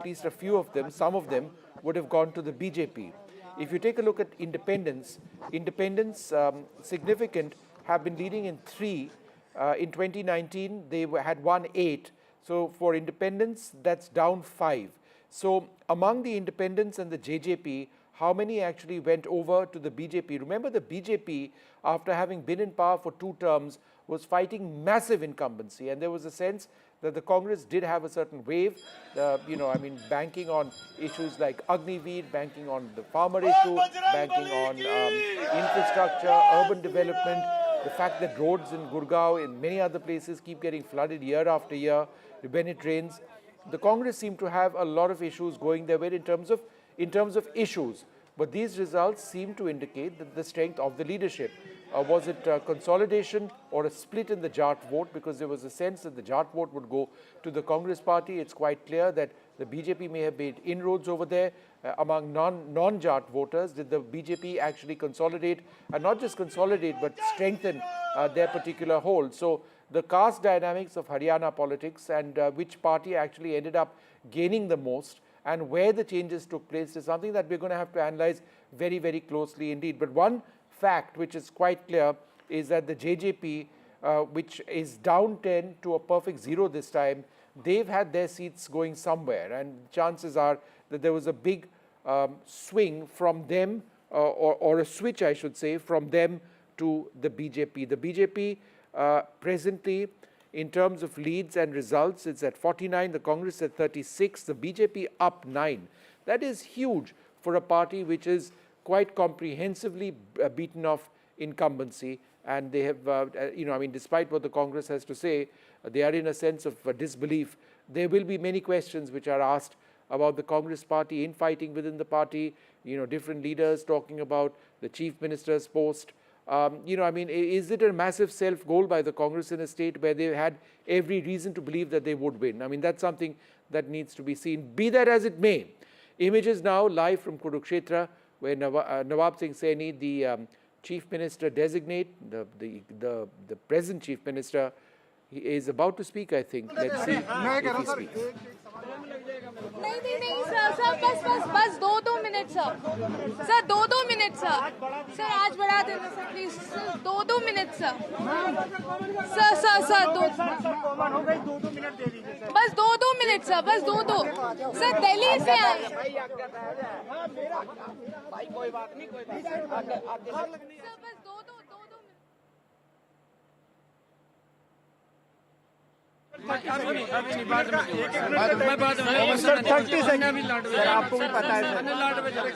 at least a few of them, some of them would have gone to the BJP. If you take a look at independents, significant have been leading in 3. In 2019, they had won 8. So for independents, that's down 5. So among the independents and the JJP, how many actually went over to the BJP? Remember, the BJP, after having been in power for 2 terms, was fighting massive incumbency, and there was a sense that the Congress did have a certain wave, banking on issues like Agniveer, banking on the farmer issue, banking on infrastructure, urban development, the fact that roads in Gurgaon and many other places keep getting flooded year after year when it rains. The Congress seemed to have a lot of issues going their way in terms of issues. But these results seem to indicate that the strength of the leadership. Was it consolidation or a split in the Jat vote? Because there was a sense that the Jat vote would go to the Congress party. It's quite clear that the BJP may have made inroads over there among non-Jat voters. Did the BJP actually consolidate, and not just consolidate, but strengthen their particular hold? So the caste dynamics of Haryana politics and which party actually ended up gaining the most, and where the changes took place is something that we're going to have to analyze very, very closely indeed. But one fact which is quite clear is that the JJP, which is down 10 to a perfect 0 this time, they've had their seats going somewhere, and chances are that there was a big swing from them, or a switch, I should say, from them to the BJP. The BJP presently, in terms of leads and results, it's at 49, the Congress at 36, the BJP up 9. That is huge for a party which is quite comprehensively beaten off incumbency, and they have, despite what the Congress has to say, they are in a sense of disbelief. There will be many questions which are asked about the Congress party, infighting within the party, different leaders talking about the chief minister's post. Is it a massive self-goal by the Congress in a state where they had every reason to believe that they would win? I mean, that's something that needs to be seen. Be that as it may, images now live from Kurukshetra, where Nayab Singh Saini, the chief minister designate, the present chief minister, he is about to speak, I think. Let's see if he speaks. नहीं sir बस 2 minute sir 2 minute sir आज बढ़ा देना sir please 2 minute sir बस 2 minute sir बस 2 sir Delhi से आए भाई कोई बात नहीं सर बस 2 अभी बाद में सर 30 सेकंड आपको भी पता है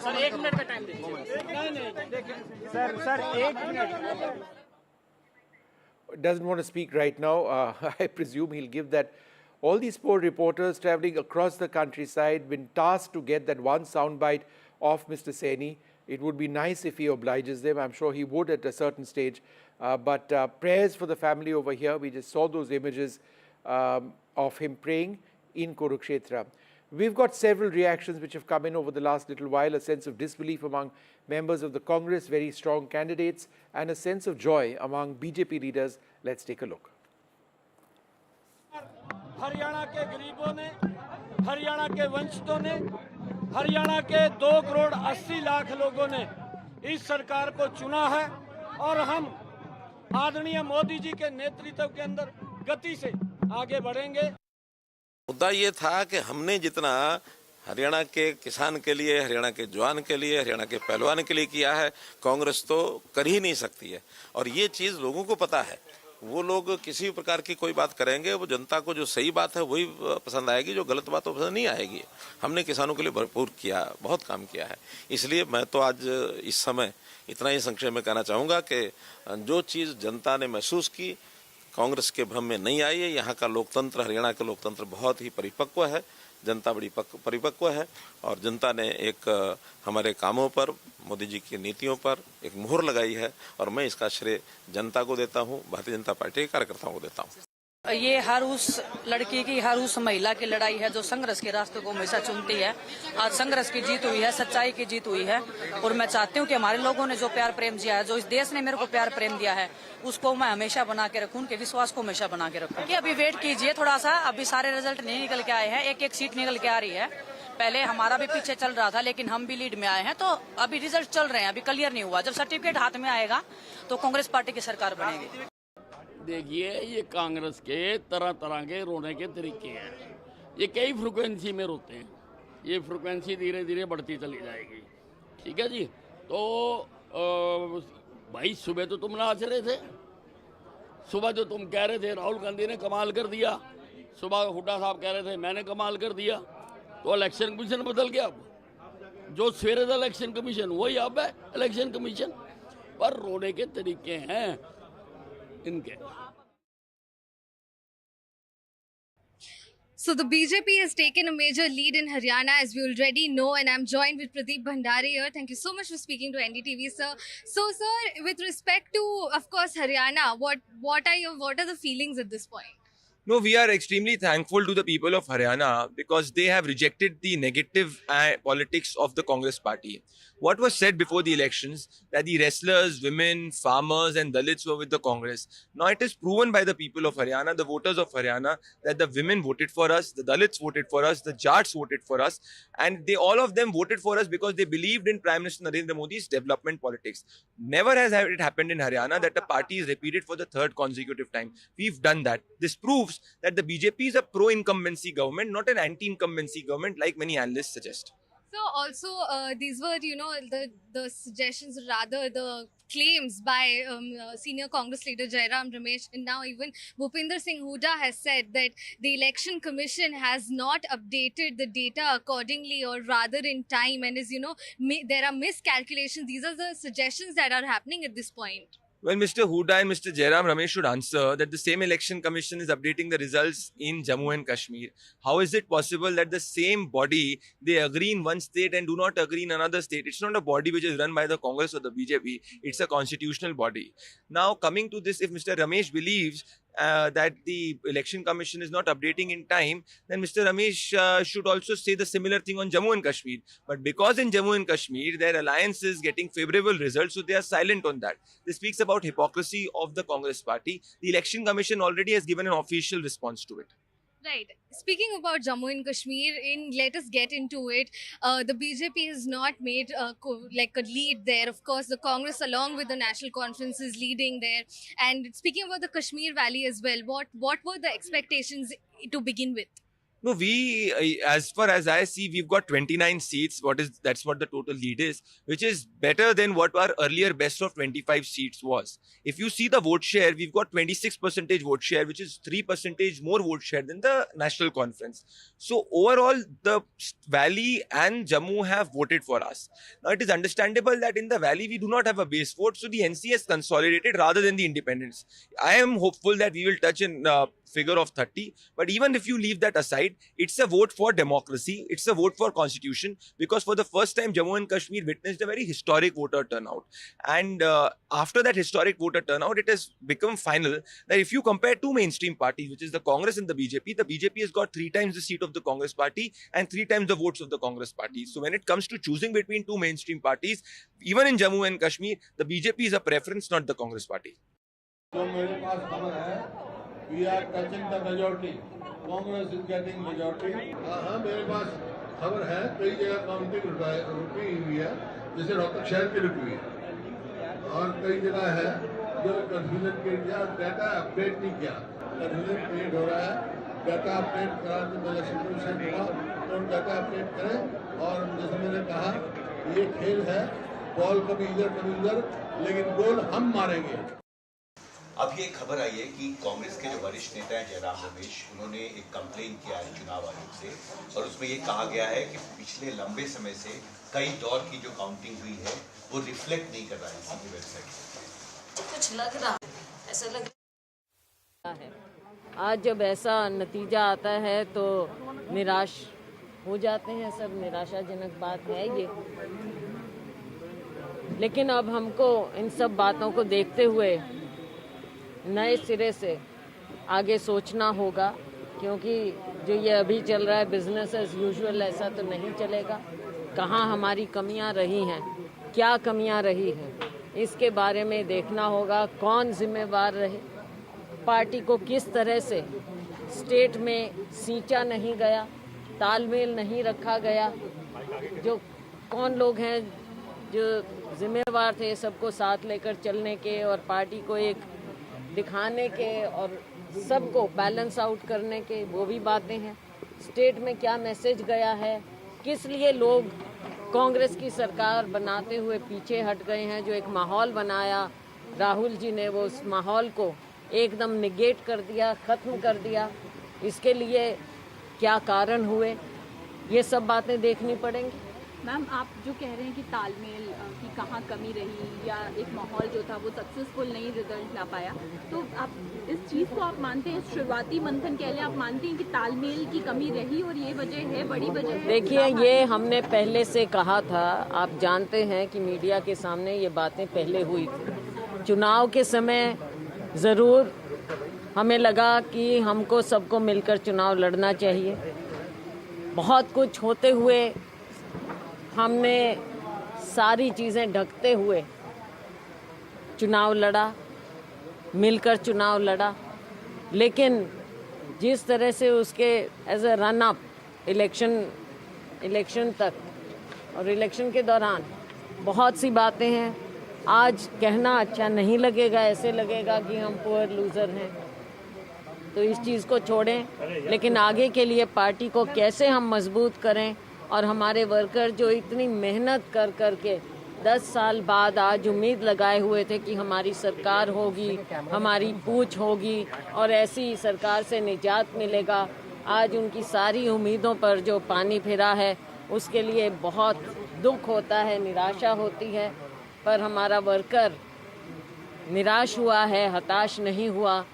सर 1 मिनट का टाइम दीजिए sir 1 minute. Doesn't want to speak right now. I presume he'll give that. All these poor reporters traveling across the countryside been tasked to get that one soundbite of Mr. Saini. It would be nice if he obliges them. I'm sure he would at a certain stage. But prayers for the family over here. We just saw those images of him praying in Kurukshetra. We've got several reactions which have come in over the last little while, a sense of disbelief among members of the Congress, very strong candidates, and a sense of joy among BJP leaders. Let's take a look. Haryana के गरीबों ने, हरियाणा के वंचितों ने, हरियाणा के 2 करोड़ 80 लाख लोगों ने इस सरकार को चुना है, और हम आदरणीय मोदी जी के नेतृत्व के अंदर गति से आगे बढ़ेंगे. मुद्दा ये था कि हमने जितना हरियाणा के किसान के लिए, हरियाणा के जवान के लिए, हरियाणा के पहलवान के लिए किया है, कांग्रेस तो कर ही नहीं सकती है. और ये चीज लोगों को पता है. वो लोग किसी प्रकार की कोई बात करेंगे, वो जनता को जो सही बात है वही पसंद आएगी, जो गलत बात है पसंद नहीं आएगी. हमने किसानों के लिए भरपूर किया, बहुत काम किया है. इसलिए मैं तो आज इस समय इतना ही संक्षेप में कहना चाहूँगा कि जो चीज़ जनता ने महसूस की, कांग्रेस के भ्रम में नहीं आई है. यहाँ का लोकतंत्र, हरियाणा का लोकतंत्र बहुत ही परिपक्व है, जनता बड़ी परिपक्व है, और जनता ने एक हमारे कामों पर, मोदी जी की नीतियों पर एक मुहर लगाई है, और मैं इसका श्रेय जनता को देता हूँ, भारतीय जनता पार्टी के कार्यकर्ताओं को देता हूँ. ये हर उस लड़की की, हर उस महिला की लड़ाई है जो संघर्ष के रास्ते को हमेशा चुनती है. आज संघर्ष की जीत हुई है, सच्चाई की जीत हुई है, और मैं चाहती हूँ कि हमारे लोगों ने जो प्यार प्रेम दिया है, जो इस देश ने मेरे को प्यार प्रेम दिया है, उसको मैं हमेशा बना के रखूं, उनके विश्वास को हमेशा बना के रखूं. कि अभी वेट कीजिए थोड़ा सा, अभी सारे रिजल्ट नहीं निकल के आए हैं, एक सीट निकल के आ रही है. पहले हमारा भी पीछे चल रहा था, लेकिन हम भी लीड में आए हैं, तो अभी रिजल्ट चल रहे हैं, अभी क्लियर नहीं हुआ। जब सर्टिफिकेट हाथ में आएगा तो कांग्रेस पार्टी की सरकार बनेगी। देखिए, ये कांग्रेस के तरह तरह के रोने के तरीके हैं। ये कई फ्रिक्वेंसी में रोते हैं, ये फ्रिक्वेंसी धीरे धीरे बढ़ती चली जाएगी। ठीक है जी। तो भाई सुबह तो तुम नाच रहे थे, सुबह जो तुम कह रहे थे राहुल गांधी ने कमाल कर दिया, सुबह हुड्डा साहब कह रहे थे मैंने कमाल कर दिया, तो इलेक्शन कमीशन बदल गया। अब जो सवेरे था इलेक्शन कमीशन वही अब है इलेक्शन कमीशन। पर रोने के तरीके हैं इनके। So the BJP has taken a major lead in Haryana, as we already know, and I'm joined with Pradeep Bhandari here. Thank you so much for speaking to NDTV, sir. So, sir, with respect to, of course, Haryana, what are the feelings at this point? No, we are extremely thankful to the people of Haryana because they have rejected the negative politics of the Congress party. What was said before the elections, that the wrestlers, women, farmers and Dalits were with the Congress. Now it is proven by the people of Haryana, the voters of Haryana, that the women voted for us, the Dalits voted for us, the Jats voted for us, and all of them voted for us because they believed in Prime Minister Narendra Modi's development politics. Never has it happened in Haryana that a party is repeated for the third consecutive time. We've done that. This proves that the BJP is a pro-incumbency government, not an anti-incumbency government like many analysts suggest. So also, these were, the suggestions, rather the claims by senior Congress leader Jairam Ramesh, and now even Bhupinder Singh Hooda has said that the Election Commission has not updated the data accordingly, or rather in time, and there are miscalculations. These are the suggestions that are happening at this point. Well, Mr. Hooda and Mr. Jairam Ramesh should answer that the same election commission is updating the results in Jammu and Kashmir. How is it possible that the same body, they agree in one state and do not agree in another state? It's not a body which is run by the Congress or the BJP. It's a constitutional body. Now, coming to this, if Mr. Ramesh believes that the election commission is not updating in time, then Mr. Ramesh should also say the similar thing on Jammu and Kashmir. But because in Jammu and Kashmir, their alliance is getting favorable results, so they are silent on that. This speaks about hypocrisy of the Congress party. The election commission already has given an official response to it. Right. Speaking about Jammu and Kashmir, let us get into it. The BJP has not made a lead there. Of course, the Congress, along with the National Conference, is leading there. And speaking about the Kashmir Valley as well, what were the expectations to begin with? No, as far as I see, we've got 29 seats. That's what the total lead is, which is better than what our earlier best of 25 seats was. If you see the vote share, we've got 26% vote share, which is 3% more vote share than the National Conference. So overall, the Valley and Jammu have voted for us. Now, it is understandable that in the Valley, we do not have a base vote, so the NC has consolidated rather than the independents. I am hopeful that we will touch a figure of 30, but even if you leave that aside, it's a vote for democracy, it's a vote for constitution, because for the first time Jammu and Kashmir witnessed a very historic voter turnout, and after that historic voter turnout, it has become final that if you compare two mainstream parties, which is the Congress and the BJP has got 3 times the seat of the Congress party and 3 times the votes of the Congress party. So when it comes to choosing between two mainstream parties, even in Jammu and Kashmir, the BJP is a preference, not the Congress party. We are touching the majority. Congress is getting majority. हाँ मेरे पास खबर है कई जगह counting रुकी हुई है, जैसे रोहतक शहर की रुकी हुई है, और कई जगह है जो कंफ्यूजन क्रिएट किया, डाटा अपडेट नहीं किया, कंफ्यूजन क्रिएट हो रहा है। डाटा अपडेट कराने में इलेक्शन कमीशन हुआ तो डाटा अपडेट करें, और जैसे मैंने कहा ये खेल है, बॉल कभी इधर, लेकिन गोल हम मारेंगे। अब ये खबर आई है कि कांग्रेस के जो वरिष्ठ नेता हैं जयराम रमेश, उन्होंने एक कंप्लेन किया है चुनाव आयोग से, और उसमें ये कहा गया है कि पिछले लंबे समय से कई दौर की जो काउंटिंग हुई है वो रिफ्लेक्ट नहीं कर रहा है इसी की वेबसाइट। कुछ लग रहा है, ऐसा लग रहा है। आज जब ऐसा नतीजा आता है तो निराश हो जाते हैं सब, निराशाजनक बात है ये। लेकिन अब हमको इन सब बातों को देखते हुए नए सिरे से आगे सोचना होगा, क्योंकि जो ये अभी चल रहा है बिजनेस एज यूजुअल, ऐसा तो नहीं चलेगा। कहाँ हमारी कमियां रही हैं, क्या कमियां रही हैं, इसके बारे में देखना होगा। कौन जिम्मेवार रहे, पार्टी को किस तरह से स्टेट में सींचा नहीं गया, तालमेल नहीं रखा गया। जो कौन लोग हैं जो जिम्मेवार थे सबको साथ लेकर चलने के और पार्टी को एक दिखाने के और सबको बैलेंस आउट करने के, वो भी बातें हैं। स्टेट में क्या मैसेज गया है, किस लिए लोग कांग्रेस की सरकार बनाते हुए पीछे हट गए हैं। जो एक माहौल बनाया राहुल जी ने, वो उस माहौल को एकदम निगेट कर दिया, ख़त्म कर दिया। इसके लिए क्या कारण हुए, ये सब बातें देखनी पड़ेंगी। मैम, आप जो कह रहे हैं कि तालमेल की कहाँ कमी रही या एक माहौल जो था वो सक्सेसफुल नहीं रिजल्ट ला पाया, तो आप इस चीज़ को आप मानते हैं, शुरुआती मंथन के लिए आप मानते हैं कि तालमेल की कमी रही और ये वजह है, बड़ी वजह है? देखिए, ये हमने पहले से कहा था। आप जानते हैं कि मीडिया के सामने ये बातें पहले हुई थी। चुनाव के समय ज़रूर हमें लगा कि हमको सबको मिलकर चुनाव लड़ना चाहिए। बहुत कुछ होते हुए हमने सारी चीज़ें ढकते हुए चुनाव लड़ा, मिलकर चुनाव लड़ा। लेकिन जिस तरह से उसके as a run up election तक और इलेक्शन के दौरान बहुत सी बातें हैं। आज कहना अच्छा नहीं लगेगा, ऐसे लगेगा कि हम पुअर लूज़र हैं। तो इस चीज़ को छोड़ें, लेकिन आगे के लिए पार्टी को कैसे हम मजबूत करें और हमारे वर्कर जो इतनी मेहनत कर कर के 10 साल बाद आज उम्मीद लगाए हुए थे कि हमारी सरकार होगी, हमारी पूछ होगी और ऐसी सरकार से निजात मिलेगा, आज उनकी सारी उम्मीदों पर जो पानी फिरा है उसके लिए बहुत दुख होता है, निराशा होती है। पर हमारा वर्कर निराश हुआ है, हताश नहीं हुआ।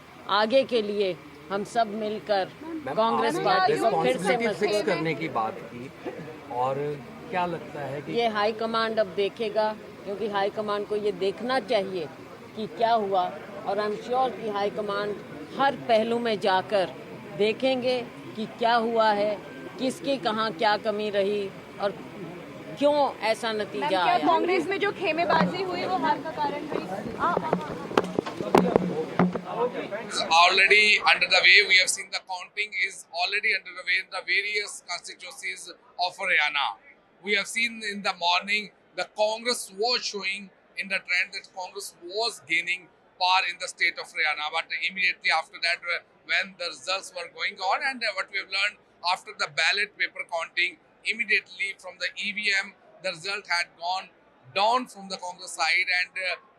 आगे के लिए हम सब मिलकर कांग्रेस पार्टी को फिर से फिक्स करने की बात की, और क्या लगता है कि ये हाई कमांड अब देखेगा, क्योंकि हाई कमांड को ये देखना चाहिए कि क्या हुआ। और आई एम श्योर कि हाई कमांड हर पहलू में जाकर देखेंगे कि क्या हुआ है, किसकी कहाँ क्या कमी रही और क्यों ऐसा नतीजा आया। कांग्रेस में जो खेमेबाजी हुई वो हार का कारण रही? Already under the way, we have seen the counting is already under the way in the various constituencies of Haryana. We have seen in the morning the Congress was showing in the trend that Congress was gaining power in the state of Haryana, but immediately after that, when the results were going on, and what we have learned after the ballot paper counting, immediately from the EVM, the result had gone down from the Congress side, and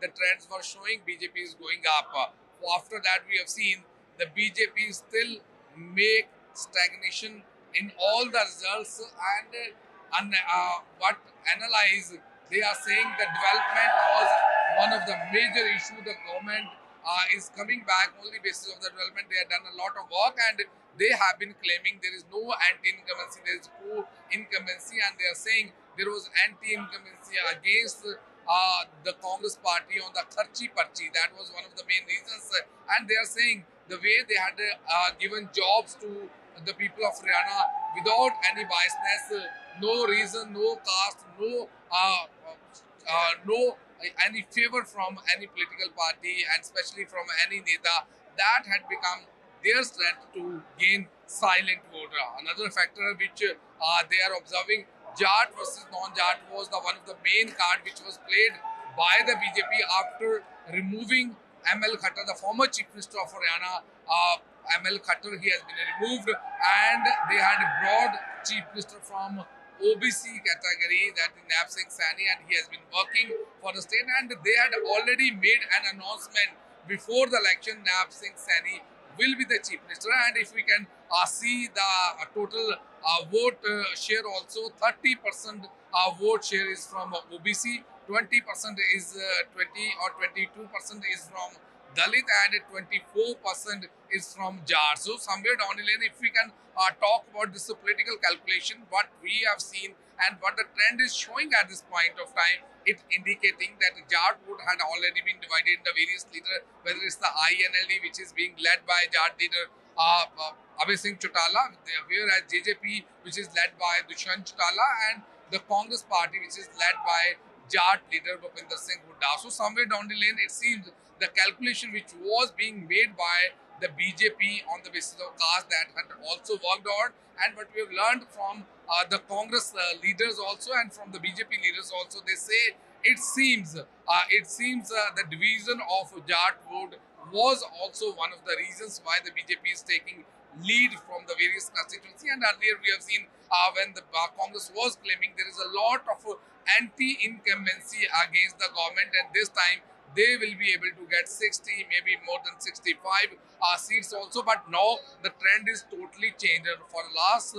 the trends were showing BJP is going up. After that, we have seen the BJP still make stagnation in all the results, and what analyze, they are saying the development was one of the major issues. The government is coming back only basis of the development. They have done a lot of work, and they have been claiming there is no anti-incumbency, there is pro-incumbency, and they are saying there was anti-incumbency against the Congress party on the Kharchi Parchi. That was one of the main reasons, and they are saying the way they had given jobs to the people of Haryana without any biasness, no reason, no caste, no any favor from any political party, and especially from any neta, that had become their strength to gain silent vote. Another factor which they are observing, Jat versus non-Jat was one of the main card which was played by the BJP after removing ML Khattar, the former Chief Minister of Haryana. ML Khattar, he has been removed, and they had brought Chief Minister from OBC category, that is Nayab Singh Saini, and he has been working for the state, and they had already made an announcement before the election. Nayab Singh Saini will be the Chief Minister, and if we can see the total vote share also, 30% vote share is from OBC, 20% is 20 or 22% is from Dalit, and 24% is from Jar. So somewhere down the lane, if we can talk about this political calculation, what we have seen and what the trend is showing at this point of time, it indicating that Jat vote had already been divided in the various leaders, whether it's the INLD, which is being led by Jat leader Abhay Singh Chautala, whereas JJP, which is led by Dushyant Chautala, and the Congress party, which is led by Jat leader Bhupinder Hooda. So somewhere down the lane, it seems the calculation which was being made by the BJP on the basis of caste, that had also worked on. And what we have learned from the Congress leaders also and from the BJP leaders also, they say it seems the division of Jat vote was also one of the reasons why the BJP is taking lead from the various constituency. And earlier we have seen when the Congress was claiming there is a lot of anti-incumbency against the government, and this time they will be able to get 60, maybe more than 65 seats also. But now the trend is totally changed. And for the last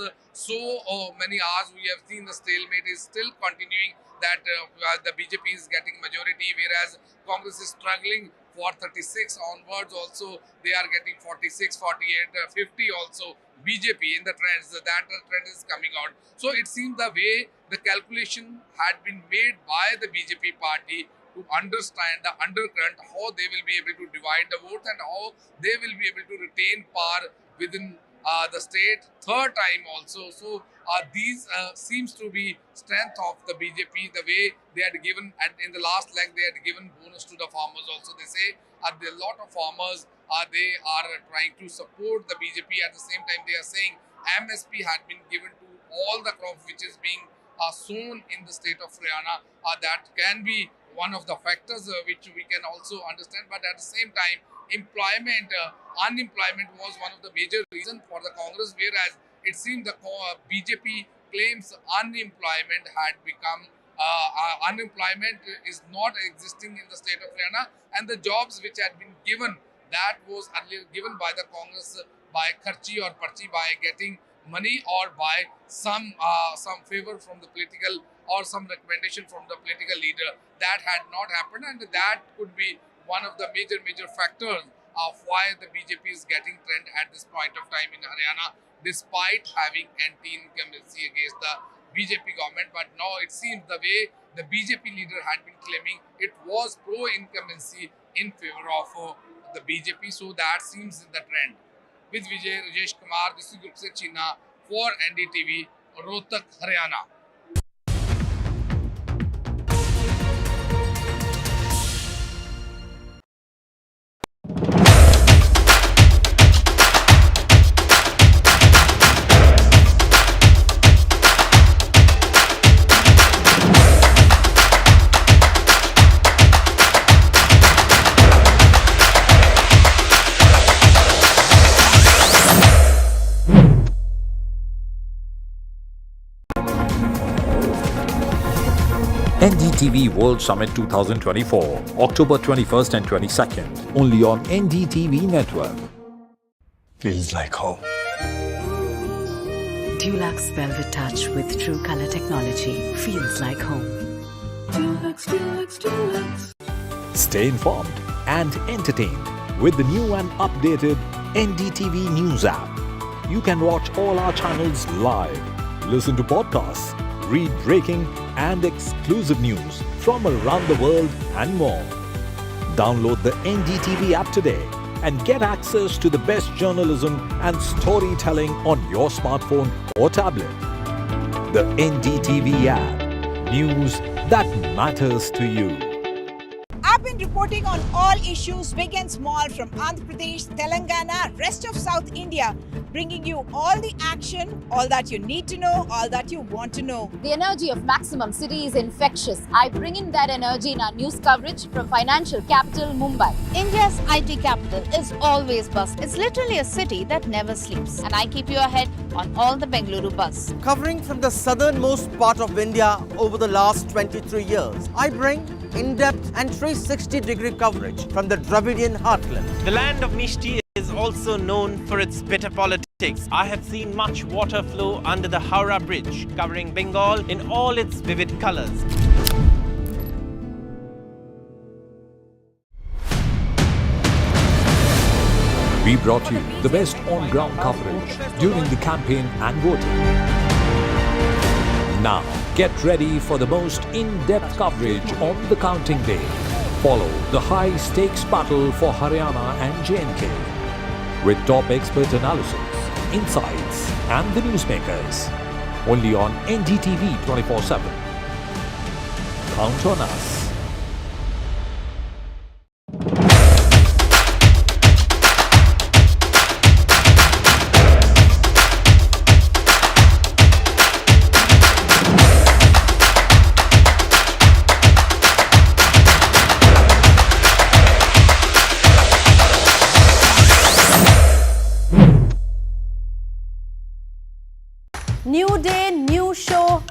many hours, we have seen the stalemate is still continuing, that the BJP is getting majority, whereas Congress is struggling for 36 onwards. Also, they are getting 46, 48, 50 also. BJP in the trends, that trend is coming out. So it seems the way the calculation had been made by the BJP party to understand the undercurrent, how they will be able to divide the votes and how they will be able to retain power within the state third time also. So these seems to be strength of the BJP, the way they had given, and in the last leg they had given bonus to the farmers also. They say a lot of farmers they are trying to support the BJP. At the same time, they are saying MSP had been given to all the crop which is being sown in the state of Haryana. That can be one of the factors which we can also understand. But at the same time, unemployment was one of the major reasons for the Congress, whereas it seemed the BJP claims unemployment had become unemployment is not existing in the state of Haryana, and the jobs which had been given, that was earlier given by the Congress by kharchi or parchi, by getting money or by some favor from the political or some recommendation from the political leader. That had not happened, and that could be one of the major factors of why the BJP is getting trend at this point of time in Haryana, despite having anti-incumbency against the BJP government. But now it seems the way the BJP leader had been claiming, it was pro-incumbency in favor of the BJP. So that seems the trend. With Vijay Rajesh Kumar, this is Kurukshetra for NDTV, Rohtak, Haryana. NDTV World Summit 2024, October 21st and 22nd, only on NDTV Network. Feels like home. Dulux Velvet Touch with True Color Technology feels like home. Dulux. Stay informed and entertained with the new and updated NDTV News app. You can watch all our channels live, listen to podcasts, read breaking and exclusive news from around the world and more. Download the NDTV app today and get access to the best journalism and storytelling on your smartphone or tablet. The NDTV app. News that matters to you. I've been reporting on all issues big and small from Andhra Pradesh, Telangana, rest of South India, bringing you all the action, all that you need to know, all that you want to know. The energy of Maximum City is infectious. I bring in that energy in our news coverage from financial capital Mumbai. India's IT capital is always buzz. It's literally a city that never sleeps. And I keep you ahead on all the Bengaluru buzz. Covering from the southernmost part of India over the last 23 years, I bring in-depth and 360-degree coverage from the Dravidian heartland. The land of Mishti is also known for its bitter politics. I have seen much water flow under the Howrah Bridge, covering Bengal in all its vivid colors. We brought you the best on-ground coverage during the campaign and voting. Now, get ready for the most in-depth coverage on the counting day. Follow the high-stakes battle for Haryana and J&K with top expert analysis, insights and the newsmakers. Only on NDTV 24/7. Count on us.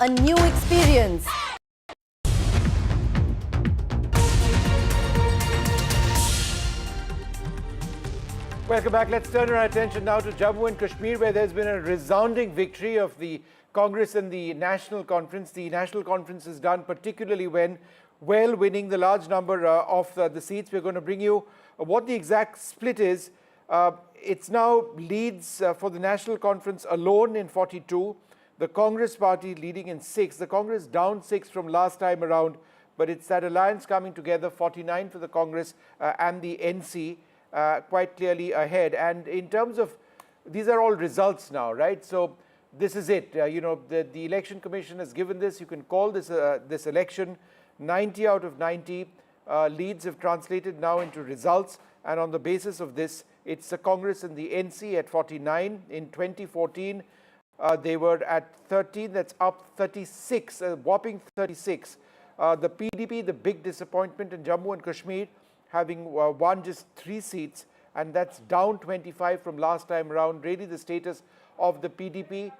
a new experience. Welcome back. Let's turn our attention now to Jammu and Kashmir, where there's been a resounding victory of the Congress and the National Conference. The National Conference has done particularly well, winning the large number of the seats. We're going to bring you what the exact split is. It's now leads for the National Conference alone in 42. The Congress party leading in 6. The Congress down 6 from last time around, but it's that alliance coming together, 49 for the Congress and the NC. Quite clearly ahead. And in terms of, these are all results now, right? So this is it. The Election Commission has given this. You can call this this election. 90 out of 90 leads have translated now into results. And on the basis of this, it's the Congress and the NC at 49. In 2014, they were at 13. That's up 36, a whopping 36. The PDP, the big disappointment in Jammu and Kashmir, having won just 3 seats, and that's down 25 from last time around. Really, the status of the PDP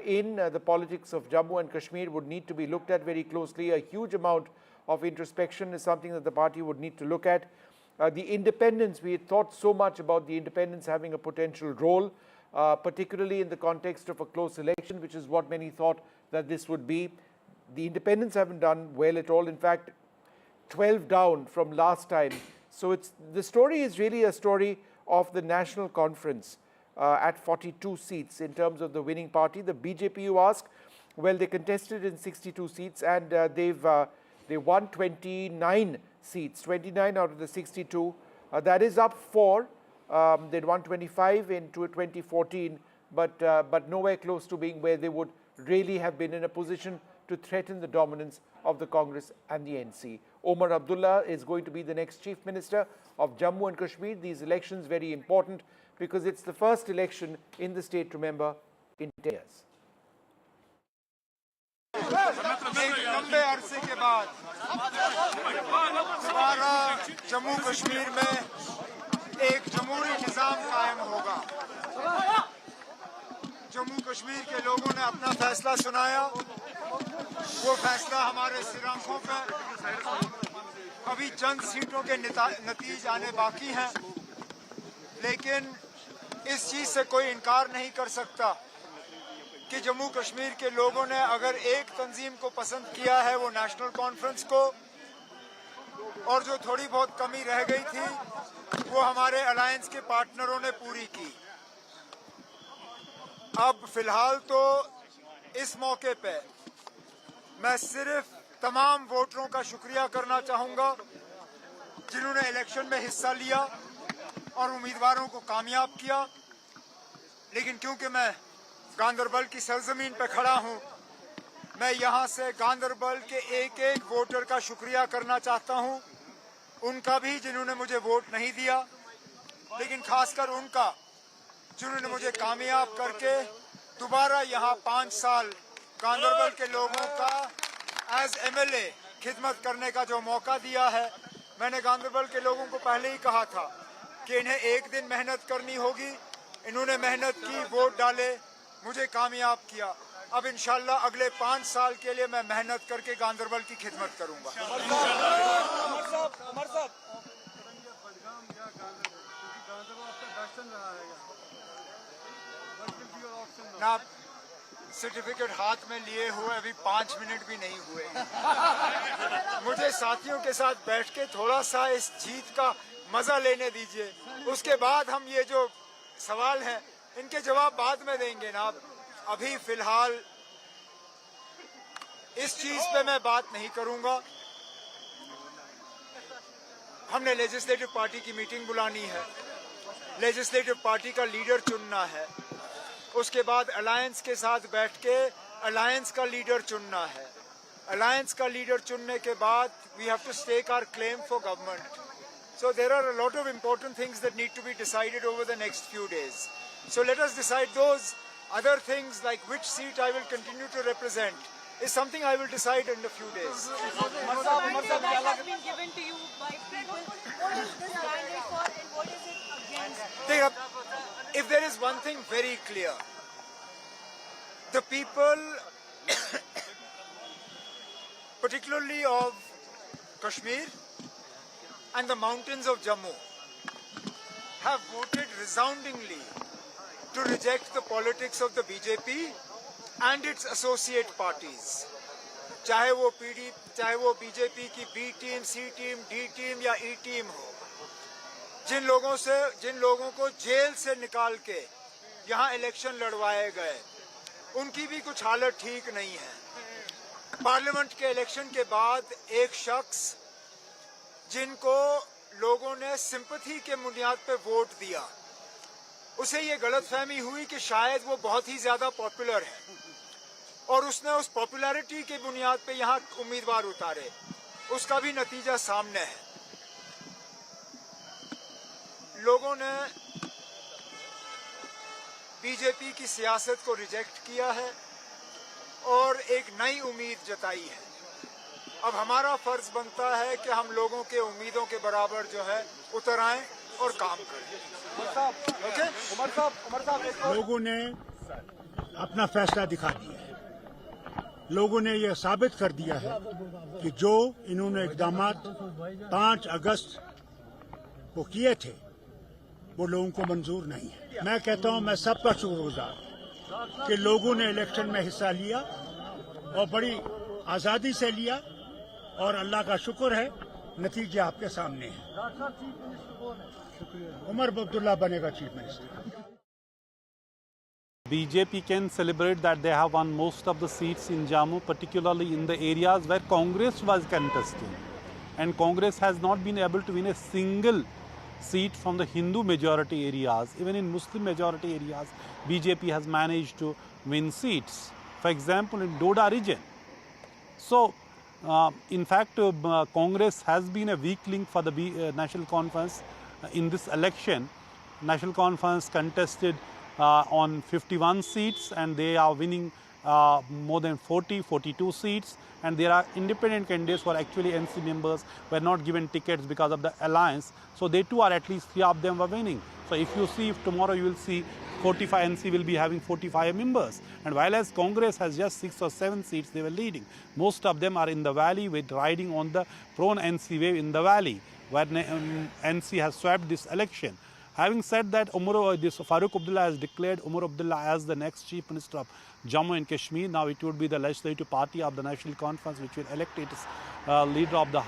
in the politics of Jammu and Kashmir would need to be looked at very closely. A huge amount of introspection is something that the party would need to look at. The independents, we had thought so much about the independents having a potential role, particularly in the context of a close election, which is what many thought that this would be. The independents haven't done well at all. In fact, 12 down from last time. So the story is really a story of the National Conference at 42 seats in terms of the winning party. The BJP, you ask, well, they contested in 62 seats and they won 29 seats, 29 out of the 62. That is up 4. They'd won 25 in 2014, but nowhere close to being where they would really have been in a position to threaten the dominance of the Congress and the NC. Omar Abdullah is going to be the next Chief Minister of Jammu and Kashmir. These elections very important because it's the first election in the state, remember, in 10 years. लंबे अरसे के बाद दोबारा जम्मू कश्मीर में एक जमहूरी निज़ाम कायम होगा। जम्मू कश्मीर के लोगों ने अपना फैसला सुनाया। वो फैसला हमारे सिर आंखों पर, अभी चंद सीटों के नतीजे आने बाकी हैं, लेकिन इस चीज़ से कोई इनकार नहीं कर सकता कि जम्मू कश्मीर के लोगों ने अगर एक तंजीम को पसंद किया है वो नेशनल कॉन्फ्रेंस को, और जो थोड़ी बहुत कमी रह गई थी वो हमारे अलायंस के पार्टनरों ने पूरी की। अब फिलहाल तो इस मौके पे मैं सिर्फ तमाम वोटरों का शुक्रिया करना चाहूँगा जिन्होंने इलेक्शन में हिस्सा लिया और उम्मीदवारों को कामयाब किया। लेकिन क्योंकि मैं गांदरबल की सरजमीन पे खड़ा हूँ, मैं यहाँ से गांदरबल के एक एक वोटर का शुक्रिया करना चाहता हूँ, उनका भी जिन्होंने मुझे वोट नहीं दिया, लेकिन खासकर उनका जिन्होंने मुझे कामयाब करके दोबारा यहाँ 5 साल गांदरबल के लोगों का एज एमएलए खिदमत करने का जो मौका दिया है। मैंने गांदरबल के लोगों को पहले ही कहा था कि इन्हें एक दिन मेहनत करनी होगी। इन्होंने मेहनत की, वोट डाले, मुझे कामयाब किया। अब इंशाल्लाह अगले 5 साल के लिए मैं मेहनत करके गांदरबल की खिदमत करूंगा। ना सर्टिफिकेट हाथ में लिए हुए अभी 5 मिनट भी नहीं हुए। मुझे साथियों के साथ बैठ के थोड़ा सा इस जीत का मजा लेने दीजिए, उसके बाद हम ये जो सवाल हैं इनके जवाब बाद में देंगे ना। अभी फिलहाल इस चीज पे मैं बात नहीं करूंगा। हमने लेजिस्लेटिव पार्टी की मीटिंग बुलानी है, लेजिस्लेटिव पार्टी का लीडर चुनना है, उसके बाद अलायंस के साथ बैठ के अलायंस का लीडर चुनना है। अलायंस का लीडर चुनने के बाद we have to stake our claim for government. So there are a lot of important things that need to be decided over the next few days. So let us decide those. Other things like which seat I will continue to represent is something I will decide in a few days. That has been given to you by people. What is this mandate for and what is it against? If there is one thing very clear, the people particularly of Kashmir and the mountains of Jammu, have voted resoundingly to reject the politics of the BJP and its associate parties. चाहे वो BJP की B team, C team, D team या E team हो, जिन लोगों को jail से निकाल के यहाँ इलेक्शन लड़वाए गए, उनकी भी कुछ हालत ठीक नहीं है। पार्लियामेंट के इलेक्शन के बाद एक शख्स जिनको लोगों ने सिंपैथी के बुनियाद पे वोट दिया, उसे ये गलतफहमी हुई कि शायद वो बहुत ही ज्यादा पॉपुलर है और उसने उस पॉपुलैरिटी के बुनियाद पे यहाँ उम्मीदवार उतारे। उसका भी नतीजा सामने है। लोगों ने बीजेपी की सियासत को रिजेक्ट किया है और एक नई उम्मीद जताई है। अब हमारा फर्ज बनता है कि हम लोगों के उम्मीदों के बराबर जो है उतर आएं और काम करें। ओके, उमर साहब, लोगों ने अपना फैसला दिखा दिया है। लोगों ने यह साबित कर दिया है कि जो इन्होंने इक़दामात 5 अगस्त को किए थे वो लोगों को मंजूर नहीं है। मैं कहता हूं, मैं सबका शुक्रगुजार कि लोगों ने इलेक्शन में हिस्सा लिया और बड़ी आज़ादी से लिया और अल्लाह का शुक्र है नतीजे आपके सामने हैं। उमर अब्दुल्ला बनेगा chief minister. BJP can celebrate that they have won most of the seats in Jammu, particularly in the areas where Congress was contesting. And Congress has not been able to win a single seat from the Hindu majority areas. Even in Muslim majority areas, BJP has managed to win seats. For example, in Doda region. So, in fact, Congress has been a weak link for the National Conference in this election. National Conference contested on 51 seats and they are winning more than 42 seats, and there are independent candidates who are actually NC members were not given tickets because of the alliance. So they too are, at least 3 of them were winning. So if you see, if tomorrow you will see 45 NC will be having 45 members, and while as Congress has just 6 or 7 seats, they were leading. Most of them are in the valley with riding on the pro-NC wave in the valley, where NC has swept this election. Having said that, Farooq Abdullah has declared Omar Abdullah as the next Chief Minister of Jammu and Kashmir. Now it would be the legislative party of the National Conference which will elect its leader of the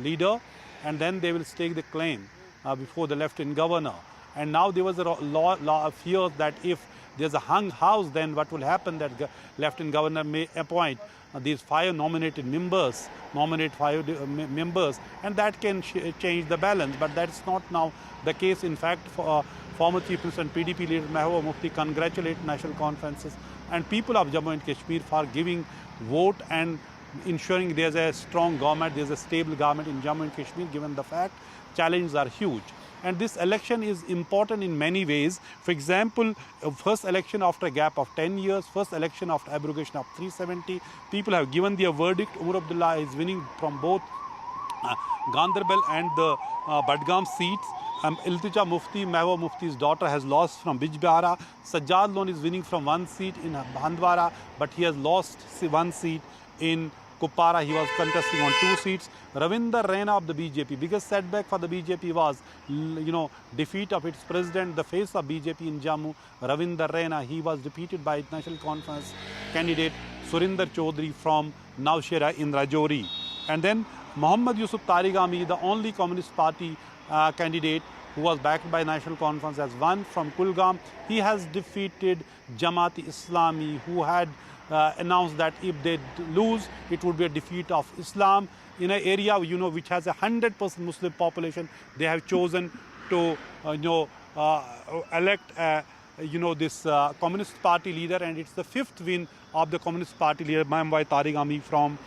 leader, and then they will stake the claim before the Lieutenant Governor. And now there was a lot of fears that if there's a hung house, then what will happen, that Lieutenant Governor may appoint these 5 nominated members, and that can change the balance. But that's not now the case. In fact, former Chief Minister and PDP leader Nayab Mufti congratulate national conferences and people of Jammu and Kashmir for giving vote and ensuring there's a strong government, there's a stable government in Jammu and Kashmir, given the fact challenges are huge. And this election is important in many ways. For example, first election after a gap of 10 years, first election after abrogation of 370. People have given their verdict. Omar Abdullah is winning from both Ganderbal and the Badgam seats. Iltija Mufti, Mehbooba Mufti's daughter, has lost from Bijbehara. Sajjad Lone is winning from 1 seat in Bhandwara, but he has lost 1 seat in Kupara. He was contesting on 2 seats. Ravinder Raina of the BJP. Biggest setback for the BJP was, defeat of its president, the face of BJP in Jammu, Ravinder Raina. He was defeated by National Conference candidate Surinder Chaudhary from Navshera in Rajouri. And then Muhammad Yusuf Tarigami, the only Communist Party candidate who was backed by National Conference, has won from Kulgam. He has defeated Jamaat-e-Islami, who had announced that if they lose, it would be a defeat of Islam. In an area, which has a 100% Muslim population, they have chosen to, elect, this Communist Party leader, and it's the 5th win of the Communist Party leader, Muhammad Tarigami, from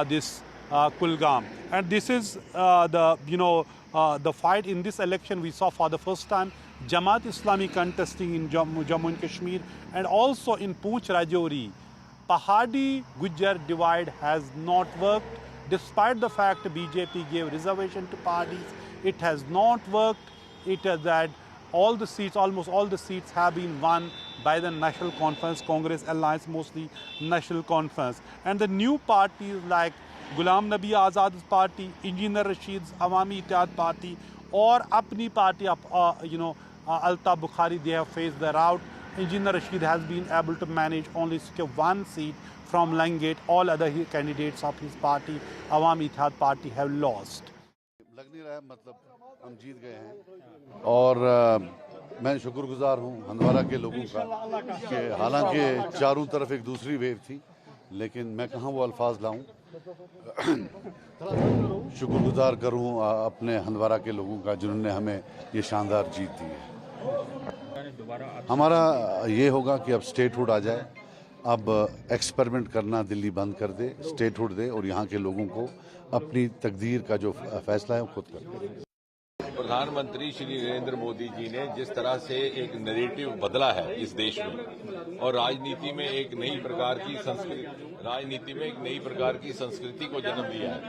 this Kulgam. And this is the fight in this election. We saw for the first time Jamaat-Islami contesting in Jammu and Kashmir, and also in Pooch Rajouri. Pahadi Gujjar divide has not worked. Despite the fact BJP gave reservation to parties, it has not worked. It has that almost all the seats have been won by the National Conference, Congress Alliance, mostly National Conference. And the new parties like Ghulam Nabi Azad's party, Engineer Rashid's Awami Ittihad party, or Apni party of, Altaf Bukhari, they have faced the rout. Engineer Rashid has been able to manage only secure one seat from Langate. All other candidates of his party, Awami Ittihad party, have lost. लग नहीं रहा है, मतलब हम जीत गए हैं और मैं शुक्रगुजार हूँ हंदवारा के लोगों का कि हालांकि चारों तरफ एक दूसरी वेव थी, लेकिन मैं कहाँ वो अल्फाज लाऊं। शुक्रगुजार करूँ अपने हंदवारा के लोगों का जिन्होंने हमें ये शानदार जीत दी है। हमारा ये होगा कि अब स्टेटहुड आ जाए, अब एक्सपेरिमेंट करना दिल्ली बंद कर दे, स्टेटहुड दे और यहाँ के लोगों को अपनी तकदीर का जो फैसला है वो खुद कर। प्रधानमंत्री श्री नरेंद्र मोदी जी ने जिस तरह से एक नैरेटिव बदला है इस देश में और राजनीति में एक नई प्रकार की संस्कृति को जन्म दिया है,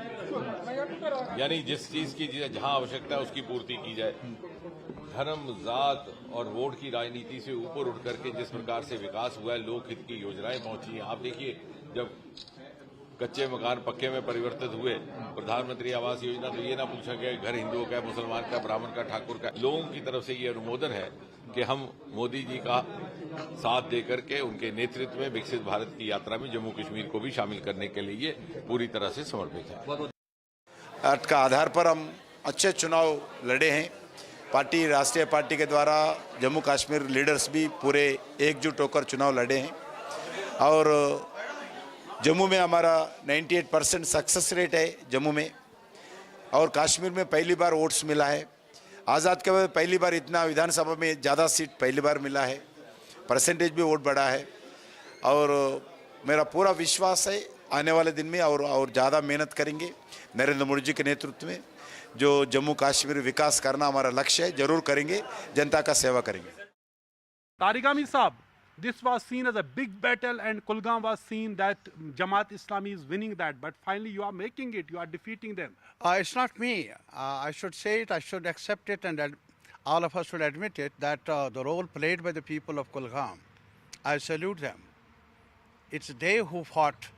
यानी जिस चीज की जहां आवश्यकता है उसकी पूर्ति की जाए। धर्म, जात और वोट की राजनीति से ऊपर उठ करके जिस प्रकार से विकास हुआ है, लोकहित की योजनाएं पहुंची हैं। आप देखिए, जब कच्चे मकान पक्के में परिवर्तित हुए, प्रधानमंत्री आवास योजना, तो ये ना पूछा गया घर हिंदुओं का, मुसलमान का, ब्राह्मण का, ठाकुर का। लोगों की तरफ से ये अनुमोदन है कि हम मोदी जी का साथ देकर के उनके नेतृत्व में विकसित भारत की यात्रा में जम्मू कश्मीर को भी शामिल करने के लिए पूरी तरह से समर्पित है। एक्ट का आधार पर हम अच्छे चुनाव लड़े हैं। पार्टी, राष्ट्रीय पार्टी के द्वारा जम्मू कश्मीर लीडर्स भी पूरे एकजुट होकर चुनाव लड़े हैं और जम्मू में हमारा 98% सक्सेस रेट है जम्मू में, और कश्मीर में पहली बार वोट्स मिला है। आज़ाद के बाद पहली बार इतना विधानसभा में ज़्यादा सीट पहली बार मिला है, परसेंटेज भी वोट बढ़ा है और मेरा पूरा विश्वास है आने वाले दिन में और ज़्यादा मेहनत करेंगे नरेंद्र मोदी जी के नेतृत्व में। जो जम्मू कश्मीर विकास करना हमारा लक्ष्य है, जरूर करेंगे, जनता का सेवा करेंगे। Tarigami Saab, this was seen as a big battle and Kulgam was seen that Jamaat Islami is winning that, but finally you are making it, you are defeating them. It's not me. I should say it, I should accept it, and all of us should admit it, that the role played by the people of Kulgam, I salute them. It's they who fought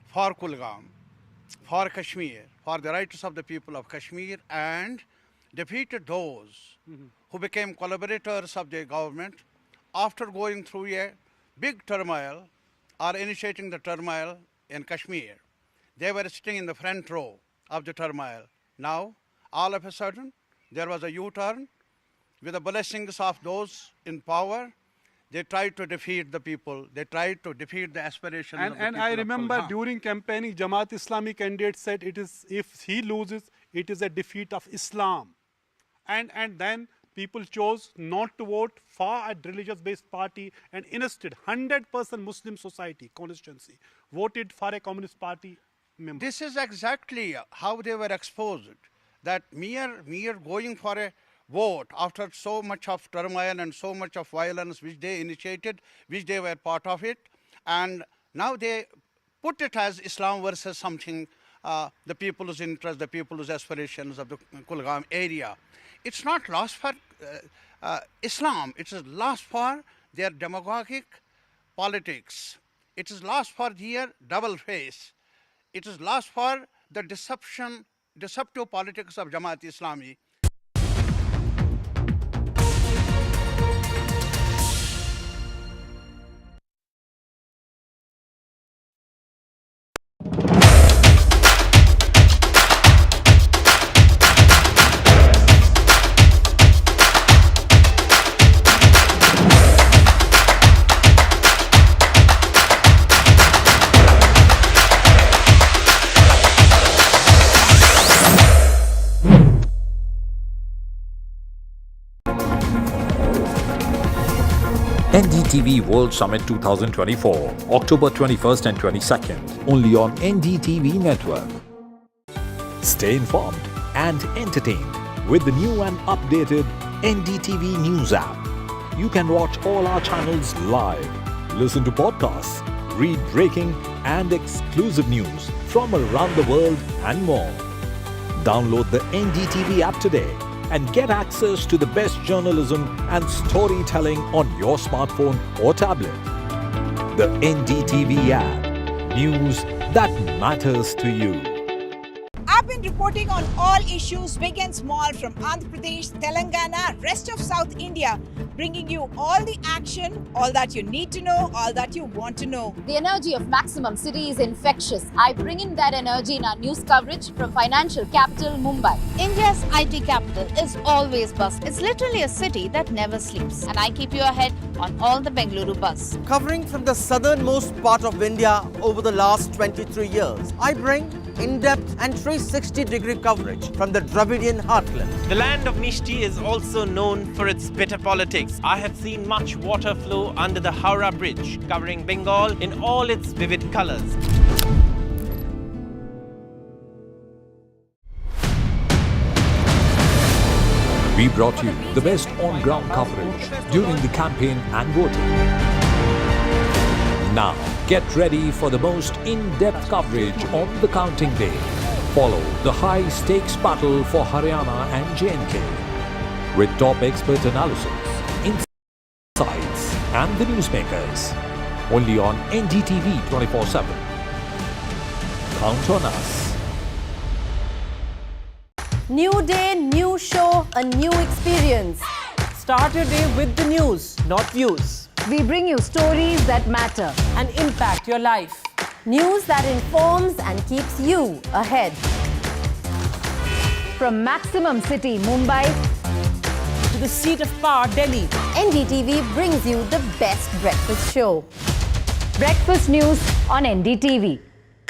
for Kulgam, for Kashmir, for the rights of the people of Kashmir, and defeated those who became collaborators of the government after going through a big turmoil or initiating the turmoil in Kashmir. They were sitting in the front row of the turmoil. Now, all of a sudden, there was a U-turn. With the blessings of those in power, they tried to defeat the people. They tried to defeat the aspirations of the people. And I remember during campaigning, Jamaat Islami candidate said it is, if he loses, it is a defeat of Islam. And then people chose not to vote for a religious-based party, and instead 100% Muslim society constituency voted for a communist party member. This is exactly how they were exposed, that mere going for a vote after so much of turmoil and so much of violence which they initiated, which they were part of it, and now they put it as Islam versus something, the people's interest, the people's aspirations of the Kulgam area. It's not lost for Islam, it is lost for their demagogic politics. It is lost for their double face. It is lost for the deceptive politics of Jamaat Islami. NDTV World Summit 2024, October 21st and 22nd, only on NDTV Network. Stay informed and entertained with the new and updated NDTV News app. You can watch all our channels live, listen to podcasts, read breaking and exclusive news from around the world and more. Download the NDTV app today and get access to the best journalism and storytelling on your smartphone or tablet. The NDTV app. News that matters to you. I've been reporting on all issues big and small from Andhra Pradesh, Telangana, rest of South India, bringing you all the action, all that you need to know, all that you want to know. The energy of Maximum City is infectious. I bring in that energy in our news coverage from financial capital Mumbai. India's IT capital is always buzz. It's literally a city that never sleeps. And I keep you ahead on all the Bengaluru buzz. Covering from the southernmost part of India over the last 23 years, I bring in-depth and 360-degree coverage from the Dravidian heartland. The land of Mishti is also known for its bitter politics. I have seen much water flow under the Howrah Bridge, covering Bengal in all its vivid colors. We brought you the best on-ground coverage during the campaign and voting. Now, get ready for the most in-depth coverage on the counting day. Follow the high-stakes battle for Haryana and J&K with top expert analysis, insights and the newsmakers. Only on NDTV 24/7. Count on us. New day, new show, a new experience. Start your day with the news, not views. We bring you stories that matter and impact your life. News that informs and keeps you ahead. From Maximum City, Mumbai, to the seat of power, Delhi, NDTV brings you the best breakfast show. Breakfast news on NDTV,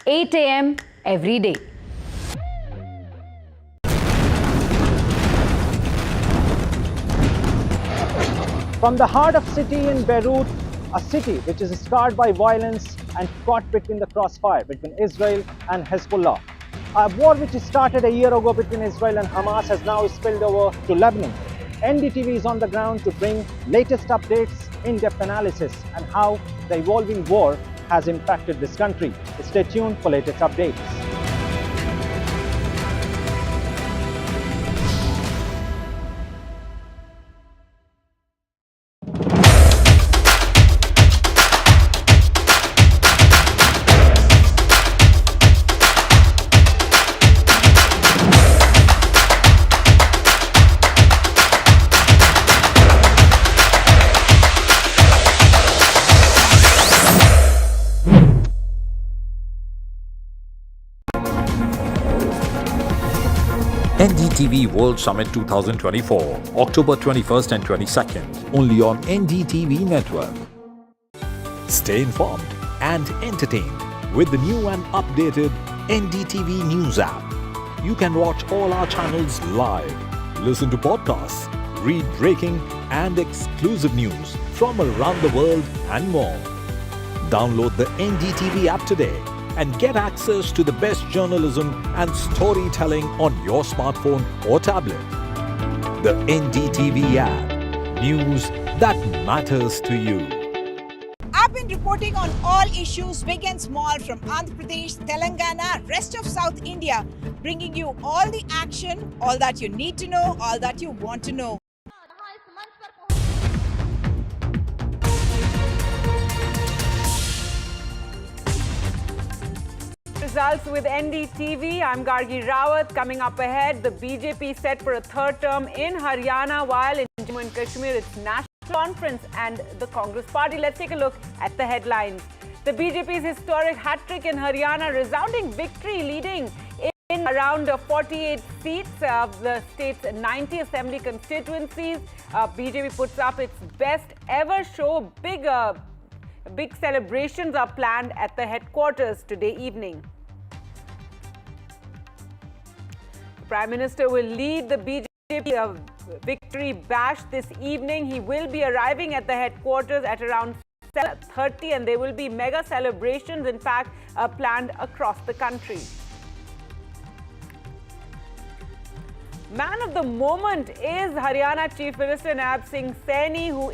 8 a.m. every day. From the heart of city in Beirut, a city which is scarred by violence and caught between the crossfire between Israel and Hezbollah. A war which started a year ago between Israel and Hamas has now spilled over to Lebanon. NDTV is on the ground to bring latest updates, in-depth analysis and how the evolving war has impacted this country. Stay tuned for latest updates. NDTV World Summit 2024, October 21st and 22nd, only on NDTV Network. Stay informed and entertained with the new and updated NDTV News app. You can watch all our channels live, listen to podcasts, read breaking and exclusive news from around the world and more. Download the NDTV app today and get access to the best journalism and storytelling on your smartphone or tablet. The NDTV app. News that matters to you. I've been reporting on all issues big and small from Andhra Pradesh, Telangana, rest of South India, bringing you all the action, all that you need to know, all that you want to know. Results with NDTV. I'm Gargi Rawat. Coming up ahead, the BJP set for a third term in Haryana, while in Jammu and Kashmir it's national conference and the Congress party. Let's take a look at the headlines. The BJP's historic hat-trick in Haryana, resounding victory, leading in around 48 seats of the state's 90 assembly constituencies. BJP puts up its best ever show. Big celebrations are planned at the headquarters today evening. The Prime Minister will lead the BJP victory bash this evening. He will be arriving at the headquarters at around 7:30 and there will be mega celebrations, in fact, planned across the country. Man of the moment is Haryana Chief Minister Nayab Singh Saini, who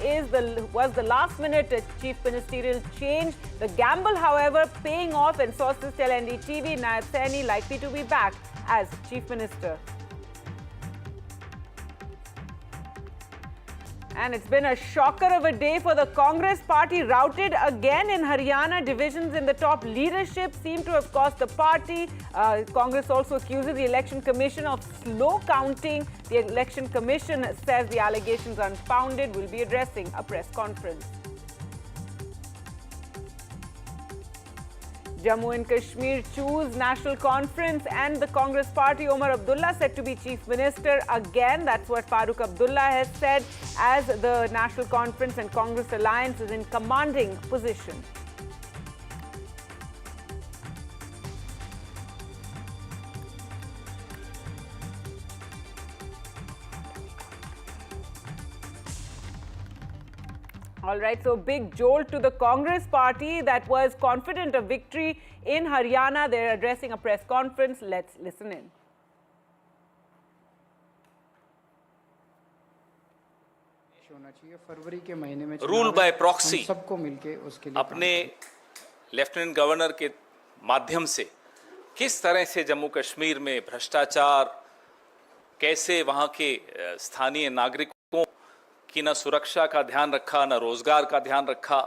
was the last-minute chief ministerial change. The gamble, however, paying off, and sources tell NDTV Nayab Saini likely to be back as Chief Minister. And it's been a shocker of a day for the Congress party, routed again in Haryana. Divisions in the top leadership seem to have cost the party. Congress also accuses the Election Commission of slow counting. The Election Commission says the allegations are unfounded. Will be addressing a press conference. Jammu and Kashmir choose National Conference and the Congress party. Omar Abdullah set to be Chief Minister again. That's what Farooq Abdullah has said, as the National Conference and Congress alliance is in commanding position. All right, so big jolt to the Congress party that was confident of victory in Haryana. They're addressing a press conference. Let's listen in. Rule by proxy अपने lieutenant governor के माध्यम से किस तरह से जम्मू कश्मीर में भ्रष्टाचार, कैसे वहाँ के स्थानीय नागरिकों कि न सुरक्षा का ध्यान रखा, न रोजगार का ध्यान रखा।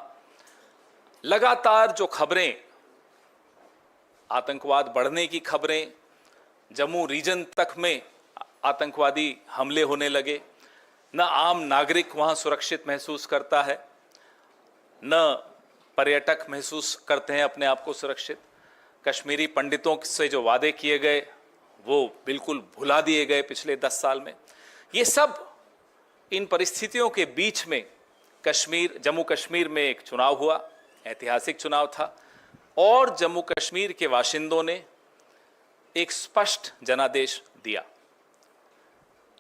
लगातार जो खबरें, आतंकवाद बढ़ने की खबरें, जम्मू रीजन तक में आतंकवादी हमले होने लगे, न आम नागरिक वहां सुरक्षित महसूस करता है, न पर्यटक महसूस करते हैं अपने आप को सुरक्षित। कश्मीरी पंडितों से जो वादे किए गए वो बिल्कुल भुला दिए गए पिछले 10 साल में। ये सब इन परिस्थितियों के बीच में जम्मू कश्मीर में एक चुनाव हुआ, ऐतिहासिक चुनाव था, और जम्मू कश्मीर के बाशिंदों ने एक स्पष्ट जनादेश दिया।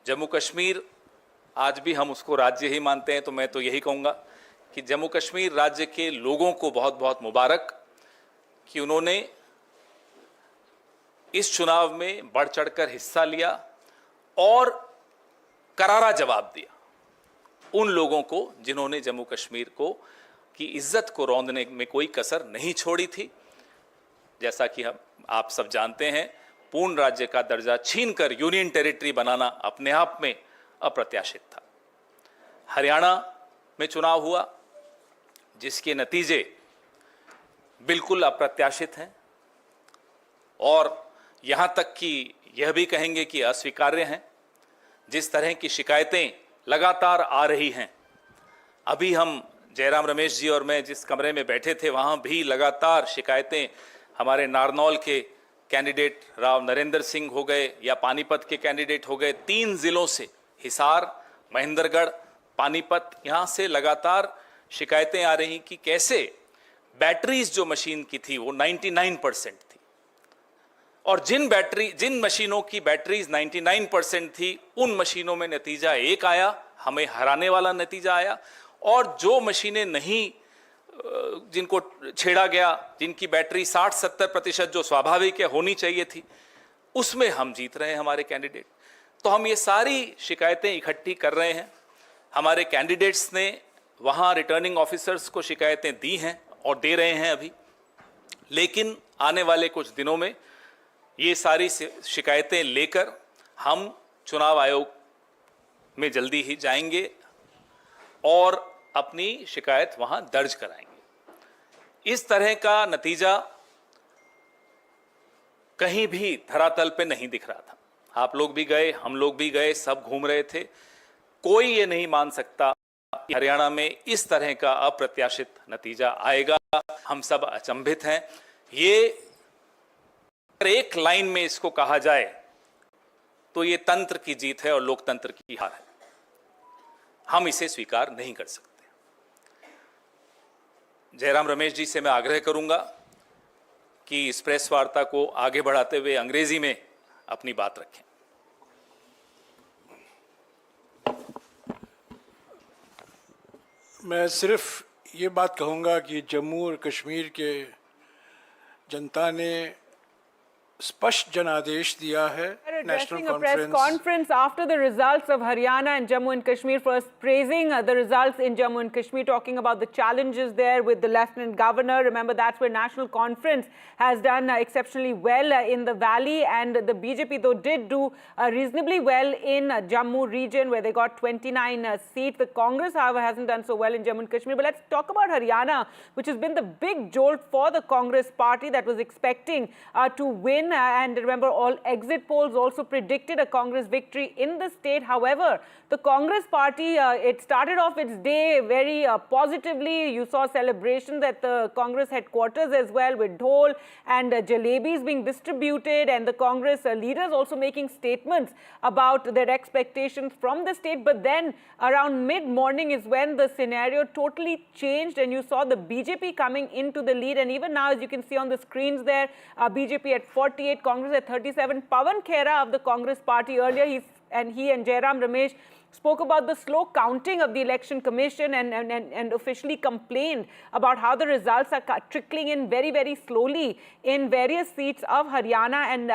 जम्मू कश्मीर आज भी हम उसको राज्य ही मानते हैं, तो मैं तो यही कहूँगा कि जम्मू कश्मीर राज्य के लोगों को बहुत बहुत मुबारक कि उन्होंने इस चुनाव में बढ़ चढ़कर हिस्सा लिया और करारा जवाब दिया उन लोगों को जिन्होंने जम्मू कश्मीर को की इज्जत को रौंदने में कोई कसर नहीं छोड़ी थी। जैसा कि आप सब जानते हैं, पूर्ण राज्य का दर्जा छीनकर यूनियन टेरिटरी बनाना अपने आप में अप्रत्याशित था। हरियाणा में चुनाव हुआ जिसके नतीजे बिल्कुल अप्रत्याशित हैं और यहां तक कि यह भी कहेंगे कि अस्वीकार्य हैं। जिस तरह की शिकायतें लगातार आ रही हैं, अभी हम जयराम रमेश जी और मैं जिस कमरे में बैठे थे वहां भी लगातार शिकायतें, हमारे नारनौल के कैंडिडेट राव नरेंद्र सिंह हो गए या पानीपत के कैंडिडेट हो गए, 3 जिलों से हिसार, महेंद्रगढ़, पानीपत, यहाँ से लगातार शिकायतें आ रही कि कैसे बैटरीज जो मशीन की थी वो 99% थी और जिन मशीनों की बैटरीज 99% थी उन मशीनों में नतीजा एक आया, हमें हराने वाला नतीजा आया, और जो मशीनें नहीं, जिनको छेड़ा गया, जिनकी बैटरी 60-70% जो स्वाभाविक है होनी चाहिए थी, उसमें हम जीत रहे हैं हमारे कैंडिडेट। तो हम ये सारी शिकायतें इकट्ठी कर रहे हैं। हमारे कैंडिडेट्स ने वहाँ रिटर्निंग ऑफिसर्स को शिकायतें दी हैं और दे रहे हैं अभी, लेकिन आने वाले कुछ दिनों में ये सारी शिकायतें लेकर हम चुनाव आयोग में जल्दी ही जाएंगे और अपनी शिकायत वहां दर्ज कराएंगे। इस तरह का नतीजा कहीं भी धरातल पे नहीं दिख रहा था। आप लोग भी गए, हम लोग भी गए, सब घूम रहे थे। कोई ये नहीं मान सकता कि हरियाणा में इस तरह का अप्रत्याशित नतीजा आएगा। हम सब अचंभित हैं। ये एक लाइन में इसको कहा जाए तो ये तंत्र की जीत है और लोकतंत्र की हार है। हम इसे स्वीकार नहीं कर सकते। जयराम रमेश जी से मैं आग्रह करूंगा कि इस प्रेस वार्ता को आगे बढ़ाते हुए अंग्रेजी में अपनी बात रखें। मैं सिर्फ ये बात कहूंगा कि जम्मू और कश्मीर के जनता ने स्पष्ट जनादेश दिया है addressing a press conference after the results of Haryana and Jammu and Kashmir, first praising the results in Jammu and Kashmir, talking about the challenges there with the Lieutenant Governor. Remember, that's where National Conference has done exceptionally well in the valley, and the BJP, though, did do reasonably well in Jammu region, where they got 29 seats. The Congress, however, hasn't done so well in Jammu and Kashmir. But let's talk about Haryana, which has been the big jolt for the Congress party that was expecting to win. And remember, all exit polls also predicted a Congress victory in the state. However, the Congress party, it started off its day very positively. You saw celebrations at the Congress headquarters as well, with dhol and jalebis being distributed, and the Congress leaders also making statements about their expectations from the state. But then around mid-morning is when the scenario totally changed, and you saw the BJP coming into the lead. And even now, as you can see on the screens there, BJP at 48, Congress at 37. Pawan Khera of the Congress party, earlier he and Jairam Ramesh spoke about the slow counting of the Election Commission and officially complained about how the results are trickling in very, very slowly in various seats of Haryana. And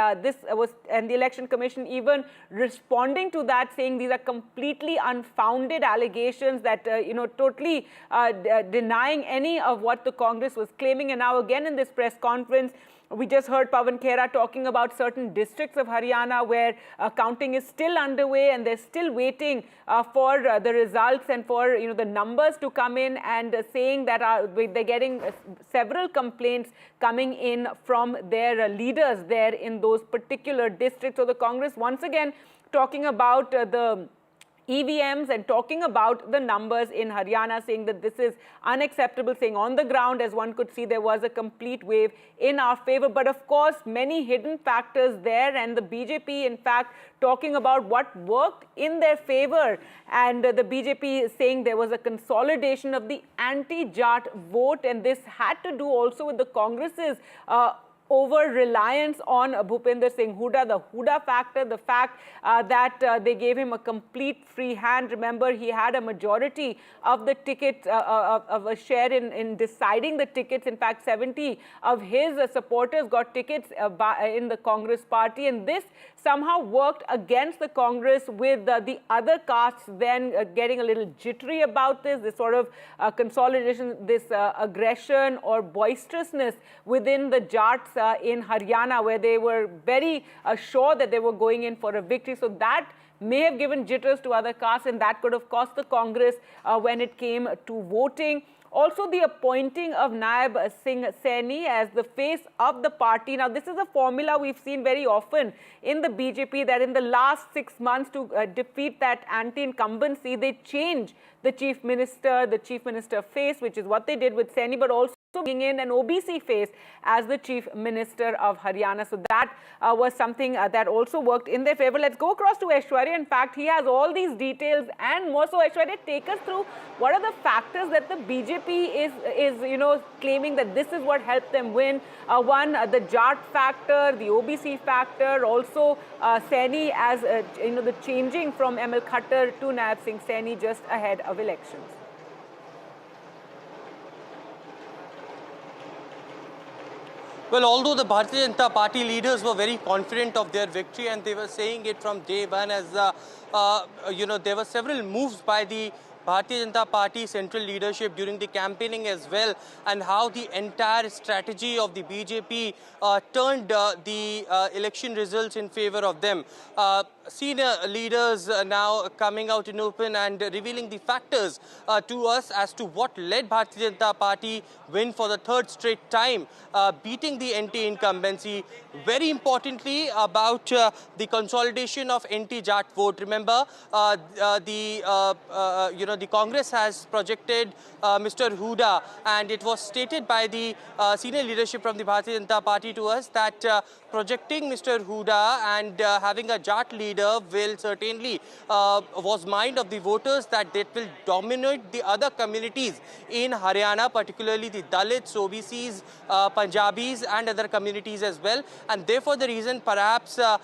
the Election Commission even responding to that, saying these are completely unfounded allegations that, totally denying any of what the Congress was claiming. And now again in this press conference, we just heard Pawan Khera talking about certain districts of Haryana where counting is still underway, and they're still waiting for the results and for the numbers to come in, and saying that they're getting several complaints coming in from their leaders there in those particular districts. So the Congress once again talking about the EVMs and talking about the numbers in Haryana, saying that this is unacceptable, saying on the ground, as one could see, there was a complete wave in our favor. But of course, many hidden factors there, and the BJP, in fact, talking about what worked in their favor. And the BJP is saying there was a consolidation of the anti-Jat vote, and this had to do also with the Congress's over-reliance on Bhupinder Singh Hooda, the Hooda factor, the fact that they gave him a complete free hand. Remember, he had a majority of the tickets, of a share in deciding the tickets. In fact, 70 of his supporters got tickets in the Congress party, and this somehow worked against the Congress, with the other castes then getting a little jittery about this sort of consolidation, this aggression or boisterousness within the Jats in Haryana, where they were very sure that they were going in for a victory. So that may have given jitters to other castes, and that could have cost the Congress when it came to voting. Also, the appointing of Nayab Singh Saini as the face of the party. Now, this is a formula we've seen very often in the BJP, that in the last 6 months to defeat that anti-incumbency, they change the chief minister face, which is what they did with Saini, but also bringing in an OBC face as the Chief Minister of Haryana. So that was something that also worked in their favor. Let's go across to Aishwarya. In fact, he has all these details and more. So Aishwarya, take us through what are the factors that the BJP is claiming that this is what helped them win. One, the Jat factor, the OBC factor, also Saini as the changing from ML Khattar to Nayab Singh Saini just ahead of elections. Well, although the Bharatiya Janata Party leaders were very confident of their victory, and they were saying it from day one, as there were several moves by the Bharatiya Janata Party central leadership during the campaigning as well, and how the entire strategy of the BJP turned the election results in favor of them. Senior leaders now coming out in open and revealing the factors to us as to what led Bharatiya Janata Party win for the third straight time, beating the anti-incumbency. Very importantly, about the consolidation of anti-Jat vote. Remember, the Congress has projected Mr. Hooda, and it was stated by the senior leadership from the Bharatiya Janata Party to us that projecting Mr. Hooda and having a Jat lead leader will certainly was mind of the voters that they will dominate the other communities in Haryana, particularly the Dalits, OBCs, Punjabis and other communities as well. And therefore the reason perhaps the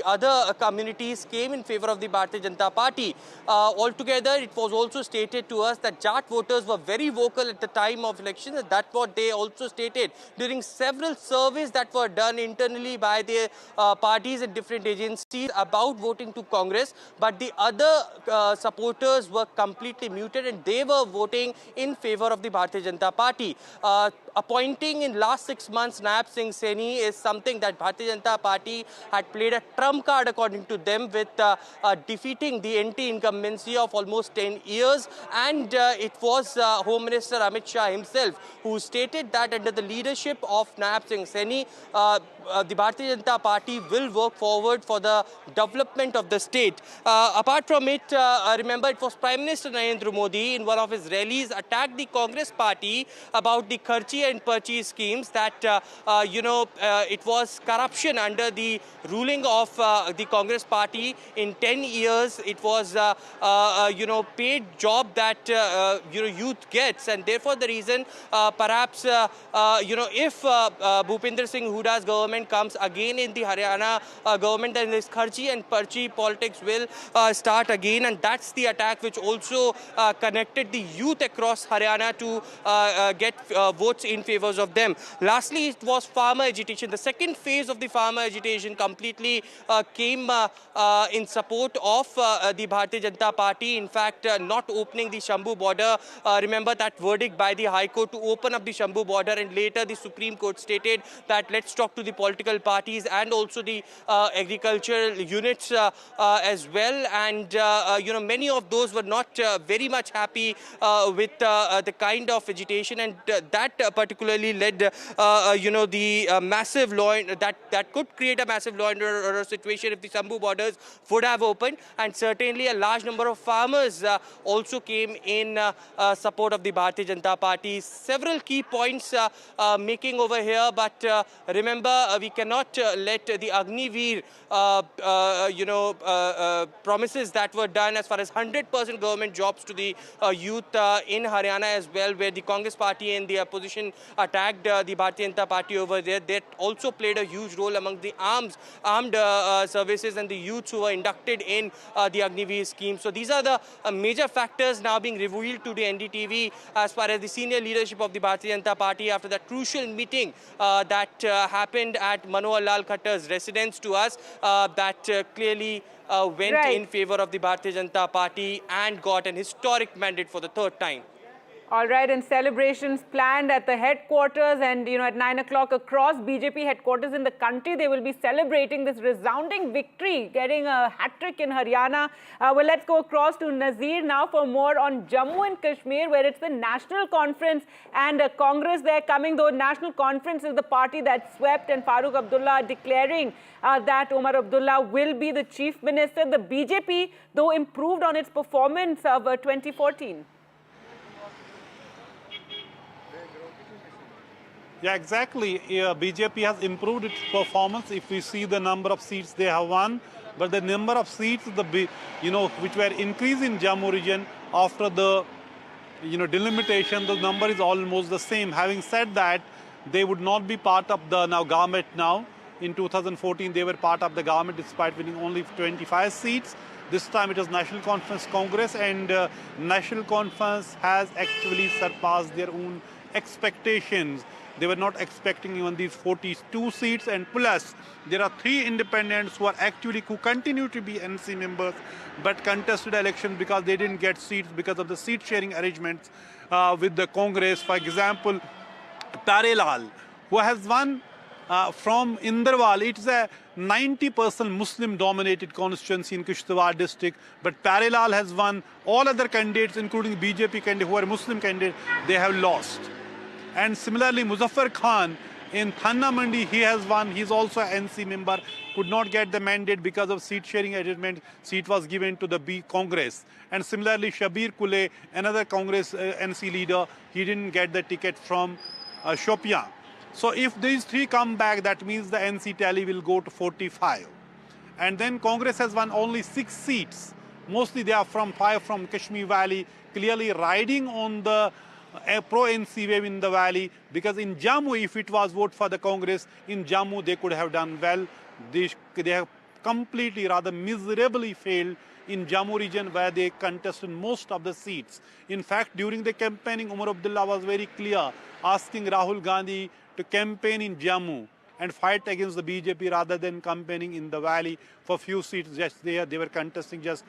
other communities came in favor of the Bharatiya Janata Party. Altogether, it was also stated to us that Jat voters were very vocal at the time of elections, and that's what they also stated during several surveys that were done internally by the parties and different agencies about voting to Congress. But the other supporters were completely muted, and they were voting in favor of the Bharatiya Janata Party. Appointing in last 6 months Nayab Singh Saini is something that Bharatiya Janata Party had played a trump card according to them, with defeating the anti-incumbency of almost 10 years. And it was Home Minister Amit Shah himself who stated that under the leadership of Nayab Singh Saini, the Bharatiya Janata Party will work forward for the development of the state. Apart from it, remember, it was Prime Minister Narendra Modi in one of his rallies attacked the Congress party about the Kharchi and Parchi schemes, that it was corruption under the ruling of the Congress party. In 10 years, it was paid job that youth gets, and therefore the reason perhaps if Bhupinder Singh Hooda's government comes again in the Haryana government, then this Kharchi and Parchi politics will start again, and that's the attack which also connected the youth across Haryana to get votes in favor of them. Lastly, it was farmer agitation. The second phase of the farmer agitation completely came in support of the Bharatiya Janata Party. In fact, not opening the Shambhu border. Remember that verdict by the High Court to open up the Shambhu border, and later the Supreme Court stated that let's talk to the political parties and also the agricultural units as well. And many of those were not very much happy with the kind of agitation, and that particularly led the massive law that could create a massive law and order situation if the Shambhu borders would have opened. And certainly a large number of farmers also came in support of the Bharatiya Janata Party. Several key points making over here, but remember, we cannot let the Agniveer promises that were done as far as 100% government jobs to the youth in Haryana as well, where the Congress party and the opposition attacked the Bharatiya Janata Party over there. That also played a huge role among the armed services and the youths who were inducted in the Agniveer scheme. So these are the major factors now being revealed to the NDTV as far as the senior leadership of the Bharatiya Janata Party after that crucial meeting that happened at Manohar Lal Khattar's residence to us, that clearly went in favor of the Bharatiya Janata Party and got an historic mandate for the third time. All right, and celebrations planned at the headquarters, and at 9 o'clock across BJP headquarters in the country, they will be celebrating this resounding victory, getting a hat-trick in Haryana. Well, let's go across to Nazir now for more on Jammu and Kashmir, where it's the National Conference and Congress there coming, though National Conference is the party that swept, and Farooq Abdullah declaring that Omar Abdullah will be the chief minister. The BJP, though, improved on its performance of 2014. Yeah, exactly. BJP has improved its performance. If we see the number of seats they have won, but the number of seats, which were increased in Jammu region after the, delimitation, the number is almost the same. Having said that, they would not be part of the government now. In 2014, they were part of the government despite winning only 25 seats. This time it is National Conference Congress, and National Conference has actually surpassed their own expectations. They were not expecting even these 42 seats, and plus there are 3 independents who continue to be NC members but contested election because they didn't get seats because of the seat sharing arrangements with the Congress. For example, Tarelal, who has won from Inderwal. It's a 90% Muslim dominated constituency in Kishtwar district, but Tarelal has won. All other candidates, including BJP candidates who are Muslim candidates, they have lost. And similarly, Muzaffar Khan in Thanna Mandi, he has won. He's also an NC member, could not get the mandate because of seat sharing arrangement. Seat was given to the Congress. And similarly, Shabir Kule, another Congress NC leader, he didn't get the ticket from Shopian. So if these 3 come back, that means the NC tally will go to 45. And then Congress has won only 6 seats. Mostly they are from 5 from Kashmir Valley, clearly riding on the pro-NC wave in the valley, because in Jammu, if it was vote for the Congress, in Jammu they could have done well. They have completely, rather miserably failed in Jammu region, where they contested most of the seats. In fact, during the campaigning, Omar Abdullah was very clear, asking Rahul Gandhi to campaign in Jammu and fight against the BJP rather than campaigning in the valley for few seats. Just there, they were contesting just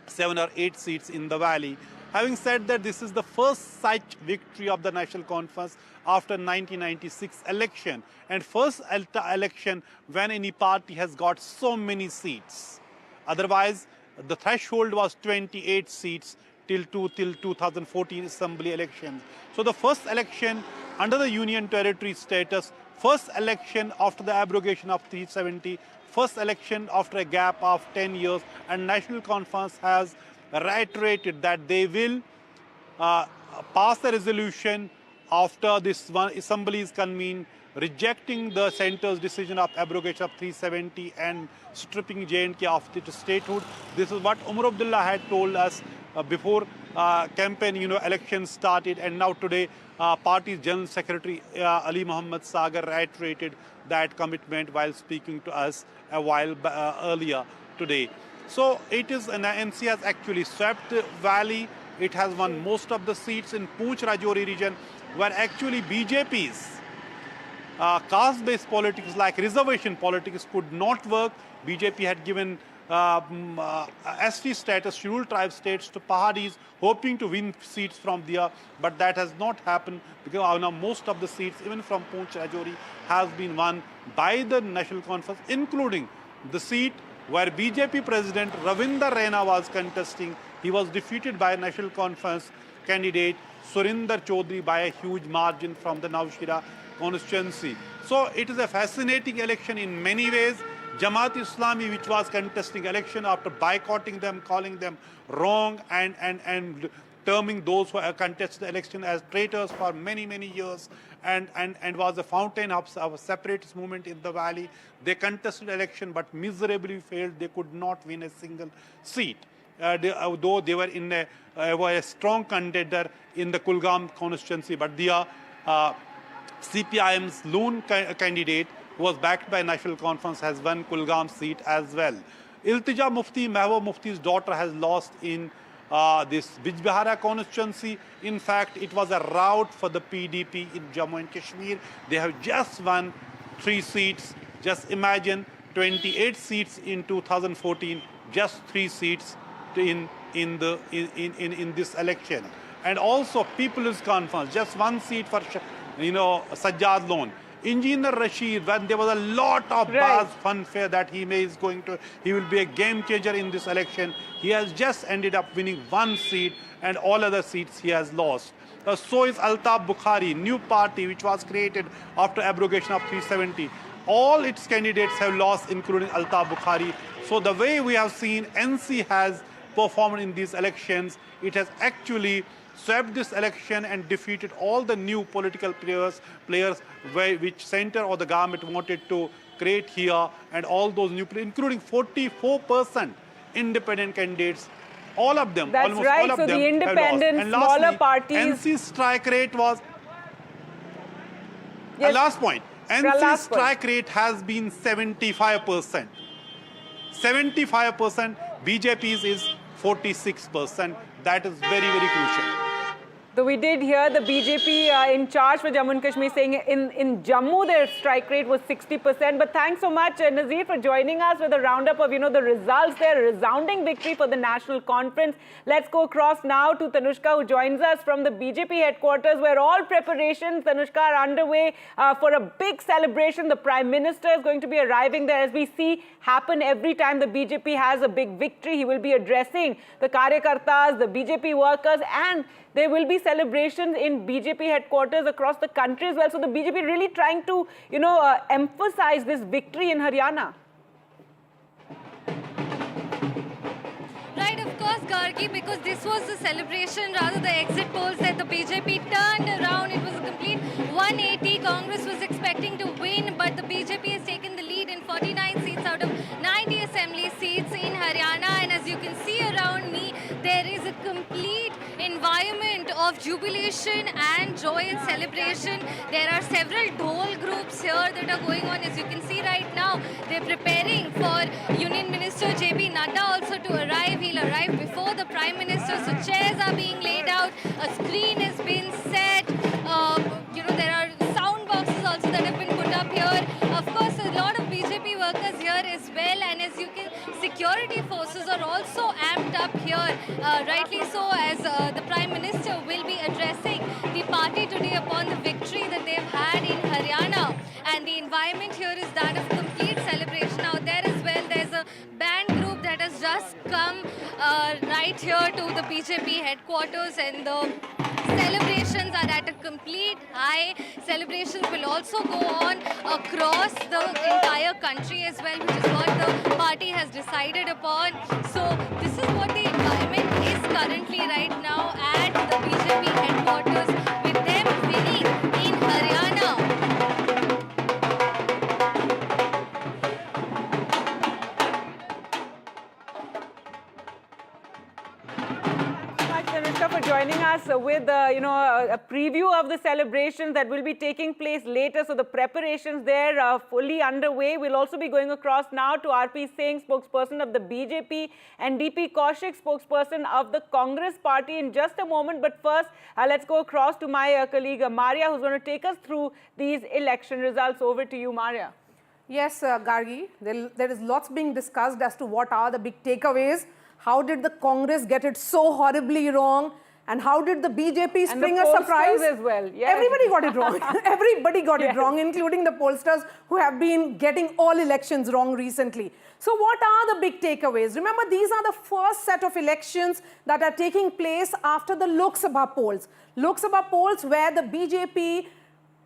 7 or 8 seats in the valley. Having said that, this is the first such victory of the National Conference after 1996 election, and first election when any party has got so many seats. Otherwise, the threshold was 28 seats till 2014 assembly elections. So the first election under the Union Territory status, first election after the abrogation of 370, first election after a gap of 10 years, and National Conference has reiterated that they will pass a resolution after this one assembly is convened, rejecting the centre's decision of abrogation of 370 and stripping J&K of its statehood. This is what Omar Abdullah had told us before campaign, elections started, and now today party's General Secretary Ali Muhammad Sagar reiterated that commitment while speaking to us a while earlier today. So it is, NC has actually swept the valley. It has won most of the seats in Poonch Rajouri region, where actually BJP's caste-based politics like reservation politics could not work. BJP had given ST status, scheduled tribe states, to Pahadis, hoping to win seats from there, but that has not happened, because now most of the seats, even from Poonch Rajouri, has been won by the National Conference, including the seat where BJP President Ravinder Raina was contesting. He was defeated by National Conference candidate Surinder Chaudhary by a huge margin from the Navshira constituency. So it is a fascinating election in many ways. Jamaat Islami, which was contesting election after boycotting them, calling them wrong, and terming those who have contested the election as traitors for many years, and was a fountain of a separatist movement in the valley. They contested election but miserably failed. They could not win a single seat. Though they were in a strong contender in the Kulgam constituency, but their CPIM's lone candidate, who was backed by National Conference, has won Kulgam seat as well. Iltija Mufti, Mehbooba Mufti's daughter, has lost in this Bijbehara constituency. In fact, it was a rout for the PDP in Jammu and Kashmir. They have just won 3 seats. Just imagine 28 seats in 2014, just 3 seats in this election. And also People's Conference, just 1 seat for Sajjad Lone. Engineer Rashid, when there was a lot of buzz, fanfare that he will be a game changer in this election, he has just ended up winning 1 seat, and all other seats he has lost. So is Altaf Bukhari, new party which was created after abrogation of 370. All its candidates have lost, including Altaf Bukhari. So the way we have seen NC has performed in these elections, it has actually swept this election and defeated all the new political players which center or the government wanted to create here, and all those new players, including 44% independent candidates. All of them, that's almost right. all of so them the independent, and smaller lastly, parties. NC's strike rate was. Yes. Last point. NC's strike rate has been 75%. 75%. BJP's is 46%. That is very crucial. So we did hear the BJP in charge for Jammu and Kashmir saying in Jammu their strike rate was 60%. But thanks so much, Nazir, for joining us with a roundup of the results there. Resounding victory for the National Conference. Let's go across now to Tanushka, who joins us from the BJP headquarters, where all preparations, Tanushka, are underway for a big celebration. The Prime Minister is going to be arriving there, as we see happen every time the BJP has a big victory. He will be addressing the Karyakartas, the BJP workers, and there will be celebrations in BJP headquarters across the country as well. So the BJP really trying to, emphasize this victory in Haryana. Right, of course, Gargi, because this was the celebration, rather the exit polls that the BJP turned around. It was a complete 180. Congress was expecting to win, but the BJP has taken the lead in 49 seats out of 90 assemblies. of jubilation and joy and celebration. There are several dhol groups here that are going on. As you can see right now, they're preparing for Union Minister JP Nadda also to arrive. He'll arrive before the Prime Minister. So chairs are being laid out. A screen has been set. There are sound boxes also that have been put up here. Of course, a lot of BJP workers here as well. And as you can, security forces are also amped up here. Rightly so, as the Prime Minister will be addressing the party today upon the victory that they've had in Haryana. And the environment here is that of complete celebration out there as well. There's a band group that has just come right here to the BJP headquarters, and the celebrations are at a complete high. Celebrations will also go on across the entire country as well, which is what the party has decided upon. So this is what the environment is currently right now at the BJP headquarters, with them winning in Haryana. For joining us with a preview of the celebrations that will be taking place later. So the preparations there are fully underway. We'll also be going across now to R.P. Singh, spokesperson of the BJP, and D.P. Kaushik, spokesperson of the Congress party, in just a moment. But first, let's go across to my colleague Maria, who's going to take us through these election results. Over to you, Maria. Yes, Gargi, there is lots being discussed as to what are the big takeaways. How did the Congress get it so horribly wrong? And how did the BJP spring a surprise? As well. Yes. Everybody got it wrong. Everybody got it wrong, including the pollsters who have been getting all elections wrong recently. So what are the big takeaways? Remember, these are the first set of elections that are taking place after the Lok Sabha polls. Lok Sabha polls where the BJP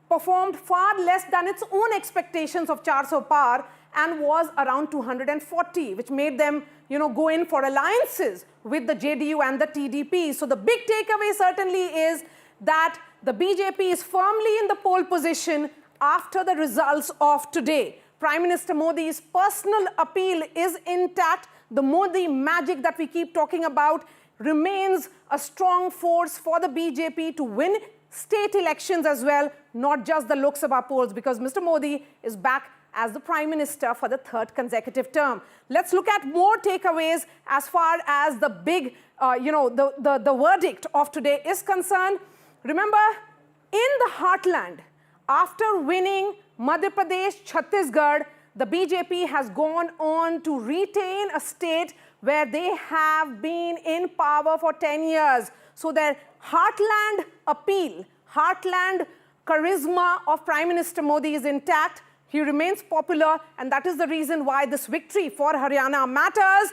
performed far less than its own expectations of 400 par and was around 240, which made them, go in for alliances with the JDU and the TDP. So the big takeaway certainly is that the BJP is firmly in the pole position after the results of today. Prime Minister Modi's personal appeal is intact. The Modi magic that we keep talking about remains a strong force for the BJP to win state elections as well, not just the Lok Sabha polls, because Mr. Modi is back as the Prime Minister for the third consecutive term. Let's look at more takeaways as far as the big, the verdict of today is concerned. Remember, in the heartland, after winning Madhya Pradesh, Chhattisgarh, the BJP has gone on to retain a state where they have been in power for 10 years. So their heartland appeal, heartland charisma of Prime Minister Modi is intact. He remains popular, and that is the reason why this victory for Haryana matters.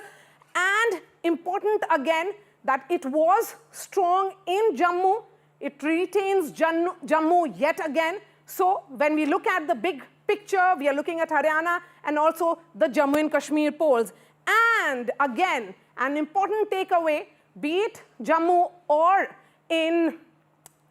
And important again, that it was strong in Jammu. It retains Jammu yet again. So when we look at the big picture, we are looking at Haryana and also the Jammu and Kashmir polls. And again, an important takeaway, be it Jammu or in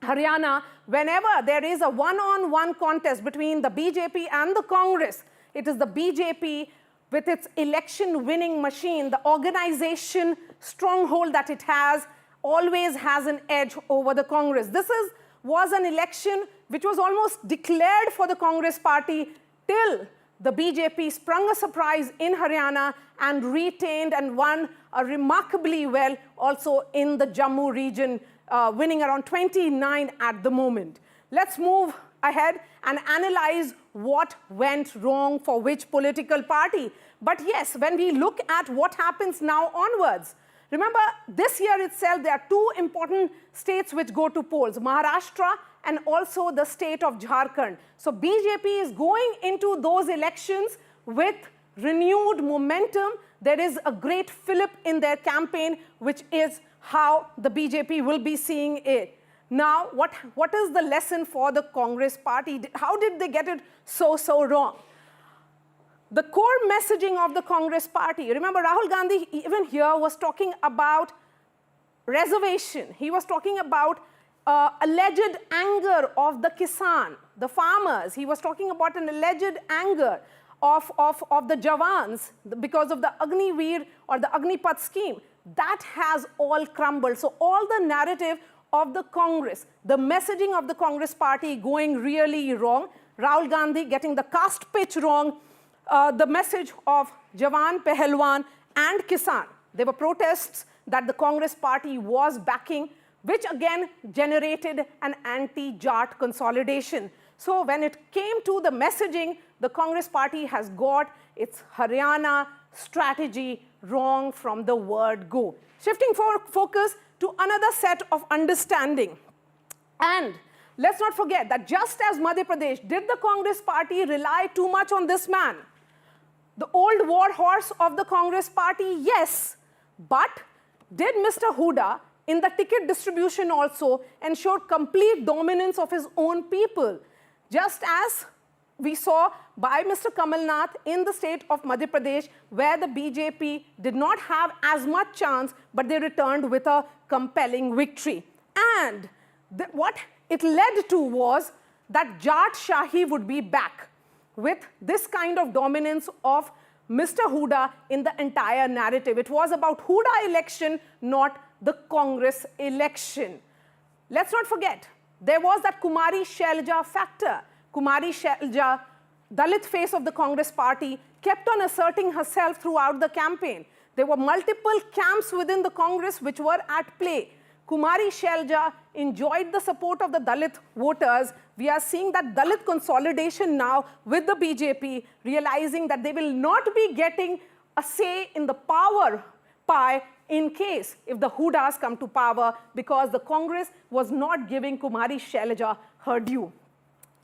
Haryana, whenever there is a one-on-one contest between the BJP and the Congress, it is the BJP with its election-winning machine, the organization stronghold that it has, always has an edge over the Congress. This was an election which was almost declared for the Congress party till the BJP sprung a surprise in Haryana and retained and won remarkably well also in the Jammu region, winning around 29 at the moment. Let's move ahead and analyze what went wrong for which political party. But yes, when we look at what happens now onwards, remember this year itself there are two important states which go to polls, Maharashtra and also the state of Jharkhand. So BJP is going into those elections with renewed momentum. There is a great fillip in their campaign, which is how the BJP will be seeing it. Now, what is the lesson for the Congress party? How did they get it so wrong? The core messaging of the Congress party, remember Rahul Gandhi even here was talking about reservation. He was talking about alleged anger of the Kisan, the farmers. He was talking about an alleged anger of the Jawans because of the Agniveer or the Agnipath scheme. That has all crumbled. So all the narrative of the Congress, the messaging of the Congress party going really wrong. Rahul Gandhi getting the caste pitch wrong, the message of Jawan, Pehelwan and Kisan. There were protests that the Congress party was backing, which again generated an anti-Jat consolidation. So when it came to the messaging, the Congress party has got its Haryana strategy wrong from the word go. Shifting focus to another set of understanding. And let's not forget that just as Madhya Pradesh, did the Congress party rely too much on this man? The old war horse of the Congress party, yes. But did Mr. Hooda in the ticket distribution also ensure complete dominance of his own people? Just as we saw by Mr. Kamal Nath in the state of Madhya Pradesh, where the BJP did not have as much chance, but they returned with a compelling victory. And what it led to was that Jat Shahi would be back with this kind of dominance of Mr. Hooda in the entire narrative. It was about Hooda election, not the Congress election. Let's not forget, there was that Kumari Shailja factor. Kumari Shailja, Dalit face of the Congress party, kept on asserting herself throughout the campaign. There were multiple camps within the Congress which were at play. Kumari Shailja enjoyed the support of the Dalit voters. We are seeing that Dalit consolidation now with the BJP, realizing that they will not be getting a say in the power pie in case if the Hoodas come to power, because the Congress was not giving Kumari Shailja her due.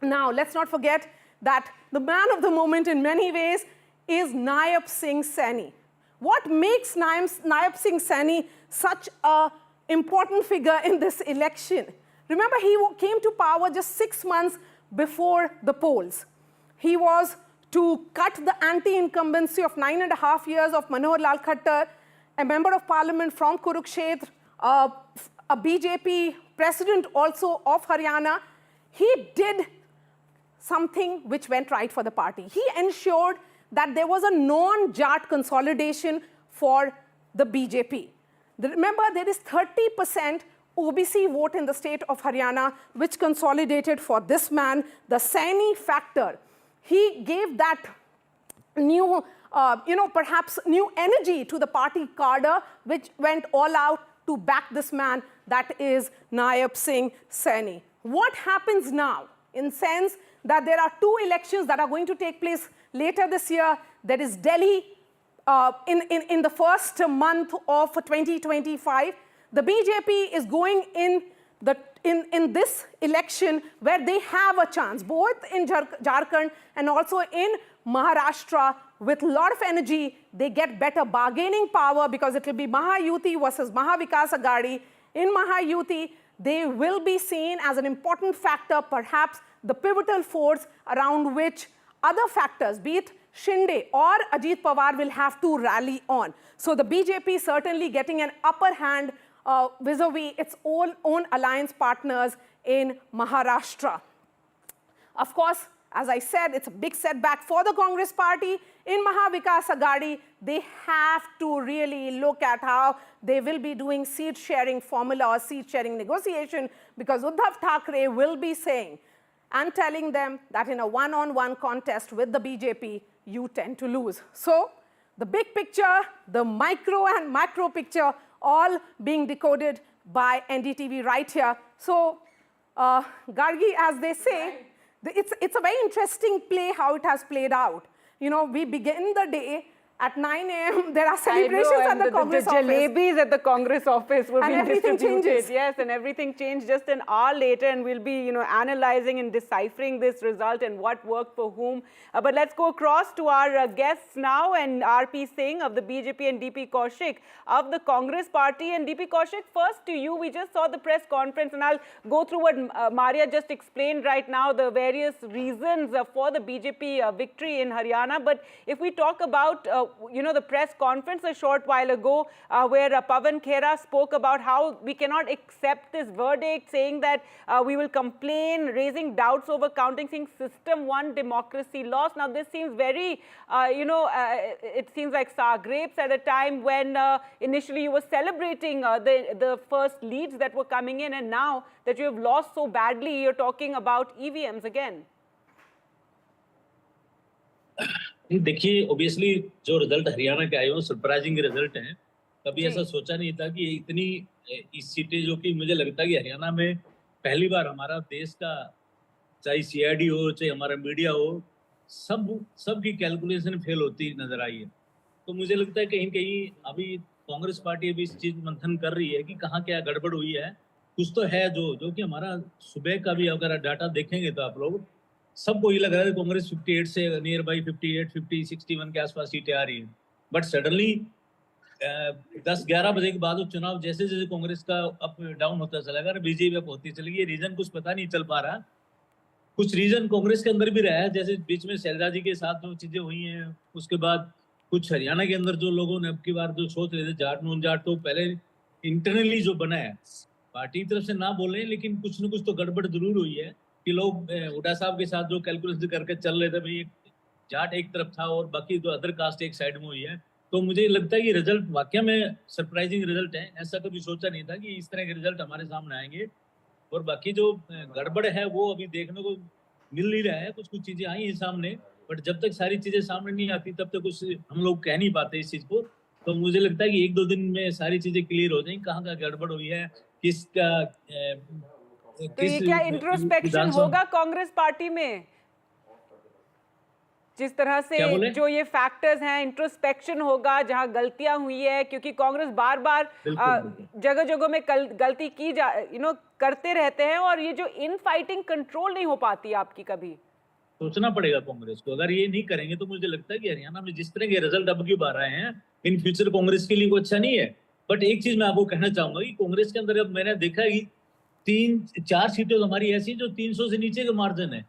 Now, let's not forget that the man of the moment in many ways is Nayab Singh Saini. What makes Nayab Singh Saini such an important figure in this election? Remember, he came to power just 6 months before the polls. He was to cut the anti-incumbency of 9.5 years of Manohar Lal Khattar, a member of parliament from Kurukshetra, a BJP president also of Haryana. He did something which went right for the party. He ensured that there was a non-Jat consolidation for the BJP. Remember, there is 30% OBC vote in the state of Haryana, which consolidated for this man, the Saini factor. He gave that new, perhaps new energy to the party cadre, which went all out to back this man, that is Nayab Singh Saini. What happens now? In sense that there are 2 elections that are going to take place later this year. There is Delhi in the first month of 2025. The BJP is going in this election where they have a chance, both in Jharkhand and also in Maharashtra. With a lot of energy, they get better bargaining power because it will be Mahayuti versus Mahavikas Aghadi. In Mahayuti, they will be seen as an important factor, perhaps the pivotal force around which other factors, be it Shinde or Ajit Pawar, will have to rally on. So the BJP certainly getting an upper hand vis-a-vis its own alliance partners in Maharashtra. Of course, as I said, it's a big setback for the Congress party. In Mahavikas Aghadi, they have to really look at how they will be doing seat-sharing formula or seat-sharing negotiation, because Uddhav Thackeray will be saying and telling them that in a one-on-one contest with the BJP, you tend to lose. So the big picture, the micro and macro picture, all being decoded by NDTV right here. So Gargi, as they say, it's a very interesting play how it has played out. You know, we begin the day at 9 a.m. There are celebrations at the Congress office. The jalebis at the Congress office will be everything changes. Yes, and everything changed just an hour later, and we'll be, analyzing and deciphering this result and what worked for whom. But let's go across to our guests now, and R.P. Singh of the BJP and D.P. Kaushik of the Congress party. And D.P. Kaushik, first to you, we just saw the press conference, and I'll go through what Maria just explained right now, the various reasons for the BJP victory in Haryana. But if we talk about the press conference a short while ago where Pawan Khera spoke about how we cannot accept this verdict, saying that we will complain, raising doubts over counting, saying system won, democracy lost. Now, this seems very, it seems like sour grapes at a time when initially you were celebrating the first leads that were coming in, and now that you have lost so badly, you're talking about EVMs again. देखिए, obviously जो result Haryana के आए हो surprising result हैं। कभी ऐसा सोचा नहीं था कि इतनी इस सीटें, जो कि मुझे लगता है कि हरियाणा में पहली बार हमारा देश का, चाहे सीआईडी हो, चाहे हमारा मीडिया हो, सब की कैलकुलेशन फेल होती नजर आई है। तो मुझे लगता है कहीं कहीं अभी कांग्रेस पार्टी अभी इस चीज मंथन कर रही है कि कहाँ क्या गड़बड़ हुई है। कुछ तो है जो कि हमारा सुबह का भी अगर डाटा देखेंगे तो आप लोग सबको ये लग रहा है कांग्रेस 58 से नियर बाई 58, 50, 61 के आसपास सीटें आ रही हैं। बट सडनली 10-11 बजे के बाद चुनाव जैसे जैसे कांग्रेस का अप डाउन होता चला गया, बीजेपी अप होती चली गई। रीजन कुछ पता नहीं चल पा रहा। कुछ रीजन कांग्रेस के अंदर भी रहा है, जैसे बीच में शैलजा जी के साथ जो चीजें हुई हैं, उसके बाद कुछ हरियाणा के अंदर जो लोगों ने अब की बार जो सोच रहे थे जाट नून जाट, तो पहले इंटरनली जो बना है पार्टी की तरफ से ना बोले, लेकिन कुछ न कुछ तो गड़बड़ जरूर हुई है कि लोग हुड्डा साहब के साथ जो कैलकुलेशन करके चल रहे थे, भाई जाट एक तरफ था और बाकी जो अदर कास्ट एक साइड में हुई है। तो मुझे लगता है कि रिजल्ट वाकई में सरप्राइजिंग रिजल्ट है। ऐसा कभी सोचा नहीं था कि इस तरह के रिजल्ट हमारे सामने आएंगे। और बाकी जो गड़बड़ है वो अभी देखने को मिल नहीं रहा है। कुछ चीजें आई हैं सामने, बट जब तक सारी चीजें सामने नहीं आती तब तक कुछ हम लोग कह नहीं पाते इस चीज को। तो मुझे लगता है कि 1-2 दिन में सारी चीजें क्लियर हो जाएंगी, कहाँ का गड़बड़ हुई है, किसका तो ये क्या इंट्रोस्पेक्शन होगा कांग्रेस पार्टी में? जिस तरह से जो ये फैक्टर्स हैं, इंट्रोस्पेक्शन होगा जहां गलतियां हुई है, क्योंकि कांग्रेस बार बार जगह जगह में गलती की करते रहते हैं और ये जो इन फाइटिंग कंट्रोल नहीं हो पाती आपकी कभी। सोचना पड़ेगा कांग्रेस को। अगर ये नहीं करेंगे तो मुझे लगता है कि हरियाणा में जिस तरह के रिजल्ट अब की बार आए हैं, इन फ्यूचर कांग्रेस के लिए वो अच्छा नहीं है। बट एक चीज मैं आपको कहना चाहूंगा कि कांग्रेस के अंदर अब मैंने देखा कि 3-4 सीटें तो हमारी ऐसी जो 300 से नीचे का मार्जिन है,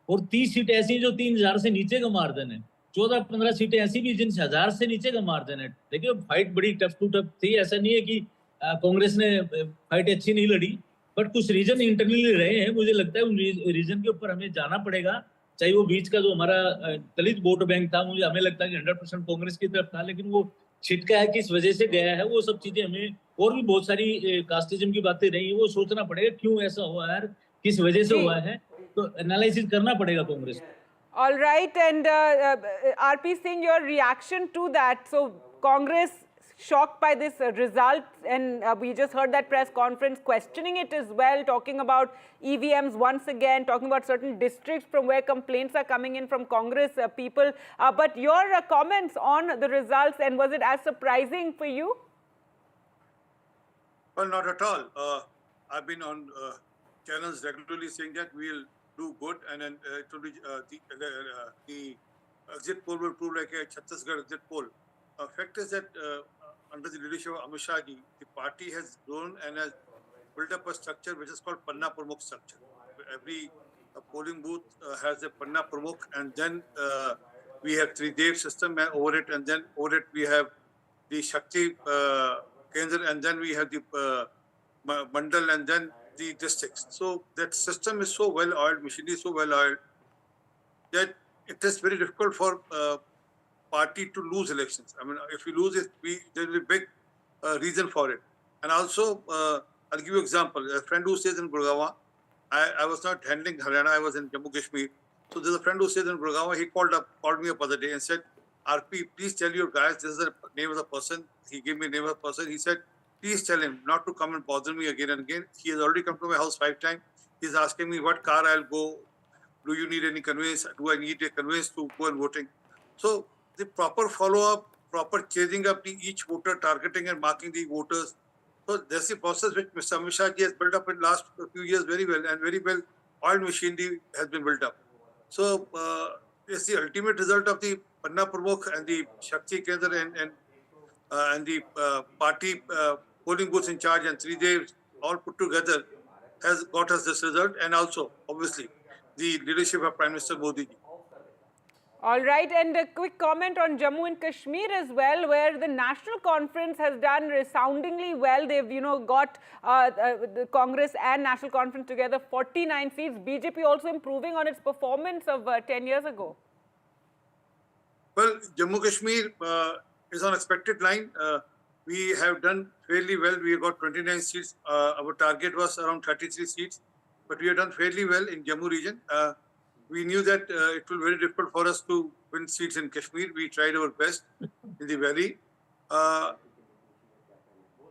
और 30 सीटें ऐसी जो 3000 से नीचे का मार्जिन है। 14-15 सीटें ऐसी भी जिन 1000 से नीचे का मार्जिन है। देखिए फाइट बड़ी टफ टू टफ थी। ऐसा नहीं है कि कांग्रेस ने फाइट अच्छी नहीं लड़ी, बट कुछ रीजन इंटरनली रहे हैं। मुझे लगता है उन रीजन के ऊपर हमें जाना पड़ेगा। चाहे वो बीच का जो हमारा दलित वोट बैंक था, मुझे हमें लगता है कि 100% कांग्रेस की तरफ था, लेकिन वो छिटका है किस वजह से गया है, वो सब चीजें हमें, और भी बहुत सारी कास्टिज्म की बातें रही, वो सोचना पड़ेगा क्यों ऐसा हुआ है, किस वजह से हुआ है, तो एनालिसिस करना पड़ेगा कांग्रेस को। All right, and RP Singh, your reaction to that? So Congress shocked by this result, and we just heard that press conference questioning it as well, talking about EVMs once again, talking about certain districts from where complaints are coming in from Congress people. But your comments on the results, and was it as surprising for you? Well, not at all. I've been on channels regularly saying that we'll do good, and then it will be the exit poll will prove like a Chhattisgarh exit poll. Fact is that under the leadership of Amit Shah ji, the party has grown and has built up a structure which is called Panna Pramukh structure. Every polling booth has a Panna Pramukh, and then we have Tridev system over it, and then over it we have the Shakti Kendra, and then we have the Mandal, and then the districts. So that system is so well oiled, machinery is so well oiled, that it is very difficult for party to lose elections. I mean, if we lose it, there will be a big reason for it. And also, I'll give you an example. A friend who stays in Kulgam, I was not handling Haryana, I was in Jammu and Kashmir. So there's a friend who stays in Kulgam, he called me up other day and said, RP, please tell your guys, this is the name of the person. He gave me the name of the person. He said, please tell him not to come and bother me again and again. He has already come to my house 5 times. He's asking me what car I'll go. Do you need any conveyance? Do I need a conveyance to go and voting? So the proper follow-up, proper chasing up each voter, targeting and marking the voters. So that's the process which Mr. Amit Shah ji has built up in the last few years very well, and very well oiled machinery has been built up. So it's the ultimate result of the Panna Pramukh and the Shakti Kendra and the party polling booths in charge and 3 days all put together has got us this result, and also obviously the leadership of Prime Minister Modi ji. All right, and a quick comment on Jammu and Kashmir as well, where the National Conference has done resoundingly well. They've, got the Congress and National Conference together 49 seats. BJP also improving on its performance of 10 years ago. Well, Jammu Kashmir is on expected line. We have done fairly well. We have got 29 seats. Our target was around 33 seats, but we have done fairly well in Jammu region. We knew that it will be very difficult for us to win seats in Kashmir. We tried our best in the valley.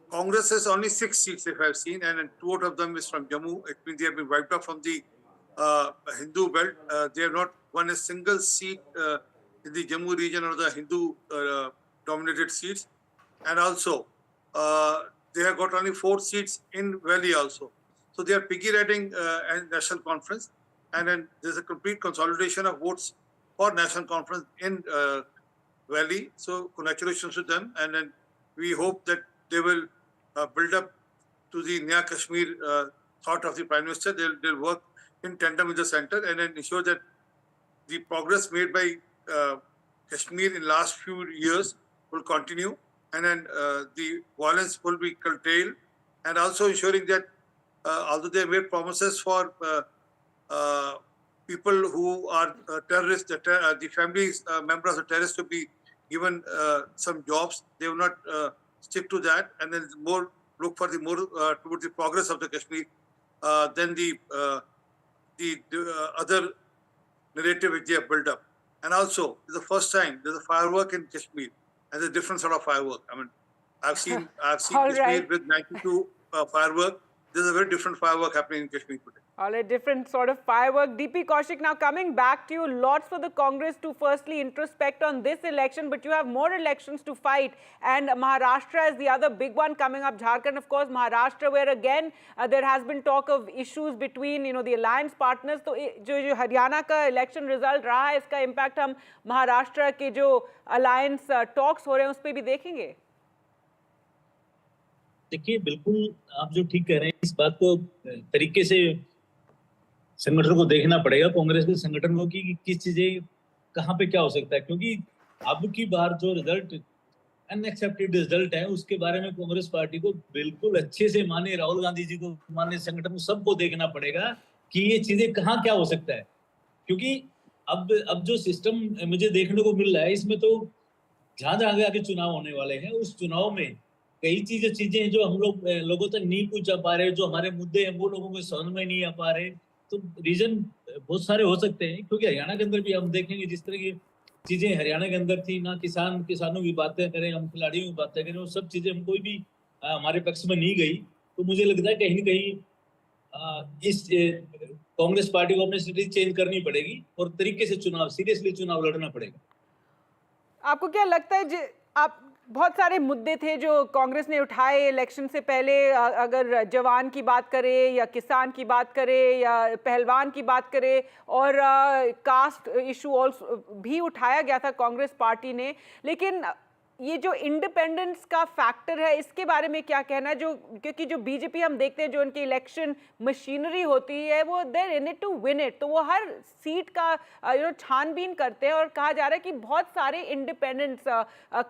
Congress has only 6 seats, if I've seen, and 2 out of them is from Jammu. It means they have been wiped off from the Hindu belt. They have not won a single seat in the Jammu region or the Hindu dominated seats. And also, they have got only 4 seats in valley also. So they are piggy-riding National Conference. And then there's a complete consolidation of votes for National Conference in Valley. So congratulations to them. And then we hope that they will build up to the Naya Kashmir thought of the Prime Minister. They'll work in tandem with the center and then ensure that the progress made by Kashmir in last few years will continue. And then the violence will be curtailed. And also ensuring that although they made promises for people who are terrorists, the families, members of terrorists to be given some jobs, they will not stick to that, and then more look for the more towards the progress of the Kashmir than the other narrative which they have built up. And also, it's the first time there's a firework in Kashmir, and a different sort of firework. I mean, I've seen Kashmir right. with 92 firework. There's a very different firework happening in Kashmir today. All a different sort of firework. DP Kaushik, now coming back to you, lots for the Congress to firstly introspect on this election, but you have more elections to fight. And Maharashtra is the other big one coming up. Jharkhand, of course, Maharashtra, where again there has been talk of issues between the alliance partners. So जो हरियाणा का election result रहा है, इसका impact हम महाराष्ट्र के जो alliance talks हो रहे हैं उस पर भी देखेंगे. देखिए, बिल्कुल आप जो ठीक कह रहे हैं, इस बात को तरीके से संगठन को देखना पड़ेगा, कांग्रेस के संगठन को, कि किस चीजें कहां पे क्या हो सकता है, क्योंकि अब की बार जो रिजल्ट अनएक्सेप्टेड रिजल्ट है उसके बारे में कांग्रेस पार्टी को बिल्कुल अच्छे से माने राहुल गांधी जी को, माने संगठन को, सबको देखना पड़ेगा कि ये चीजें कहां क्या हो सकता है, क्योंकि अब जो सिस्टम मुझे देखने को मिल रहा है इसमें तो जहां आगे चुनाव होने वाले हैं उस चुनाव में कई चीजें जो हम लोगों तक नहीं पहुंचा पा रहे, जो हमारे मुद्दे हैं वो लोगों को समझ में नहीं आ पा रहे, तो रीजन बहुत सारे हो सकते हैं. क्योंकि हरियाणा के अंदर भी हम देखेंगे जिस तरह की चीजें हरियाणा के अंदर थी ना, किसानों की बातें करें, हम खिलाड़ियों की बातें करें, वो सब चीजें हम कोई भी हमारे पक्ष में नहीं गई. तो मुझे लगता है कहीं न कहीं इस कांग्रेस पार्टी को अपनी स्थिति चेंज करनी पड़ेगी और तरीके से सीरियसली चुनाव लड़ना पड़ेगा. आपको क्या लगता है, आप बहुत सारे मुद्दे थे जो कांग्रेस ने उठाए इलेक्शन से पहले, अगर जवान की बात करें या किसान की बात करें या पहलवान की बात करें, और कास्ट इशू ऑल्सो भी उठाया गया था कांग्रेस पार्टी ने, लेकिन ये जो इंडिपेंडेंस का फैक्टर है इसके बारे में क्या कहना है, क्योंकि जो बीजेपी हम देखते हैं जो उनकी इलेक्शन मशीनरी होती है वो there in it to win it, तो वो हर सीट का छानबीन करते हैं और कहा जा रहा है कि बहुत सारे इंडिपेंडेंट्स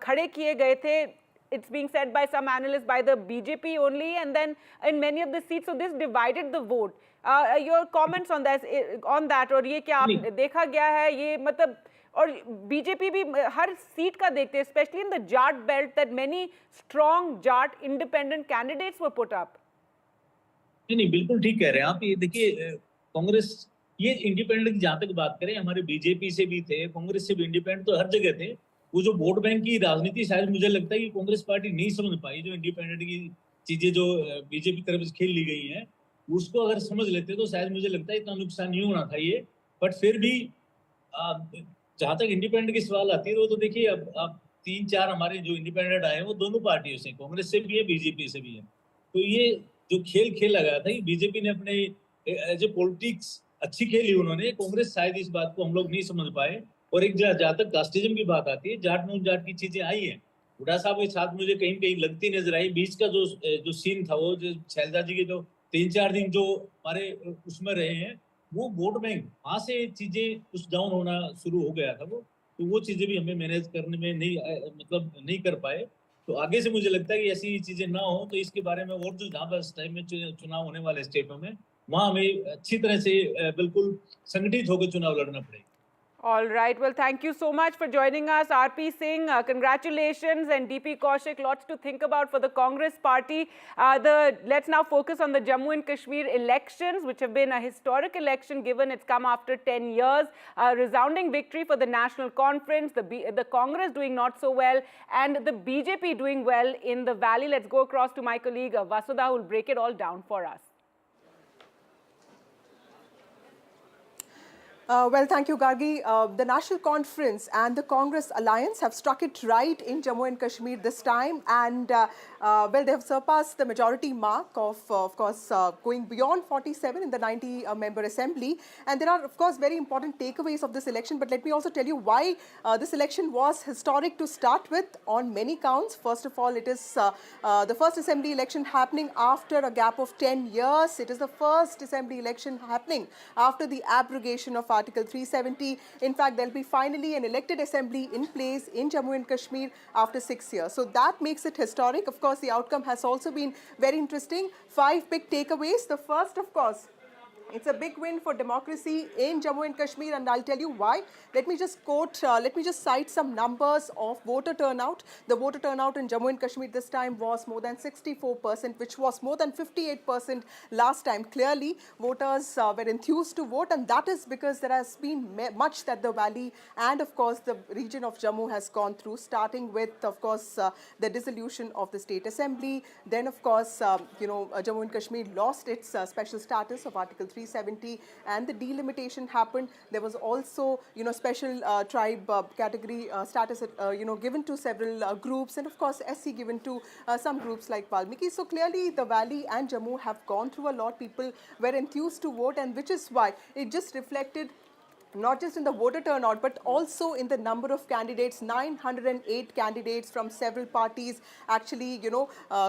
खड़े किए गए थे. It's being said by some analysts by the BJP only, and then in many of the seats, so this divided the vote. Your comments on that, और ये क्या आप देखा गया है, ये मतलब, और बीजेपी भी हर सीट का देखते हैं, specially in the Jat belt, that many strong Jat independent candidates were put up. नहीं, बिल्कुल ठीक कह रहे हैं आप. ये देखिए, कांग्रेस ये इंडिपेंडेंट जहां तक बात करें, हमारे बीजेपी से भी थे, कांग्रेस से भी इंडिपेंडेंट तो हर जगह थे. वो जो वोट बैंक की राजनीति शायद मुझे लगता है कि कांग्रेस पार्टी नहीं समझ पाई, जो इंडिपेंडेंट की चीजें जो बीजेपी की तरफ से खेल ली गई हैं, उसको अगर समझ लेते तो शायद मुझे लगता है इतना नुकसान नहीं होना था ये. बट फिर भी जहां तक इंडिपेंडेंट की सवाल आती है तो देखिए, अब 3-4 हमारे जो इंडिपेंडेंट आए हैं वो दोनों पार्टियों से, कांग्रेस से भी है, बीजेपी से भी है. तो ये जो खेल लगाया था, बीजेपी ने अपने जो पॉलिटिक्स अच्छी खेली उन्होंने, कांग्रेस शायद इस बात को हम लोग नहीं समझ पाए. और एक जहाँ तक कास्टिज्म की बात आती है, जाट नॉन जाट की चीजें आई हैं, हुड्डा साहब के साथ मुझे कहीं कहीं लगती नजर आई. बीच का जो सीन था, वो जो शैलजा जी के जो 3-4 दिन जो हमारे उसमें रहे हैं, वो वोट बैंक वहां से चीजें कुछ डाउन होना शुरू हो गया था. वो तो वो चीजें भी हमें मैनेज करने में नहीं कर पाए। तो आगे से मुझे लगता है कि ऐसी चीजें ना हो, तो इसके बारे में और जो जहाँ पर इस टाइम में चुनाव होने वाले स्टेटों में, वहाँ हमें अच्छी तरह से बिल्कुल संगठित होकर चुनाव लड़ना पड़ेगा। All right. Well, thank you so much for joining us, RP Singh. Congratulations, and DP Kaushik. Lots to think about for the Congress party. Let's now focus on the Jammu and Kashmir elections, which have been a historic election given it's come after 10 years. A resounding victory for the National Conference, the Congress doing not so well, and the BJP doing well in the valley. Let's go across to my colleague Vasudha, who will break it all down for us. Well, thank you, Gargi. The National Conference and the Congress Alliance have struck it right in Jammu and Kashmir this time, and well, they have surpassed the majority mark of course, going beyond 47 in the 90-member assembly. And there are, of course, very important takeaways of this election. But let me also tell you why this election was historic to start with on many counts. First of all, it is the first assembly election happening after a gap of 10 years. It is the first assembly election happening after the abrogation of Article 370. In fact, there will be finally an elected assembly in place in Jammu and Kashmir after 6 years. So that makes it historic. Of course, the outcome has also been very interesting. 5 big takeaways. The first, of course, it's a big win for democracy in Jammu and Kashmir, and I'll tell you why. Let me just cite some numbers of voter turnout. The voter turnout in Jammu and Kashmir this time was more than 64%, which was more than 58% last time. Clearly, voters were enthused to vote, and that is because there has been much that the valley and, of course, the region of Jammu has gone through, starting with, of course, the dissolution of the state assembly. Then, of course, Jammu and Kashmir lost its special status of Article 370, and the delimitation happened. There was also, special tribe category status, given to several groups, and of course SC given to some groups like Valmiki. So clearly the valley and Jammu have gone through a lot. People were enthused to vote, and which is why it just reflected not just in the voter turnout, but also in the number of candidates. 908 candidates from several parties actually,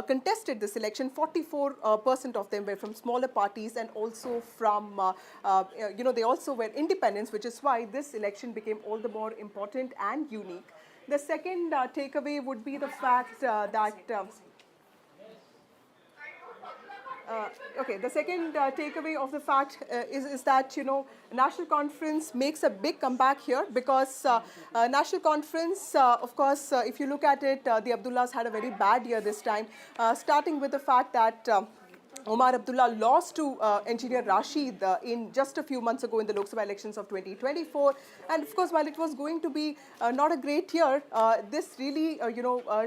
contested this election. 44% of them were from smaller parties, and also from, they also were independents, which is why this election became all the more important and unique. The second takeaway would be the fact that the second takeaway of the fact is that, National Conference makes a big comeback here, because National Conference, of course, if you look at it, the Abdullahs had a very bad year this time, starting with the fact that Omar Abdullah lost to engineer Rashid in just a few months ago in the Lok Sabha elections of 2024. And of course, while it was going to be not a great year, this really,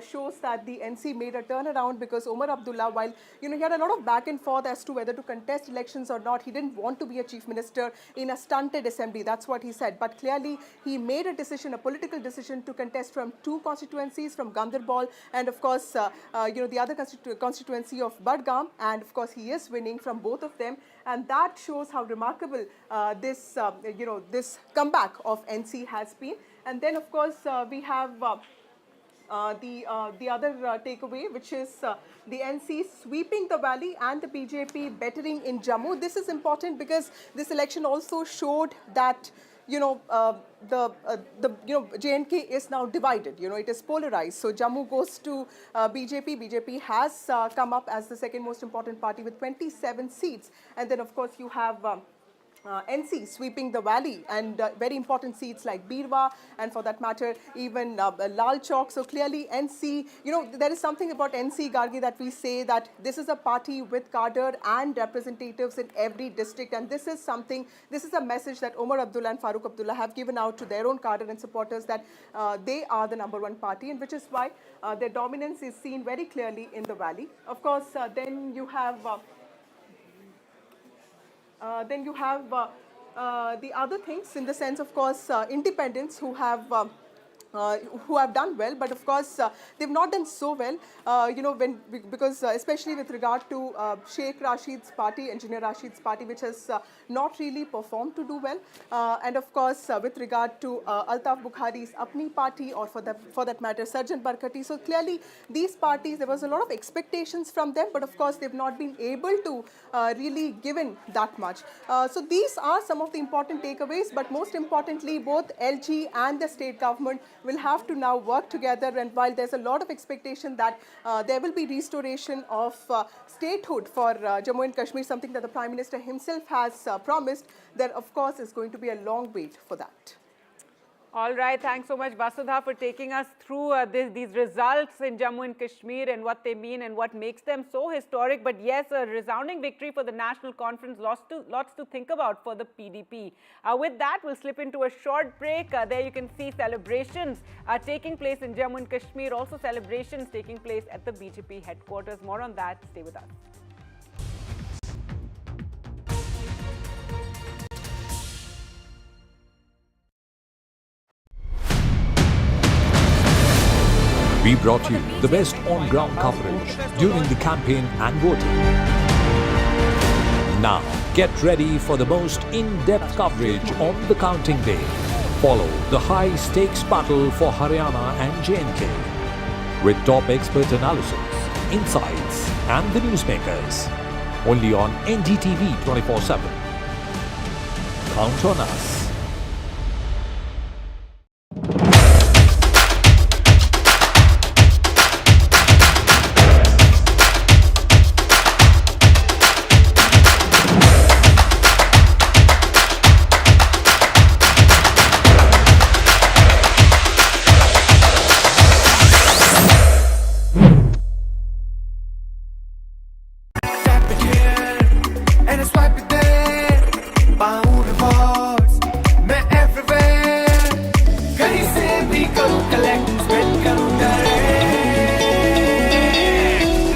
shows that the NC made a turnaround, because Omar Abdullah, while, he had a lot of back and forth as to whether to contest elections or not, he didn't want to be a chief minister in a stunted assembly. That's what he said. But clearly, he made a decision, a political decision, to contest from 2 constituencies, from Ganderbal and, of course, the other constituency of Budgam. And, of course, he is winning from both of them, and that shows how remarkable this comeback of NC has been. And then, of course, we have the other takeaway, which is the NC sweeping the valley and the BJP bettering in Jammu. This is important because this election also showed that J&K is now divided. It is polarized. So Jammu goes to BJP. BJP has come up as the second most important party with 27 seats. And then, of course, you have NC sweeping the valley, and very important seats like Birwa, and for that matter, even Lal Chowk. So clearly NC, there is something about NC, Gargi, that we say that this is a party with cadre and representatives in every district, and this is a message that Omar Abdullah and Farooq Abdullah have given out to their own cadre and supporters, that they are the #1 party, and which is why their dominance is seen very clearly in the valley. Of course, then you have the other things, in the sense, of course, independents who have who have done well, but of course they've not done so well, because especially with regard to Sheikh Rashid's party, Engineer Rashid's party, which has not really performed to do well, and of course with regard to Altaf Bukhari's Apni party, or for that matter Sarjan Barkati. So clearly these parties, there was a lot of expectations from them, but of course they've not been able to really give in that much. So these are some of the important takeaways, but most importantly both LG and the state government will have to now work together, and while there's a lot of expectation that there will be restoration of statehood for Jammu and Kashmir, something that the Prime Minister himself has promised, there of course is going to be a long wait for that. All right, thanks so much, Vasudha, for taking us through these results in Jammu and Kashmir and what they mean and what makes them so historic. But yes, a resounding victory for the National Conference, lots to think about for the PDP. With that, we'll slip into a short break. There you can see celebrations taking place in Jammu and Kashmir, also celebrations taking place at the BJP headquarters. More on that, stay with us. We brought you the best on-ground coverage during the campaign and voting. Now, get ready for the most in-depth coverage on the counting day. Follow the high-stakes battle for Haryana and J&K with top expert analysis, insights and the newsmakers. Only on NDTV 24/7. Count on us.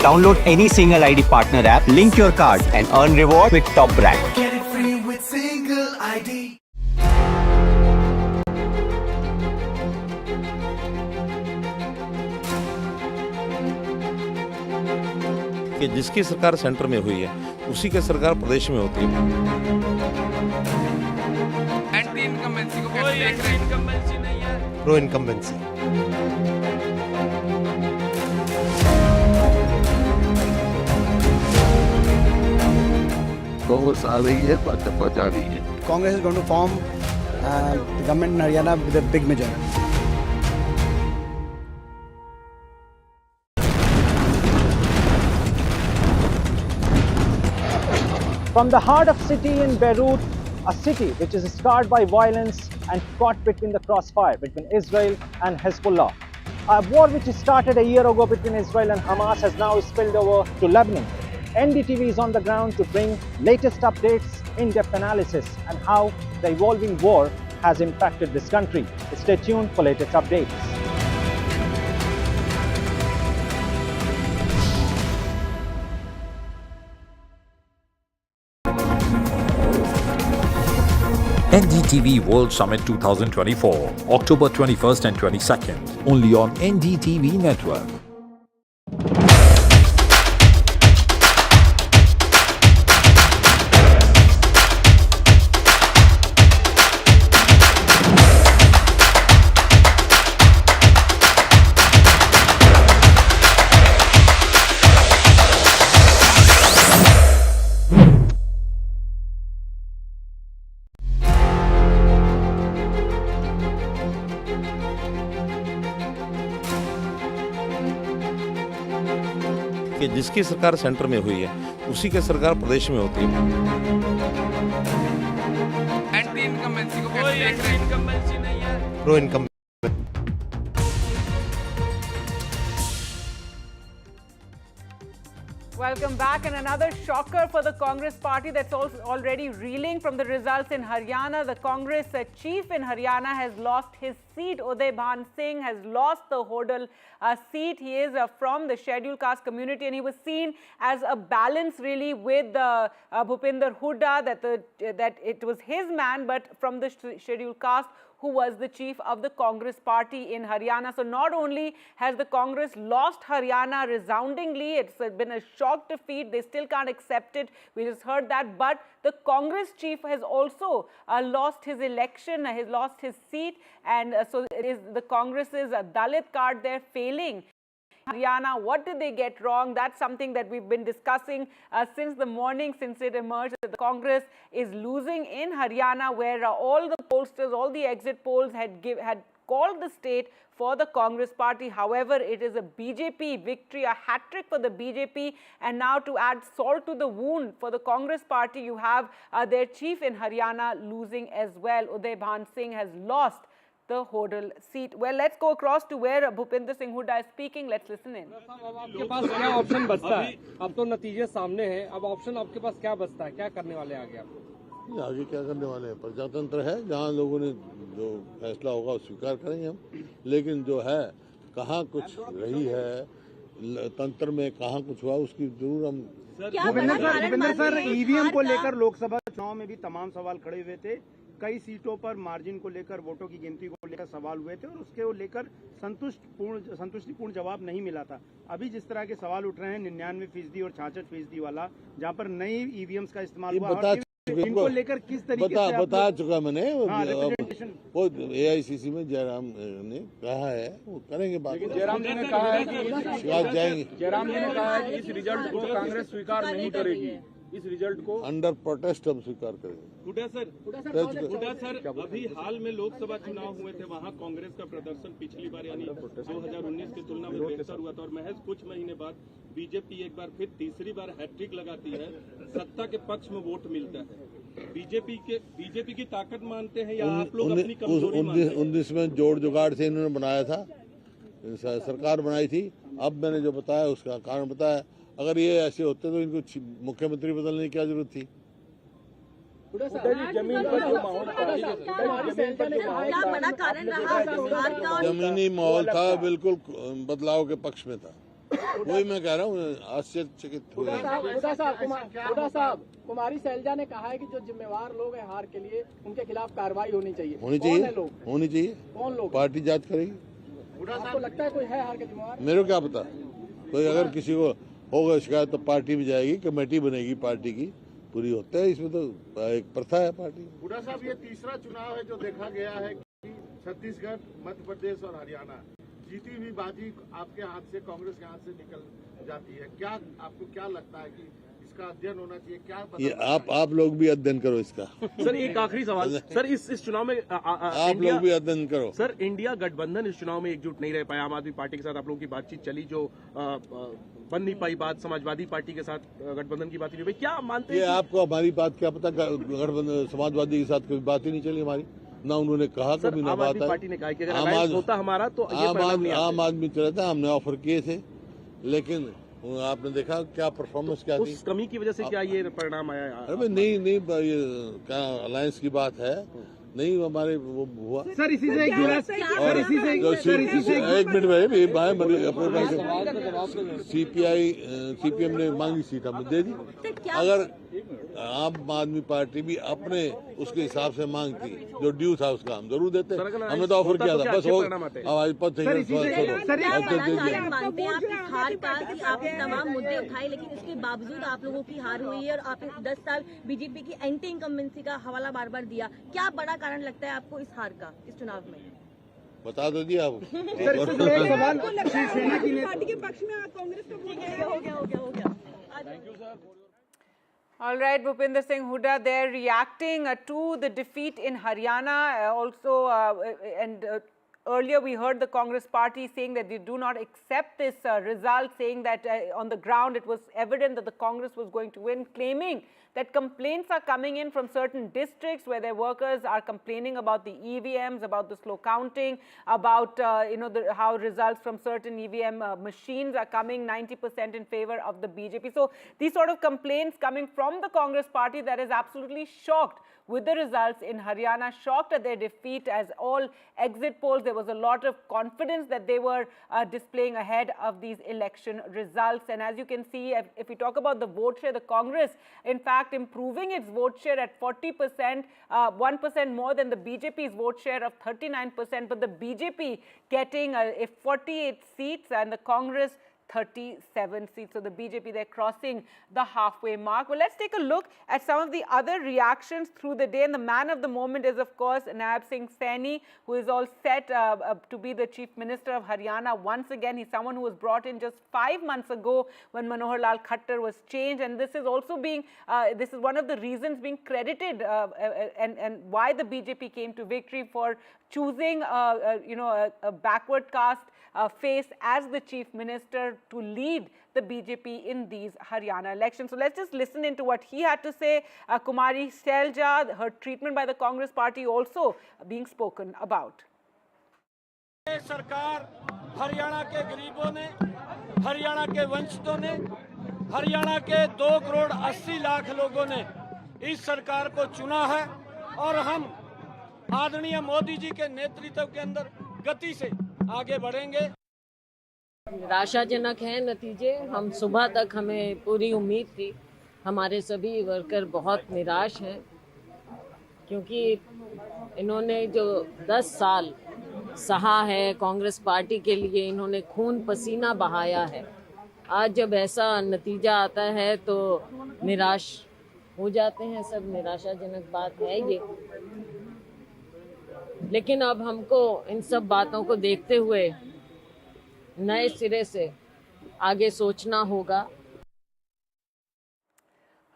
Download any single ID partner app, link your card and earn reward with top brand. Get it free with single ID. कि जिसकी सरकार centre में हुई है उसी की सरकार प्रदेश में होती है। एंटी इनकम्बेंसी को कैसे देख रहे हैं? इनकम्बेंसी नहीं है, प्रो इनकम्बेंसी। कांग्रेस आ रही है, भाजपा जा रही है। Congress is going to form the government in Haryana with a big majority. From the heart of city in Beirut, a city which is scarred by violence and caught between the crossfire between Israel and Hezbollah. A war which started a year ago between Israel and Hamas has now spilled over to Lebanon. NDTV is on the ground to bring latest updates, in-depth analysis and how the evolving war has impacted this country. Stay tuned for latest updates. NDTV World Summit 2024, October 21st and 22nd, only on NDTV Network. कि जिसकी सरकार centre में हुई है उसी की सरकार प्रदेश में होती है। एंटी इनकम्बेंसी को कैसे देख रहे हैं? इनकम्बेंसी नहीं है, pro income. Welcome back, and another shocker for the Congress party that's also already reeling from the results in Haryana. The Congress chief in Haryana has lost his seat. Bhupinder Singh has lost the Hodal seat. He is from the scheduled caste community, and he was seen as a balance really with Bhupinder Hooda, that it was his man, but from the scheduled caste, who was the chief of the Congress party in Haryana. So not only has the Congress lost Haryana resoundingly, it's been a shock defeat, they still can't accept it, we just heard that, but the Congress chief has also lost his election, has lost his seat, and so it is the Congress's Dalit card there failing. Haryana, what did they get wrong? That's something that we've been discussing since the morning, since it emerged that the Congress is losing in Haryana, where all the pollsters, all the exit polls had called the state for the Congress party. However, it is a BJP victory, a hat-trick for the BJP. And now to add salt to the wound for the Congress party, you have their chief in Haryana losing as well. Bhupinder Singh has lost the Hodal seat. Well, let's go across to where Bhupinder Singh Hooda is speaking. Let's listen in. आपके पास क्या option बचता है? अब तो नतीजे सामने हैं. अब ऑप्शन आपके पास क्या बचता है? क्या करने वाले आगे आप? आगे क्या करने वाले हैं? प्रजातंत्र है, जहाँ लोगों ने जो फैसला होगा वो स्वीकार करेंगे हम. लेकिन जो है कहाँ कुछ रही है तंत्र में, कहाँ कुछ हुआ, उसकी जरूर हम. भूपेंद्र सर, ईवीएम को लेकर लोकसभा चुनाव में भी तमाम सवाल खड़े हुए थे. कई सीटों पर मार्जिन को लेकर, वोटों की गिनती को लेकर सवाल हुए थे और उसके लेकर संतुष्टिपूर्ण जवाब नहीं मिला था. अभी जिस तरह के सवाल उठ रहे हैं 99% और 66% वाला, जहाँ पर नई ईवीएम्स का इस्तेमाल हुआ, इनको लेकर किस तरीके से बता चुका मैंने. वो AICC में जयराम ने कहा है वो करेंगे बात. जयराम जी ने कहा है कि जाएंगे. जयराम जी ने कहा है कि इस रिजल्ट को कांग्रेस स्वीकार नहीं करेगी. इस रिजल्ट को अंडर प्रोटेस्ट हम स्वीकार करेंगे. हुडा सर, अभी हाल में लोकसभा चुनाव हुए थे, वहां कांग्रेस का प्रदर्शन पिछली बार यानी 2019 की तुलना में बेहतर हुआ था और महज कुछ महीने बाद बीजेपी एक बार फिर तीसरी बार हैट्रिक लगाती है, सत्ता के पक्ष में वोट मिलता है. बीजेपी की ताकत मानते हैं या आप लोग अपनी कमजोरी मानते हैं? 19 में जोड़ जुगाड़ से इन्होंने बनाया था, सरकार बनाई थी. अब मैंने जो बताया उसका कारण बताया. अगर ये ऐसे होते तो इनको मुख्यमंत्री बदलने की क्या जरूरत थी? जमीनी माहौल था, बिल्कुल बदलाव के पक्ष में था. वही मैं कह रहा हूँ, आश्चर्यचकित हुए. हुडा साहब, कुमारी शैलजा ने कहा है कि जो जिम्मेवार लोग हैं हार के लिए, उनके खिलाफ कार्रवाई होनी चाहिए. होनी चाहिए. कौन लोग? पार्टी जांच करेगी. आपको लगता है कोई है हार के जिम्मेवार? मेरे को क्या पता. कोई अगर किसी को होगा शिकायत तो पार्टी में जाएगी, कमेटी बनेगी पार्टी की, पूरी होता है. इसमें तो एक प्रथा है पार्टी. हुडा साहब, ये तीसरा चुनाव है जो देखा गया है कि छत्तीसगढ़, मध्य प्रदेश और हरियाणा जीती हुई बाजी आपके हाथ से, कांग्रेस के हाथ से निकल जाती है. क्या आपको क्या लगता है कि इसका अध्ययन होना चाहिए? क्या ये आप लोग भी अध्ययन करो इसका. सर, एक आखिरी सवाल सर, इस चुनाव में आप लोग भी अध्ययन करो. सर, इंडिया गठबंधन इस चुनाव में एकजुट नहीं रह पाया. आम आदमी पार्टी के साथ आप लोगों की बातचीत चली, जो बन नहीं पाई बात. समाजवादी पार्टी के साथ गठबंधन की बात नहीं हुई. क्या मानते हैं? ये आपको हमारी बात क्या पता. गठबंधन समाजवादी के साथ कोई बात ही नहीं चली हमारी, ना उन्होंने कहा कभी, ना बात पार्टी ने कहा कि अगर अलायंस होता हमारा तो आम आदमी चला था. हमने ऑफर किए थे, लेकिन आपने देखा क्या परफॉर्मेंस क्या थी. उस कमी की वजह से क्या ये परिणाम आया? अरे नहीं, ये क्या अलायंस की बात है, नहीं हमारे वो हुआ. सर, इसी से एक मिनट में CPM ने मांगी सीट हमने दे दी. अगर आम आदमी पार्टी भी अपने उसके हिसाब से मांगती, जो ड्यू था उसका हम जरूर देते. हमने तो ऑफर किया था. बस हमारी पद मानते हैं आप इस हार का कि आपने तमाम मुद्दे उठाए, लेकिन इसके बावजूद आप लोगों की हार हुई है और आपने 10 साल बीजेपी की एंटी इनकम्बेंसी का हवाला बार बार दिया. क्या बड़ा कारण लगता है आपको इस हार का इस चुनाव में? बता दो दिया आप. पार्टी के पक्ष में कांग्रेस का हो गया. All right, Bhupinder Singh Hooda, they're reacting to the defeat in Haryana and earlier we heard the Congress party saying that they do not accept this result, saying that on the ground it was evident that the Congress was going to win, claiming that complaints are coming in from certain districts where their workers are complaining about the EVMs, about the slow counting, about how results from certain EVM machines are coming 90% in favor of the BJP. So these sort of complaints coming from the Congress party that has absolutely shocked with the results in Haryana, shocked at their defeat. As all exit polls, there was a lot of confidence that they were displaying ahead of these election results. And as you can see, if we talk about the vote share, the Congress, in fact, improving its vote share at 40%, 1% more than the BJP's vote share of 39%. But the BJP getting 48 seats and the Congress 37 seats. So the BJP, they're crossing the halfway mark. Well, let's take a look at some of the other reactions through the day. And the man of the moment is, of course, Nayab Singh Saini, who is all set to be the Chief Minister of Haryana. Once again, he's someone who was brought in just 5 months ago when Manohar Lal Khattar was changed. And this is also being, this is one of the reasons being credited and why the BJP came to victory, for choosing, a backward caste face as the Chief Minister to lead the BJP in these Haryana elections. So let's just listen into what he had to say. Kumari Selja, her treatment by the Congress party also being spoken about. सरकार हरियाणा के गरीबों ने, हरियाणा के वंचितों ने, हरियाणा के 2 करोड़ 80 लाख लोगों ने इस सरकार को चुना है और हम आदरणीय मोदी जी के नेतृत्व के अंदर गति से आगे बढ़ेंगे। निराशाजनक है नतीजे। हम सुबह तक हमें पूरी उम्मीद थी, हमारे सभी वर्कर बहुत निराश हैं क्योंकि इन्होंने जो 10 साल सहा है कांग्रेस पार्टी के लिए, इन्होंने खून पसीना बहाया है। आज जब ऐसा नतीजा आता है तो निराश हो जाते हैं सब। निराशाजनक बात है ये, लेकिन अब हमको इन सब बातों को देखते हुए नए सिरे से आगे सोचना होगा।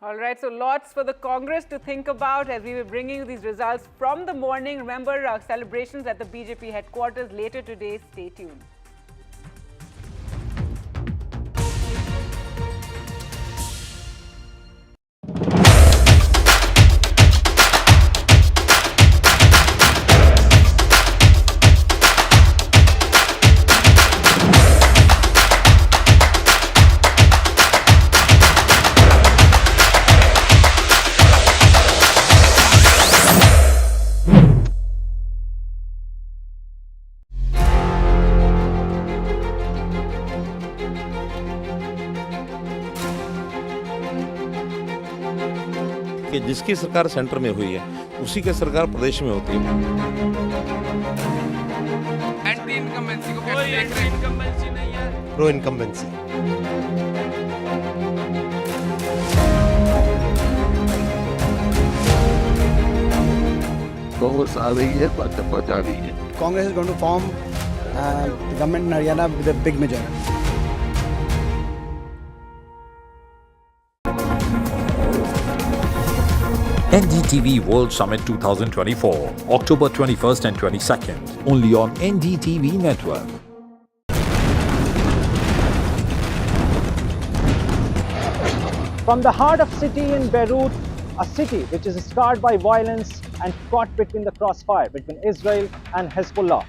All right, so lots for the Congress to think about as we were bringing you these results from the morning. Remember, celebrations at the BJP headquarters later today. Stay tuned. कि जिसकी सरकार सेंटर में हुई है उसी की सरकार प्रदेश में होती है। एंटी इनकम्बेंसी को कैसे देख रहे हैं? इनकम्बेंसी नहीं है, प्रो इनकम्बेंसी। कांग्रेस आ रही है, पहुंचा रही है। Congress is going to form the government in Haryana with a big majority. NDTV World Summit 2024, October 21st and 22nd, only on NDTV Network. From the heart of city in Beirut, a city which is scarred by violence and caught between the crossfire between Israel and Hezbollah.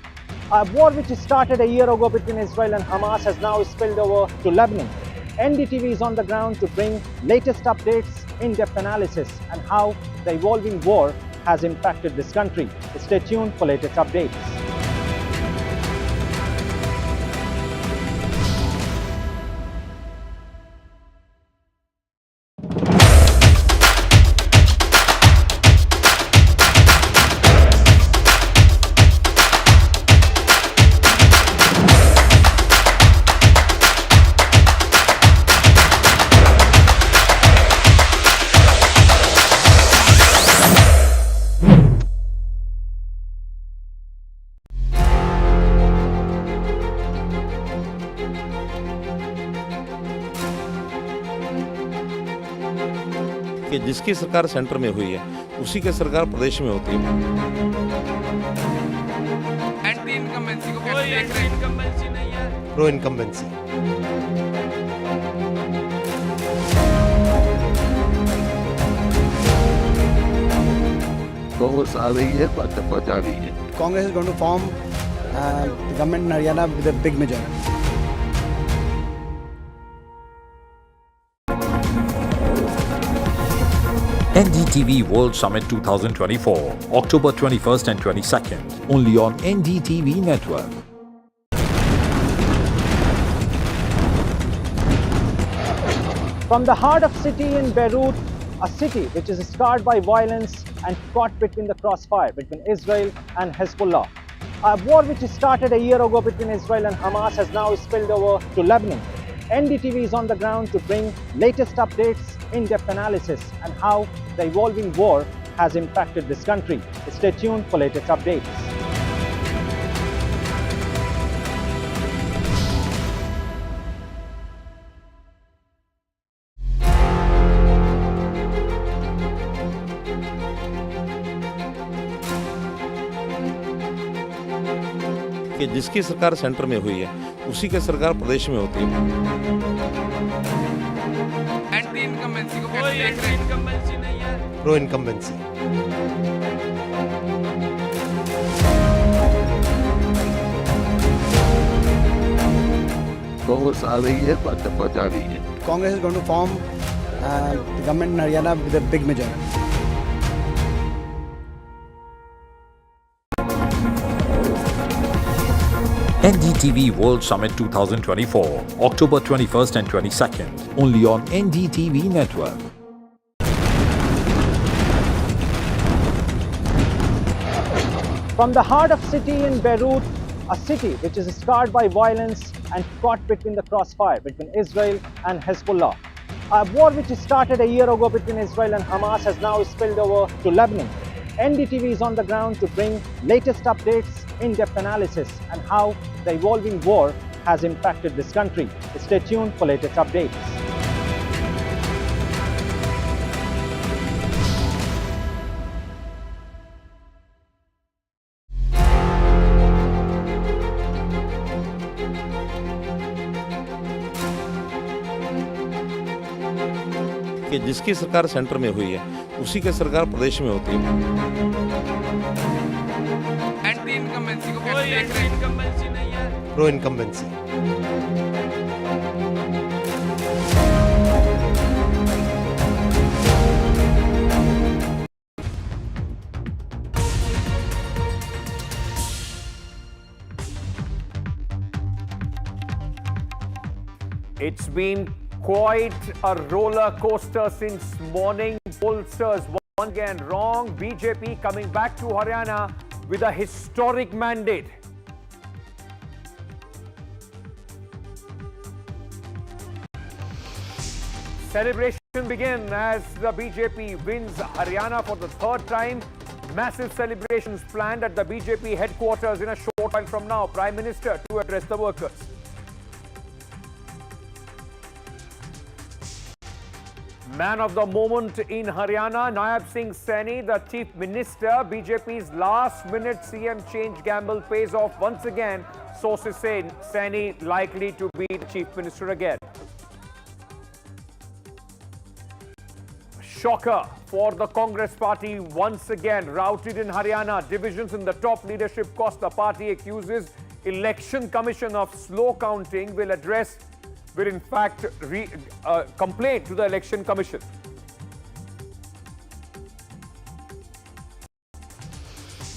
A war which started a year ago between Israel and Hamas has now spilled over to Lebanon. NDTV is on the ground to bring latest updates, in-depth analysis, and how the evolving war has impacted this country. Stay tuned for latest updates. कि जिसकी सरकार centre में हुई है उसी की सरकार प्रदेश में होती है। एंटी इनकम्बेंसी को कैसे देख रहे हैं? इनकम्बेंसी नहीं है, प्रो इनकम्बेंसी। कांग्रेस आ रही है, पहुंचा रही है। Congress is going to form the government in Haryana with a big majority. NDTV World Summit 2024, October 21st and 22nd, only on NDTV Network. From the heart of city in Beirut, a city which is scarred by violence and caught between the crossfire between Israel and Hezbollah. A war which started a year ago between Israel and Hamas has now spilled over to Lebanon. NDTV is on the ground to bring latest updates, in-depth analysis, and how the evolving war has impacted this country. Stay tuned for latest updates. कि जिसकी सरकार centre में हुई है उसी की सरकार प्रदेश में होती है। एंटी इनकम्बेंसी को कैसे देख रहे हैं? इनकम्बेंसी नहीं है, प्रो इनकम्बेंसी। कांग्रेस आ रही है, भाजपा जा रही है। Congress is going to form government in Haryana with a big majority. NDTV World Summit 2024, October 21st and 22nd, only on NDTV Network. From the heart of city in Beirut, a city which is scarred by violence and caught between the crossfire between Israel and Hezbollah. A war which started a year ago between Israel and Hamas has now spilled over to Lebanon. NDTV is on the ground to bring latest updates, in-depth analysis, and how the evolving war has impacted this country. Stay tuned for latest updates. कि जिसकी सरकार centre में हुई है उसी की सरकार प्रदेश में होती है। एंटी इनकम्बेंसी को कैसे देख रहे हैं? इनकम्बेंसी नहीं है, pro incumbency. It's been quite a roller coaster since morning. Pollsters once again wrong. BJP coming back to Haryana with a historic mandate. Celebration begins as the BJP wins Haryana for the third time. Massive celebrations planned at the BJP headquarters in a short while from now. Prime Minister to address the workers. Man of the moment in Haryana, Nayab Singh Saini, the Chief Minister. BJP's last-minute CM change gamble pays off once again. Sources say Saini likely to be the Chief Minister again. Shocker for the Congress party once again routed in Haryana. Divisions in the top leadership cost the party. Accuses Election Commission of slow counting. Will in fact complain to the Election Commission.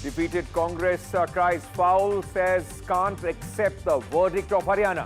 Defeated Congress cries foul, says can't accept the verdict of Haryana.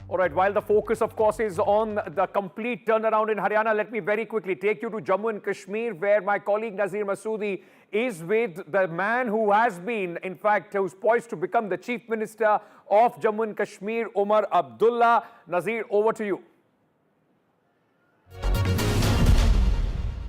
All right, while the focus, of course, is on the complete turnaround in Haryana, let me very quickly take you to Jammu and Kashmir, where my colleague Nazir Masoodi is with the man who has been, in fact, who's poised to become the Chief Minister of Jammu and Kashmir, Omar Abdullah. Nazir, over to you.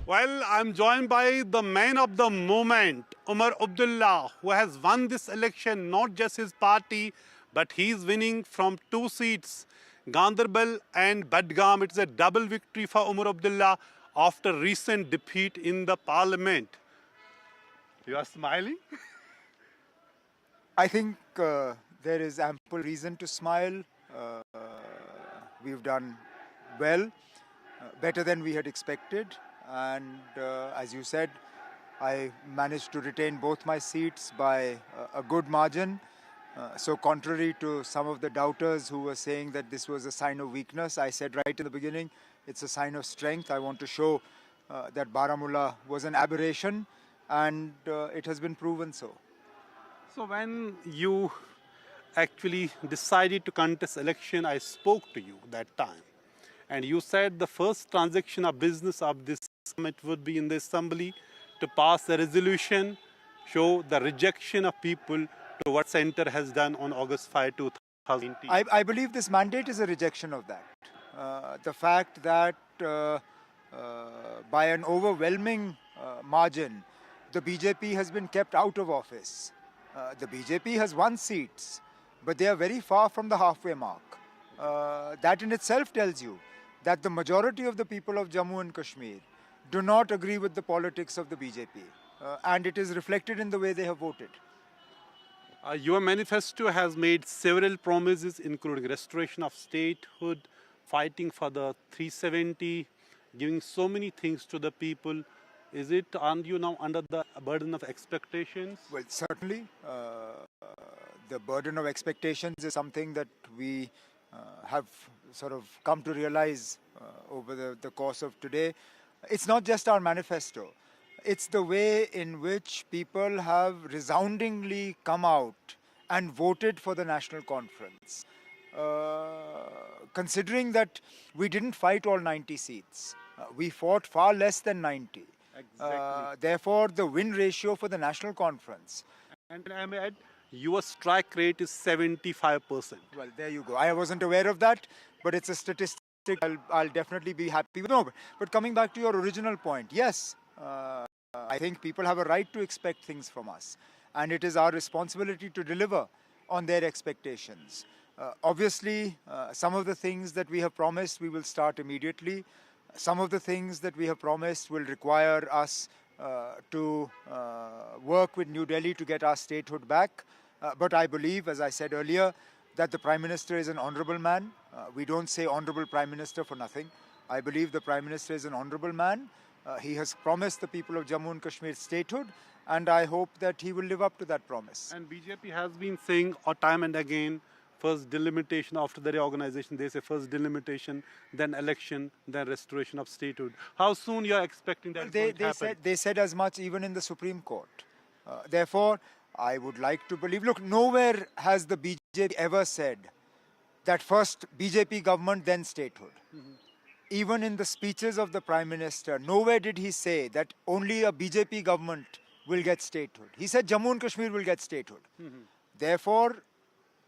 Well, I'm joined by the man of the moment, Omar Abdullah, who has won this election, not just his party, but he's winning from 2 seats, Ganderbal and Budgam. It's a double victory for Omar Abdullah after recent defeat in the parliament. You are smiling? I think there is ample reason to smile. We've done well, better than we had expected. And as you said, I managed to retain both my seats by a good margin. So contrary to some of the doubters who were saying that this was a sign of weakness, I said right in the beginning, it's a sign of strength. I want to show that Baramulla was an aberration, and it has been proven so. So when you actually decided to contest election, I spoke to you that time. And you said the first transaction of business of this summit would be in the assembly to pass a resolution, show the rejection of people to what Center has done on August 5, 2019. I believe this mandate is a rejection of that. The fact that by an overwhelming margin, the BJP has been kept out of office. The BJP has won seats, but they are very far from the halfway mark. That in itself tells you that the majority of the people of Jammu and Kashmir do not agree with the politics of the BJP. And it is reflected in the way they have voted. Your manifesto has made several promises, including restoration of statehood, fighting for the 370, giving so many things to the people. Is it, aren't you now under the burden of expectations? Well, certainly. The burden of expectations is something that we have sort of come to realize over the course of today. It's not just our manifesto. It's the way in which people have resoundingly come out and voted for the National Conference. Considering that we didn't fight all 90 seats, we fought far less than 90. Exactly. Therefore, the win ratio for the National Conference. And I may add, your strike rate is 75%. Well, there you go. I wasn't aware of that, but it's a statistic I'll definitely be happy with. No, but coming back to your original point, yes, I think people have a right to expect things from us. And it is our responsibility to deliver on their expectations. Obviously, some of the things that we have promised, we will start immediately. Some of the things that we have promised will require us to work with New Delhi to get our statehood back. But I believe, as I said earlier, that the Prime Minister is an honorable man. We don't say honorable Prime Minister for nothing. I believe the Prime Minister is an honorable man. He has promised the people of Jammu and Kashmir statehood, and I hope that he will live up to that promise. And BJP has been saying time and again, first delimitation, after the reorganization, they say first delimitation, then election, then restoration of statehood. How soon you are expecting that to happen? They said as much even in the Supreme Court. Therefore, I would like to believe, look, nowhere has the BJP ever said that first BJP government, then statehood. Even in the speeches of the Prime Minister, nowhere did he say that only a BJP government will get statehood. He said Jammu and Kashmir will get statehood. Therefore,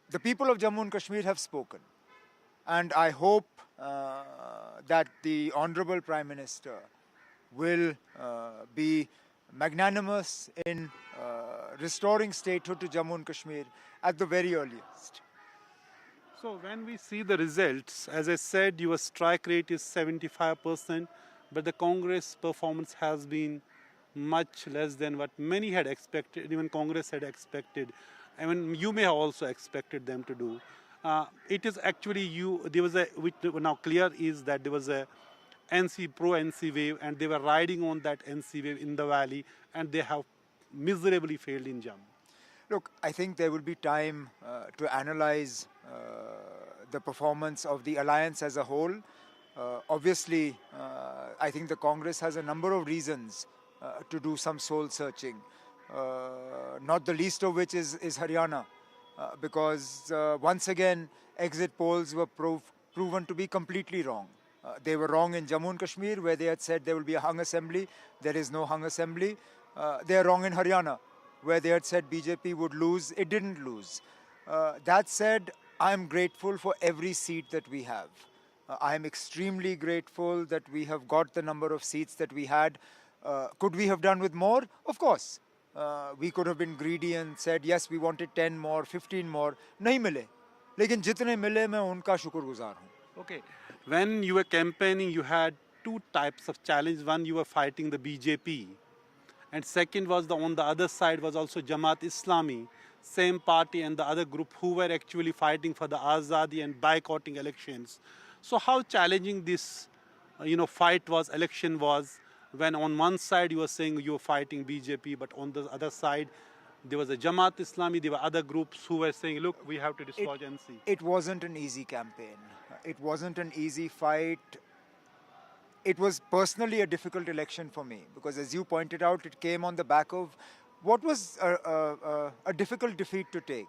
the people of Jammu and Kashmir have spoken. And I hope that the Honorable Prime Minister will be magnanimous in restoring statehood to Jammu and Kashmir at the very earliest. So when we see the results, as I said, your strike rate is 75%, but the Congress performance has been much less than what many had expected, even Congress had expected. I mean, you may have also expected them to do. It is actually there was which now clear is that there was a pro-NC wave, and they were riding on that NC wave in the valley, and they have miserably failed in Jammu. Look, I think there will be time to analyze the performance of the alliance as a whole. Obviously, I think the Congress has a number of reasons to do some soul searching, not the least of which is Haryana, because once again, exit polls were proven to be completely wrong. They were wrong in Jammu and Kashmir, where they had said there will be a hung assembly. There is no hung assembly. They are wrong in Haryana, where they had said BJP would lose. It didn't lose. That said, I'm grateful for every seat that we have. I'm extremely grateful that we have got the number of seats that we had. Could we have done with more? Of course. We could have been greedy and said, yes, we wanted 10 more, 15 more. Nahi mile. Lekin jitne mile, main unka shukrguzar hoon. Okay. When you were campaigning, you had two types of challenge. One, you were fighting the BJP. And second was on the other side was also Jamaat Islami, same party and the other group who were actually fighting for the Azadi and boycotting elections. So how challenging this fight was, election was, when on one side you were saying you were fighting BJP, but on the other side there was a Jamaat Islami, there were other groups who were saying, look, we have to dislodge NC. It wasn't an easy campaign. It wasn't an easy fight. It was personally a difficult election for me because, as you pointed out, it came on the back of what was a difficult defeat to take.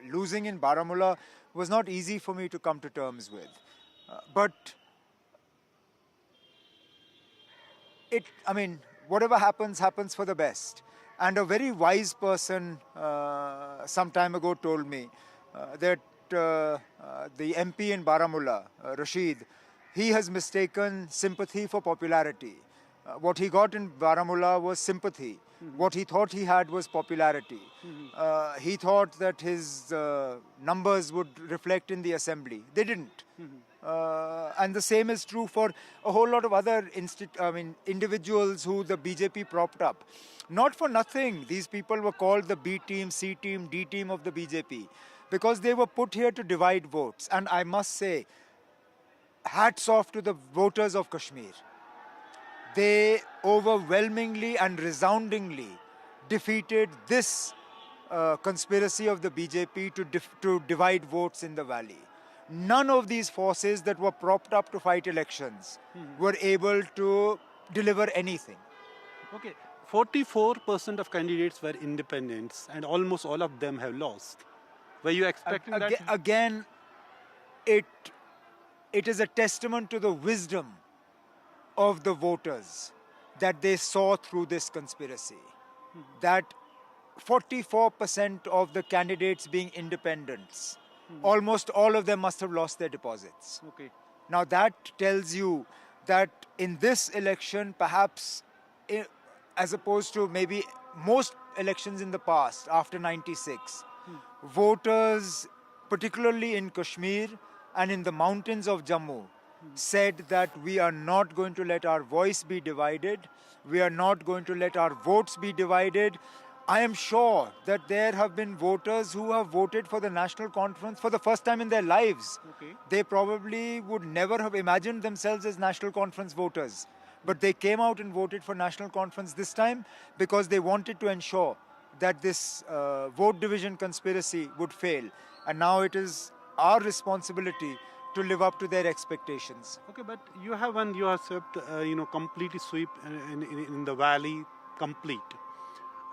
Losing in Baramulla was not easy for me to come to terms with. But whatever happens, happens for the best. And a very wise person some time ago told me that the MP in Baramulla, Rashid, he has mistaken sympathy for popularity. What he got in Baramulla was sympathy. What he thought he had was popularity. He thought that his numbers would reflect in the assembly. They didn't. And the same is true for a whole lot of other individuals who the BJP propped up. Not for nothing, these people were called the B team, C team, D team of the BJP because they were put here to divide votes. And I must say, hats off to the voters of Kashmir. They overwhelmingly and resoundingly defeated this conspiracy of the BJP to divide votes in the valley. None of these forces that were propped up to fight elections were able to deliver anything. Okay, 44% of candidates were independents and almost all of them have lost. Were you expecting that? Again, it is a testament to the wisdom of the voters that they saw through this conspiracy. That 44% of the candidates being independents, almost all of them must have lost their deposits. Okay. Now that tells you that in this election, perhaps as opposed to maybe most elections in the past after 96, voters, particularly in Kashmir and in the mountains of Jammu, said that we are not going to let our voice be divided. We are not going to let our votes be divided. I am sure that there have been voters who have voted for the National Conference for the first time in their lives. Okay. They probably would never have imagined themselves as National Conference voters. But they came out and voted for National Conference this time because they wanted to ensure that this vote division conspiracy would fail. And now it is our responsibility to live up to their expectations. Okay, but you have swept, completely sweep in the valley, complete.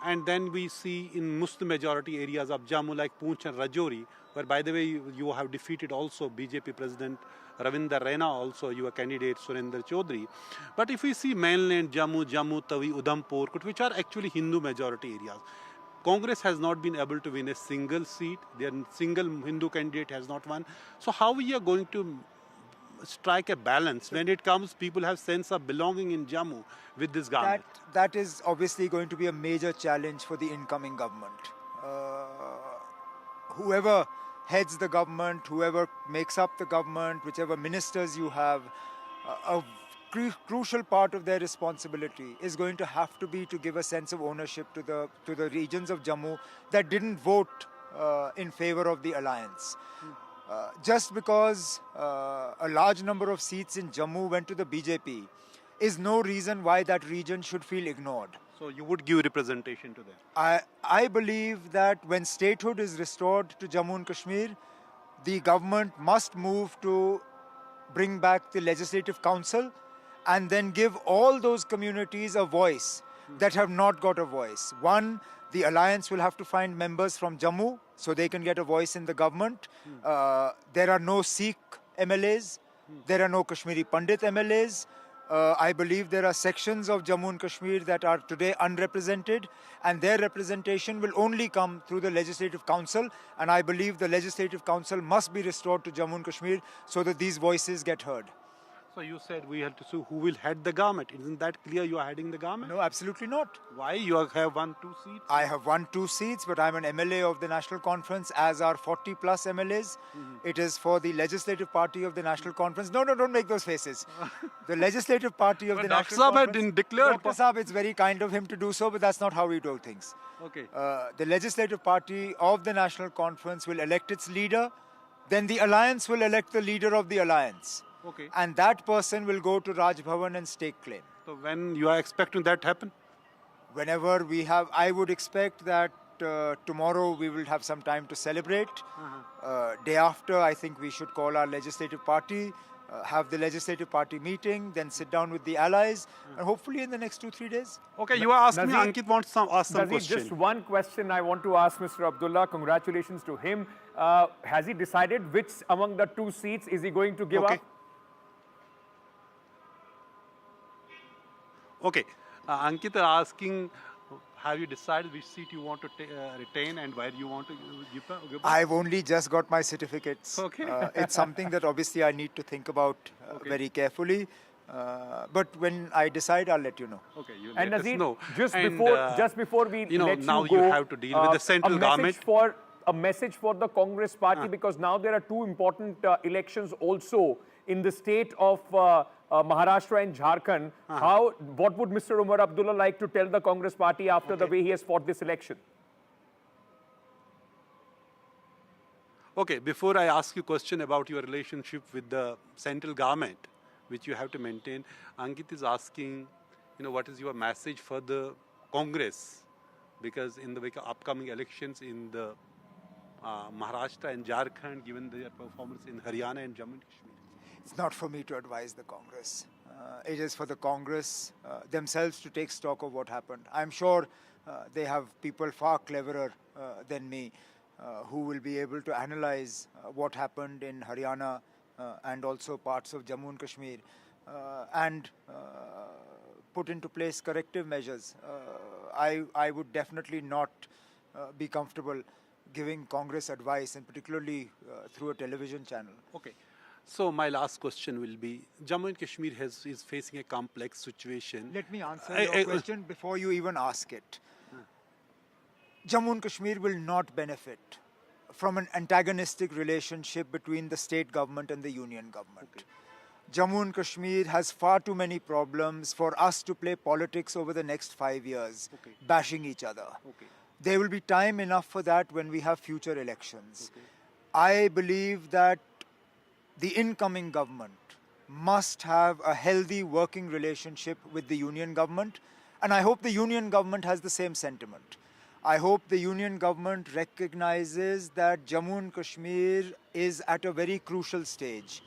And then we see in Muslim majority areas of Jammu like Poonch and Rajouri, where by the way you have defeated also BJP President Ravinder Raina, also your candidate Surendra Chaudhary. But if we see mainland Jammu, Tawi, Udhampur, which are actually Hindu majority areas, Congress has not been able to win a single seat. Their single Hindu candidate has not won. So how we are going to strike a balance when it comes, people have sense of belonging in Jammu with this government? That is obviously going to be a major challenge for the incoming government. Whoever heads the government, whoever makes up the government, whichever ministers you have, a crucial part of their responsibility is going to have to be to give a sense of ownership to the regions of Jammu that didn't vote in favor of the alliance. Just because a large number of seats in Jammu went to the BJP is no reason why that region should feel ignored. So you would give representation to them? I believe that when statehood is restored to Jammu and Kashmir, the government must move to bring back the Legislative Council and then give all those communities a voice that have not got a voice. One, the alliance will have to find members from Jammu so they can get a voice in the government. There are no Sikh MLAs. There are no Kashmiri Pandit MLAs. I believe there are sections of Jammu and Kashmir that are today unrepresented, and their representation will only come through the Legislative Council, and I believe the Legislative Council must be restored to Jammu and Kashmir so that these voices get heard. So you said we had to see who will head the government. Isn't that clear you are heading the government? No, absolutely not. Why? You have won 2 seats? I have won 2 seats, but I'm an MLA of the National Conference, as are 40 plus MLAs. It is for the Legislative Party of the National Conference. No, don't make those faces. The Legislative Party of the National Conference. didn't declare. Dr. Saab, it's very kind of him to do so, but that's not how we do things. Okay. The Legislative Party of the National Conference will elect its leader. Then the alliance will elect the leader of the alliance. Okay. And that person will go to Raj Bhavan and stake claim. So when you are expecting that happen? Whenever we have, I would expect that tomorrow we will have some time to celebrate. Day after, I think we should call our legislative party, have the legislative party meeting, then sit down with the allies, and hopefully in the next 2-3 days. Okay, you are asking me, Ankit wants to ask some question. Just one question I want to ask Mr. Abdullah. Congratulations to him. Has he decided which among the 2 seats is he going to give up? Okay. Ankit are asking, have you decided which seat you want to retain and where you want to give up? I've only just got my certificates. Okay. It's something that obviously I need to think about very carefully. But when I decide, I'll let you know. Okay, you And let us Nazir, know. just before we let now you go, you have to deal with the central government. A message for the Congress party, because now there are 2 important elections also in the state of Maharashtra and Jharkhand. What would Mr. Omar Abdullah like to tell the Congress party after the way he has fought this election? Okay, before I ask you a question about your relationship with the central government, which you have to maintain, Ankit is asking, what is your message for the Congress? Because in the upcoming elections in the Maharashtra and Jharkhand, given their performance in Haryana and Jammu and Kashmir. It's not for me to advise the Congress. It is for the Congress themselves to take stock of what happened. I'm sure they have people far cleverer than me who will be able to analyze what happened in Haryana and also parts of Jammu and Kashmir and put into place corrective measures. I would definitely not be comfortable giving Congress advice, and particularly through a television channel. Okay. So my last question will be, Jammu and Kashmir is facing a complex situation. Let me answer your question before you even ask it. Jammu and Kashmir will not benefit from an antagonistic relationship between the state government and the union government. Okay. Jammu and Kashmir has far too many problems for us to play politics over the next 5 years, bashing each other. Okay. There will be time enough for that when we have future elections. Okay. I believe that the incoming government must have a healthy working relationship with the union government, and I hope the union government has the same sentiment. I hope the union government recognizes that Jammu and Kashmir is at a very crucial stage.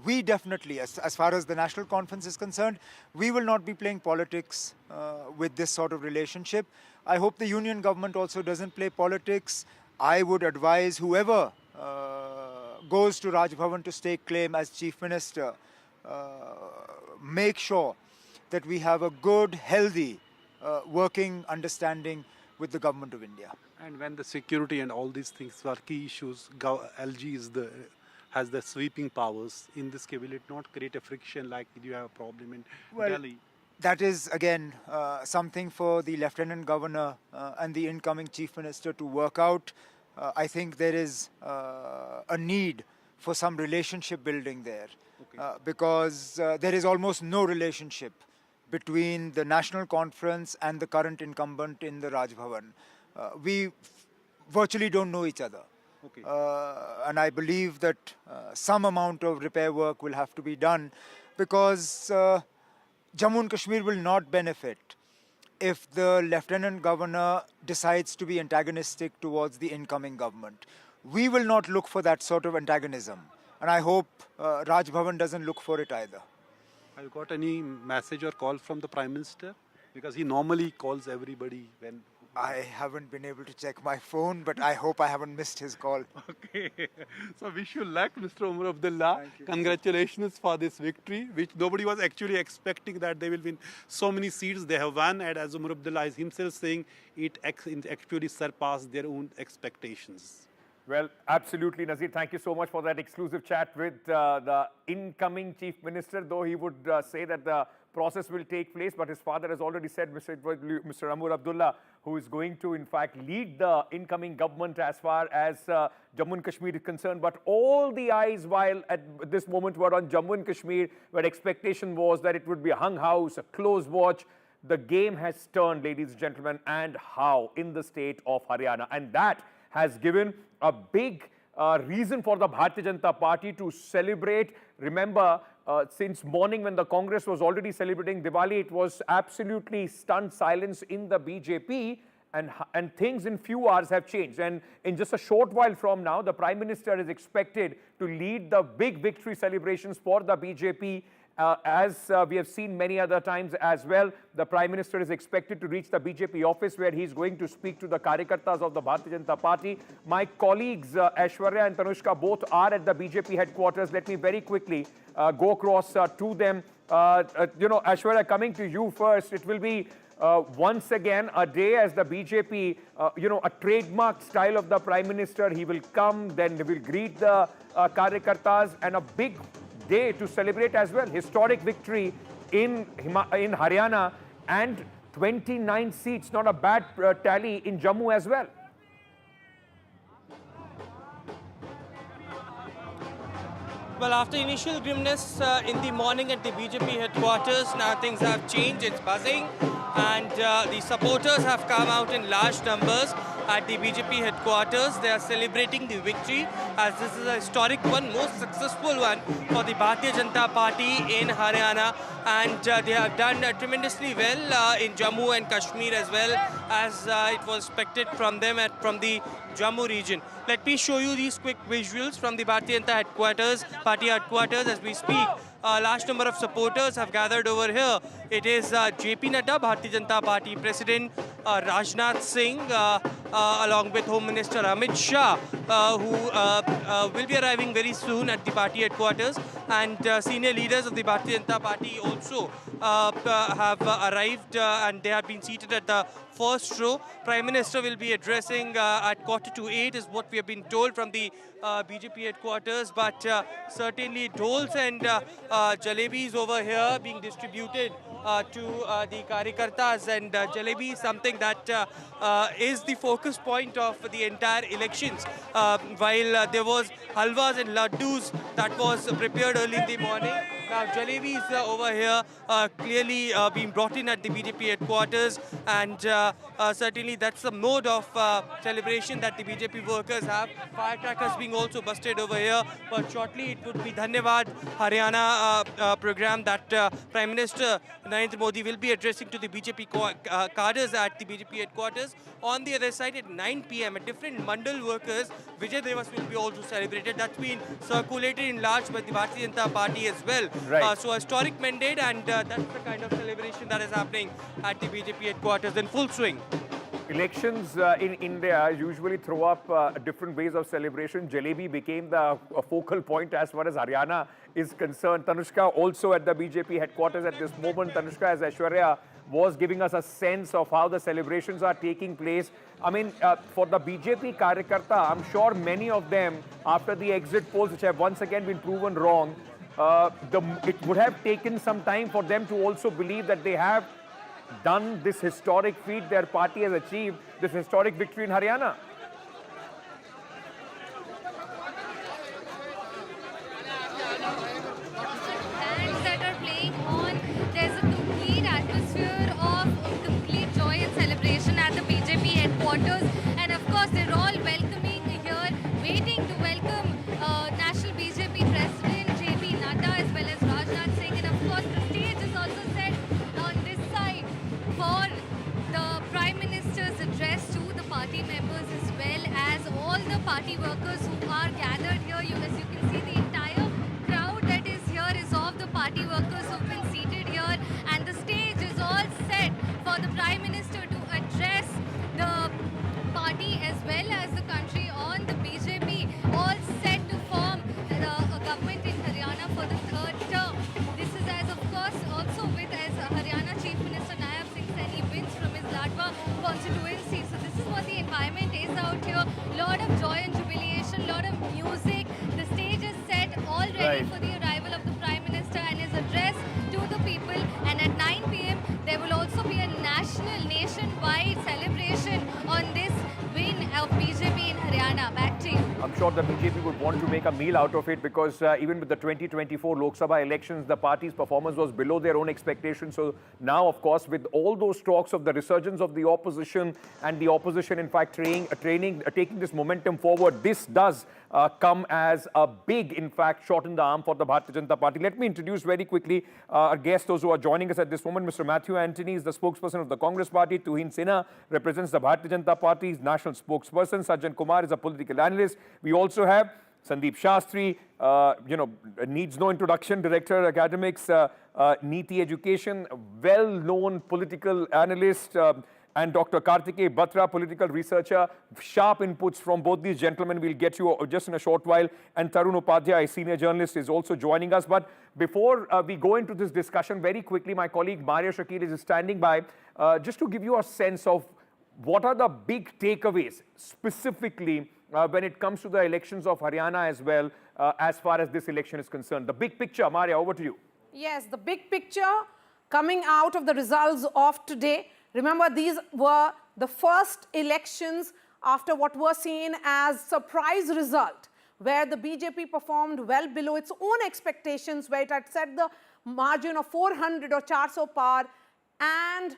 We definitely, as far as the National Conference is concerned, we will not be playing politics with this sort of relationship. I hope the union government also doesn't play politics. I would advise whoever goes to Raj Bhavan to stake claim as Chief Minister, make sure that we have a good, healthy, working understanding with the Government of India. And when the security and all these things are key issues, LG has the sweeping powers. In this case, will it not create a friction like you have a problem in Delhi? That is, again, something for the Lieutenant Governor and the incoming Chief Minister to work out. I think there is a need for some relationship building there, because there is almost no relationship between the National Conference and the current incumbent in the Raj Bhavan. We virtually don't know each other. Okay. And I believe that some amount of repair work will have to be done, because Jammu and Kashmir will not benefit if the Lieutenant Governor decides to be antagonistic towards the incoming government. We will not look for that sort of antagonism, and I hope Raj Bhavan doesn't look for it either. Have you got any message or call from the Prime Minister? Because he normally calls everybody when... I haven't been able to check my phone, but I hope I haven't missed his call. Okay. So wish you luck, Mr. Omar Abdullah. Congratulations for this victory, which nobody was actually expecting that they will win so many seats. They have won, and as Omar Abdullah is himself saying, it actually surpassed their own expectations. Well, absolutely, Nazir. Thank you so much for that exclusive chat with the incoming Chief Minister, though he would say that the process will take place, but his father has already said, Mr. Omar Abdullah, who is going to, in fact, lead the incoming government as far as Jammu and Kashmir is concerned. But all the eyes, while at this moment, were on Jammu and Kashmir, where expectation was that it would be a hung house, a close watch. The game has turned, ladies and gentlemen, and how in the state of Haryana. And that has given a big reason for the Bharatiya Janata Party to celebrate. Remember, since morning when the Congress was already celebrating Diwali. It was absolutely stunned silence in the BJP, and things in few hours have changed. And in just a short while from now, the Prime Minister is expected to lead the big victory celebrations for the BJP. As we have seen many other times as well, the Prime Minister is expected to reach the BJP office where he is going to speak to the Karyakartas of the Bharatiya Janata Party. My colleagues Aishwarya and Tanushka both are at the BJP headquarters. Let me very quickly go across to them. Aishwarya, coming to you first, it will be once again a day as the BJP, a trademark style of the Prime Minister. He will come, then he will greet the Karyakartas, and a big day to celebrate as well. Historic victory in Haryana and 29 seats, not a bad tally in Jammu as well. Well, after initial grimness in the morning at the BJP headquarters, now things have changed. It's buzzing, and the supporters have come out in large numbers at the BJP headquarters. They are celebrating the victory, as this is a historic one, most successful one for the Bharatiya Janata Party in Haryana, and they have done tremendously well in Jammu and Kashmir as well, as it was expected from them from the Jammu region. Let me show you these quick visuals from the Bharatiya Janata headquarters, party headquarters as we speak. A large number of supporters have gathered over here. It is JP Nadda, Bharatiya Janata Party President, Rajnath Singh, along with Home Minister Amit Shah, who will be arriving very soon at the party headquarters, and senior leaders of the Bharatiya Janata Party also have arrived, and they have been seated at the first row. Prime Minister will be addressing at 7:45 is what we have been told from the BJP headquarters, but certainly doles and jalebis over here being distributed to the Karyakartas, and jalebi is something that is the focus point of the entire elections. While there was halwas and laddus that was prepared early in the morning, now jalebis over here clearly being brought in at the BJP headquarters, and certainly that's the mode of celebration that the BJP workers have. Firecrackers being also busted over here, but shortly it would be Dhanyavad Haryana program that Prime Minister Narendra Modi will be addressing to the BJP cadres at the BJP headquarters. On the other side at 9 p.m. at different mandal workers, Vijay Devas will be also celebrated. That's been circulated in large by the Bharatiya Janata Party as well. Right. So a historic mandate, and that's the kind of celebration that is happening at the BJP headquarters in full swing. Elections in India usually throw up different ways of celebration. Jalebi became the focal point as far as Haryana is concerned. Tanushka also at the BJP headquarters at this moment. Tanushka, as Aishwarya was giving us a sense of how the celebrations are taking place. I mean, for the BJP Karyakarta, I'm sure many of them, after the exit polls, which have once again been proven wrong, it would have taken some time for them to also believe that they have done this historic feat. Their party has achieved this historic victory in Haryana. Bands that are playing on, there's a complete atmosphere of complete joy and celebration at the BJP headquarters, and of course they're all welcoming here, waiting to welcome National BJP President JP Nadda as well as Rajnath Singh, and of course the stage is also set on this side for the Prime Minister's address to the party members as sure the BJP would want to make a meal out of it, because even with the 2024 Lok Sabha elections, the party's performance was below their own expectations. So now, of course, with all those talks of the resurgence of the opposition, and the opposition, in fact, taking this momentum forward, this does come as a big, in fact, shot in the arm for the Bharatiya Janata Party. Let me introduce very quickly our guests, those who are joining us at this moment. Mr. Matthew Antony is the spokesperson of the Congress Party. Tuhin Sinha represents the Bharatiya Janata Party's national spokesperson. Sajjan Kumar is a political analyst. We also have Sandeep Shastri, needs no introduction, Director Academics, Niti Education, well-known political analyst, and Dr. Kartikeya Batra, political researcher. Sharp inputs from both these gentlemen. We'll get you just in a short while. And Tarun Upadhyay, senior journalist, is also joining us. But before we go into this discussion, very quickly, my colleague Maria Shakir is standing by just to give you a sense of what are the big takeaways, specifically when it comes to the elections of Haryana as well, as far as this election is concerned. The big picture, Maria, over to you. Yes, the big picture coming out of the results of today. Remember, these were the first elections after what were seen as surprise result, where the BJP performed well below its own expectations, where it had set the margin of 400 or 400 par, and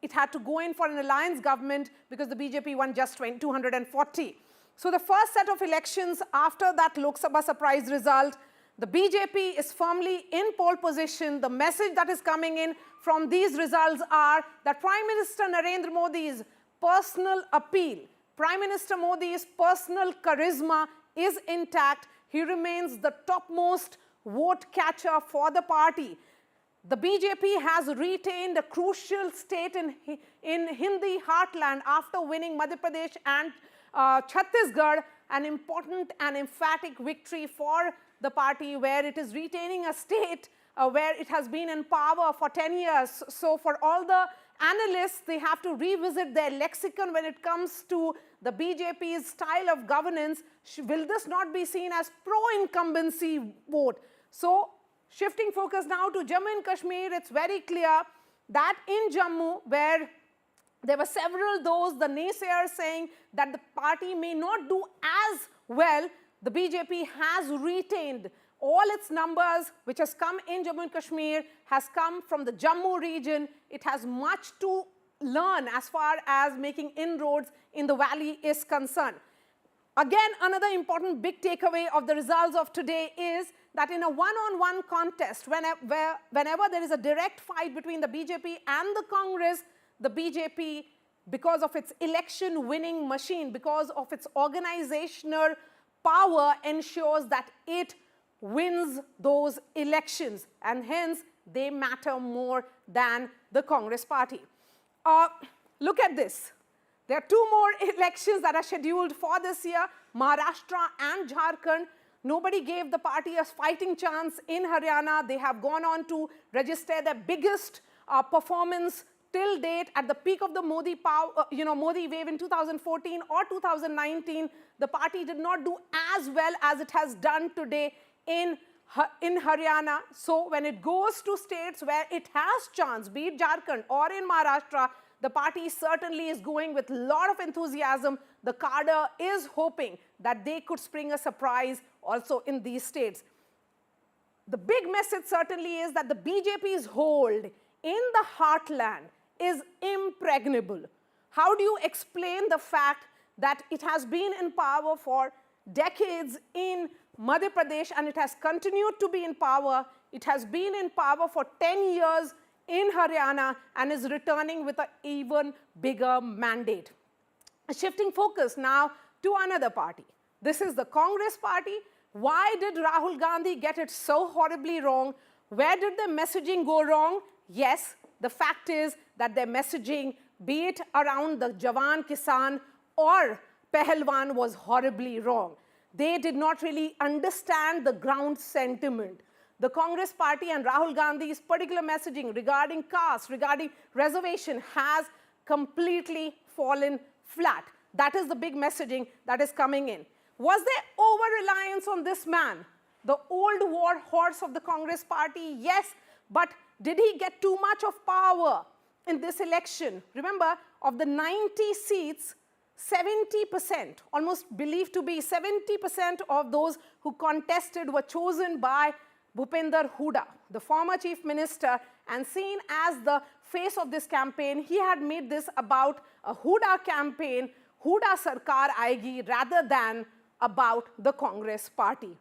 it had to go in for an alliance government because the BJP won just 240. So the first set of elections after that Lok Sabha surprise result, the BJP is firmly in pole position. The message that is coming in from these results are that Prime Minister Narendra Modi's personal appeal, Prime Minister Modi's personal charisma is intact. He remains the topmost vote catcher for the party. The BJP has retained a crucial state in Hindi heartland after winning Madhya Pradesh and Chhattisgarh, an important and emphatic victory for the party, where it is retaining a state where it has been in power for 10 years. So for all the analysts, they have to revisit their lexicon when it comes to the BJP's style of governance. Will this not be seen as pro-incumbency vote? So shifting focus now to Jammu and Kashmir, it's very clear that in Jammu, where there were several the naysayers saying that the party may not do as well, the BJP has retained all its numbers, which has come in Jammu and Kashmir, has come from the Jammu region. It has much to learn as far as making inroads in the valley is concerned. Again, another important big takeaway of the results of today is that in a one-on-one contest, whenever there is a direct fight between the BJP and the Congress, the BJP, because of its election winning machine, because of its organizational power, ensures that it wins those elections, and hence they matter more than the Congress party. Look at this. There are two more elections that are scheduled for this year, Maharashtra and Jharkhand. Nobody gave the party a fighting chance in Haryana. They have gone on to register their biggest performance till date. At the peak of the Modi wave in 2014 or 2019, the party did not do as well as it has done today in Haryana. So when it goes to states where it has chance, be it Jharkhand or in Maharashtra, the party certainly is going with a lot of enthusiasm. The cadre is hoping that they could spring a surprise also in these states. The big message certainly is that the BJP's hold in the heartland is impregnable. How do you explain the fact that it has been in power for decades in Madhya Pradesh and it has continued to be in power? It has been in power for 10 years in Haryana and is returning with an even bigger mandate. Shifting focus now to another party. This is the Congress party. Why did Rahul Gandhi get it so horribly wrong? Where did their messaging go wrong? Yes, the fact is that their messaging, be it around the Jawan Kisan or Pahalwan, was horribly wrong. They did not really understand the ground sentiment. The Congress party and Rahul Gandhi's particular messaging regarding caste, regarding reservation, has completely fallen flat. That is the big messaging that is coming in. Was there over-reliance on this man, the old war horse of the Congress party? Yes, but did he get too much of power in this election? Remember, of the 90 seats, 70%, almost believed to be 70% of those who contested were chosen by Bhupinder Hooda, the former chief minister, and seen as the face of this campaign. He had made this about a Hooda campaign, Hooda Sarkar Aayegi, rather than about the Congress party.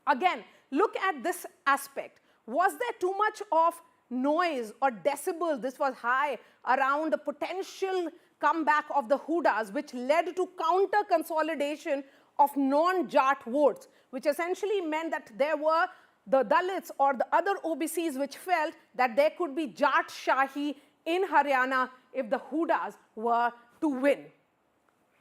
Again, look at this aspect. Was there too much of noise or decibel? This was high around the potential comeback of the Hoodas, which led to counter consolidation of non-Jat votes, which essentially meant that there were the Dalits or the other OBCs which felt that there could be Jat Shahi in Haryana if the Hoodas were to win.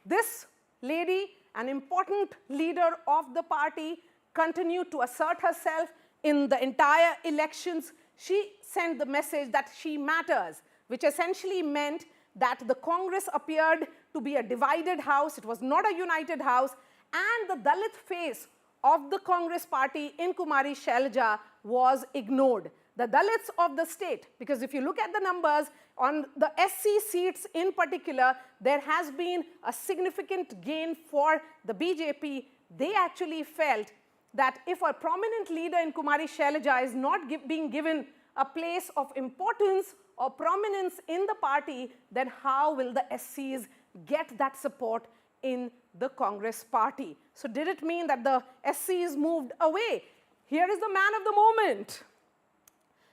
This lady, an important leader of the party, continued to assert herself in the entire elections. She sent the message that she matters, which essentially meant that the Congress appeared to be a divided house. It was not a united house, and the Dalit face of the Congress party in Kumari Shailaja was ignored. The Dalits of the state, because if you look at the numbers on the SC seats in particular, there has been a significant gain for the BJP. They actually felt that if a prominent leader in Kumari Shailaja is not being given a place of importance or prominence in the party, then how will the SCs get that support in the Congress party? So did it mean that the SCs moved away? Here is the man of the moment.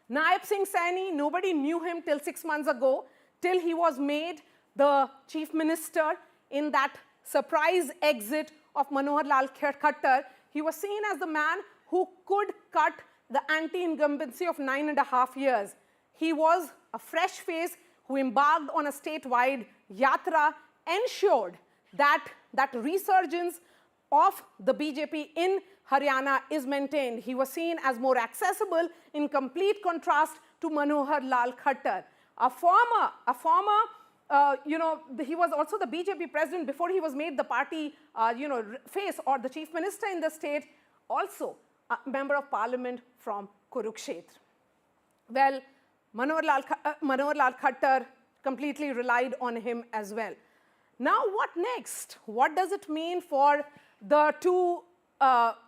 Nayab Singh Saini, nobody knew him till 6 months ago, till he was made the chief minister in that surprise exit of Manohar Lal Khattar. He was seen as the man who could cut the anti-incumbency of 9.5 years. He was a fresh face who embarked on a statewide yatra, ensured that that resurgence of the BJP in Haryana is maintained. He was seen as more accessible in complete contrast to Manohar Lal Khattar. He was also the BJP president before he was made the party, face or the chief minister in the state, also a member of parliament from Kurukshetra. Well, Manohar Lal Khattar completely relied on him as well. Now what next? What does it mean for the two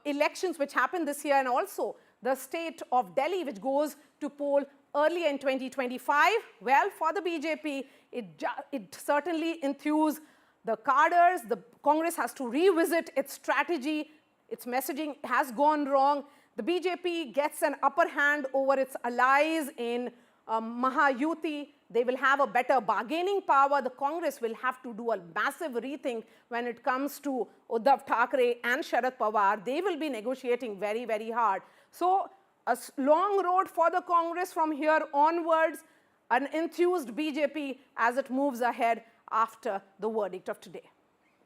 elections which happened this year, and also the state of Delhi, which goes to poll early in 2025? Well, for the BJP, it certainly enthused the cadres. The Congress has to revisit its strategy. Its messaging has gone wrong. The BJP gets an upper hand over its allies in Mahayuti. They will have a better bargaining power. The Congress will have to do a massive rethink when it comes to Uddhav Thackeray and Sharad Pawar. They will be negotiating very, very hard. So a long road for the Congress from here onwards, an enthused BJP as it moves ahead after the verdict of today.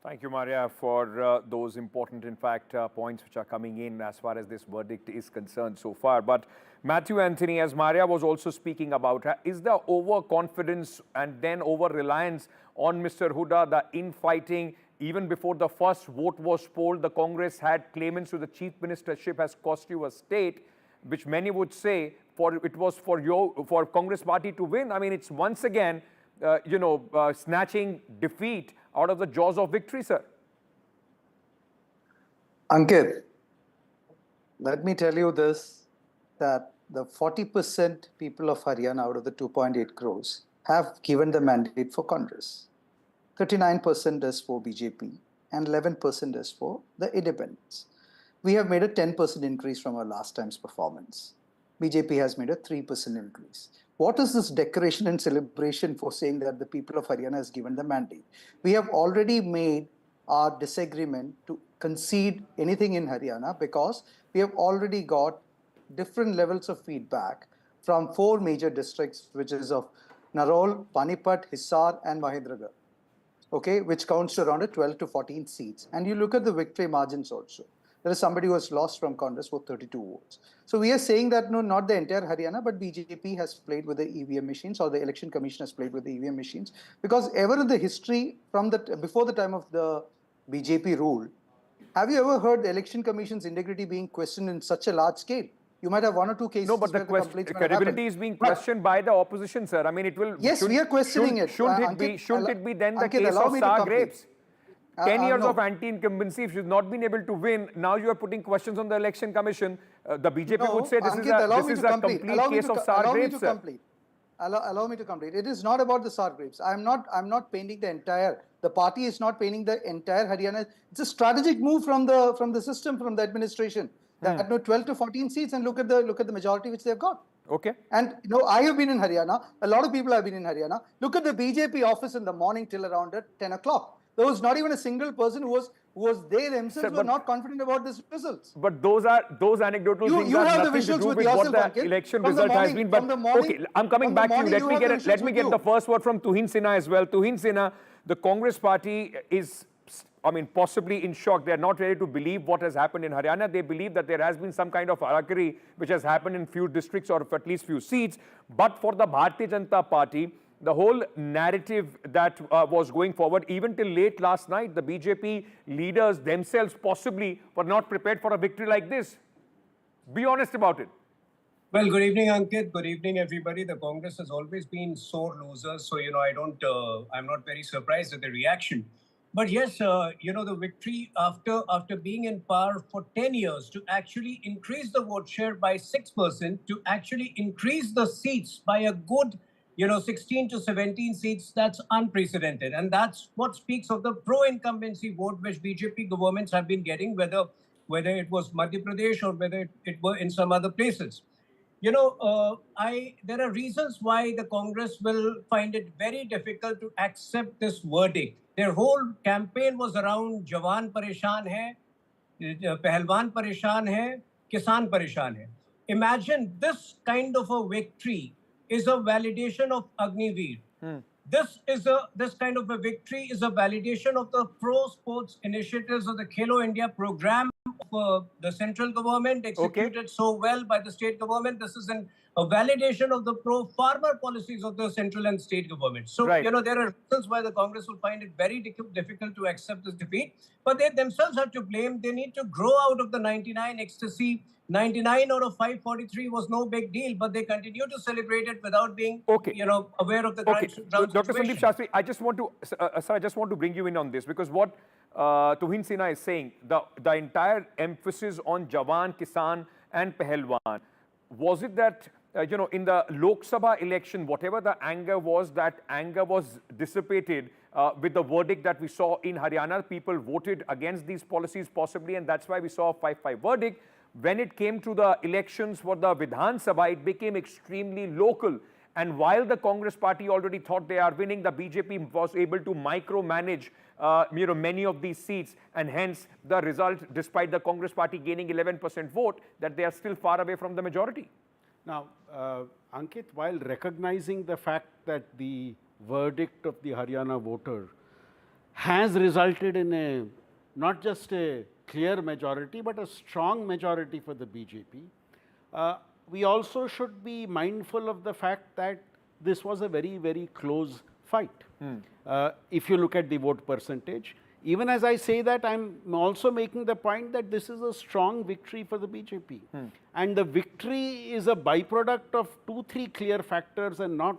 Thank you, Maria, for those important, in fact, points which are coming in as far as this verdict is concerned so far. But Matthew Anthony, as Maria was also speaking about, is the overconfidence and then over-reliance on Mr. Hooda, the infighting, even before the first vote was polled, the Congress had claimants to the chief ministership has cost you a state, which many would say it was for Congress party to win. I mean, it's once again, snatching defeat out of the jaws of victory, sir. Ankit, let me tell you this, that the 40% people of Haryana out of the 2.8 crores have given the mandate for Congress. 39% is for BJP and 11% is for the independents. We have made a 10% increase from our last time's performance. BJP has made a 3% increase. What is this decoration and celebration for saying that the people of Haryana has given the mandate? We have already made our disagreement to concede anything in Haryana because we have already got different levels of feedback from 4 major districts, which is of Narol, Panipat, Hisar and Mahendragarh, okay, which counts to around 12 to 14 seats. And you look at the victory margins also. There is somebody who has lost from Congress for 32 votes. So we are saying that no, not the entire Haryana, but BJP has played with the EVM machines, or the election commission has played with the EVM machines, because ever in the history from before the time of the BJP rule, have you ever heard the election commission's integrity being questioned in such a large scale? You might have one or two cases. No, but the credibility is being questioned by the opposition, sir. I mean, it will. Yes, we are questioning it. Shouldn't it be then the case of sour grapes? 10 years no. of anti-incumbency, if you've not been able to win, now you are putting questions on the election commission. The BJP would say this is a complete case of sour grapes, sir. Allow me to complete. It is not about the sour grapes. I'm not painting the entire. The party is not painting the entire Haryana. It's a strategic move from the system, from the administration. That 12 to 14 seats, and look at the majority which they've got. Okay. And I have been in Haryana. A lot of people have been in Haryana. Look at the BJP office in the morning till around 10 o'clock. There was not even a single person who was they themselves were not confident about this results. But those anecdotal things you have have the nothing to visuals do with with yourself, what the election result has been. But okay, I'm coming back to you. Let me get the first word from Tuhin Sinha as well. Tuhin Sinha, the Congress party is, I mean, possibly in shock. They are not ready to believe what has happened in Haryana. They believe that there has been some kind of harakiri which has happened in few districts or at least few seats. But for the Bharatiya Janata Party, the whole narrative that was going forward, even till late last night, the BJP leaders themselves possibly were not prepared for a victory like this. Be honest about it. Well, good evening, Ankit. Good evening, everybody. The Congress has always been sore losers, so I'm not very surprised at the reaction. But yes, the victory after being in power for 10 years to actually increase the vote share by 6%, to actually increase the seats by a good 16 to 17 seats, that's unprecedented. And that's what speaks of the pro-incumbency vote which BJP governments have been getting, whether it was Madhya Pradesh or whether it were in some other places. There are reasons why the Congress will find it very difficult to accept this verdict. Their whole campaign was around Jawan Pareshan hai, Pahalwan Pareshan hai, Kisan Pareshan hai. Imagine this kind of a victory is a validation of Agniveer. This kind of a victory is a validation of the pro-sports initiatives of the Khelo India program of the central government, executed so well by the state government. This is a validation of the pro-farmer policies of the central and state government. So, there are reasons why the Congress will find it very difficult to accept this defeat. But they themselves have to blame. They need to grow out of the 99 ecstasy. 99 out of 543 was no big deal, but they continue to celebrate it without being, aware of the ground Dr. situation. Sandeep Shastri, I just want to bring you in on this, because what Tuhin Sinha is saying, the entire emphasis on Jawan, Kisan and Pahalwan, was it that, in the Lok Sabha election, whatever the anger was, that anger was dissipated with the verdict that we saw in Haryana? People voted against these policies possibly, and that's why we saw a 5-5 verdict. When it came to the elections for the Vidhan Sabha, it became extremely local. And while the Congress party already thought they are winning, the BJP was able to micromanage many of these seats, and hence the result, despite the Congress party gaining 11% vote, that they are still far away from the majority. Now, Ankit, while recognizing the fact that the verdict of the Haryana voter has resulted in not just a clear majority, but a strong majority for the BJP, we also should be mindful of the fact that this was a very, very close fight. If you look at the vote percentage, even as I say that, I'm also making the point that this is a strong victory for the BJP. And the victory is a byproduct of 2-3 clear factors and not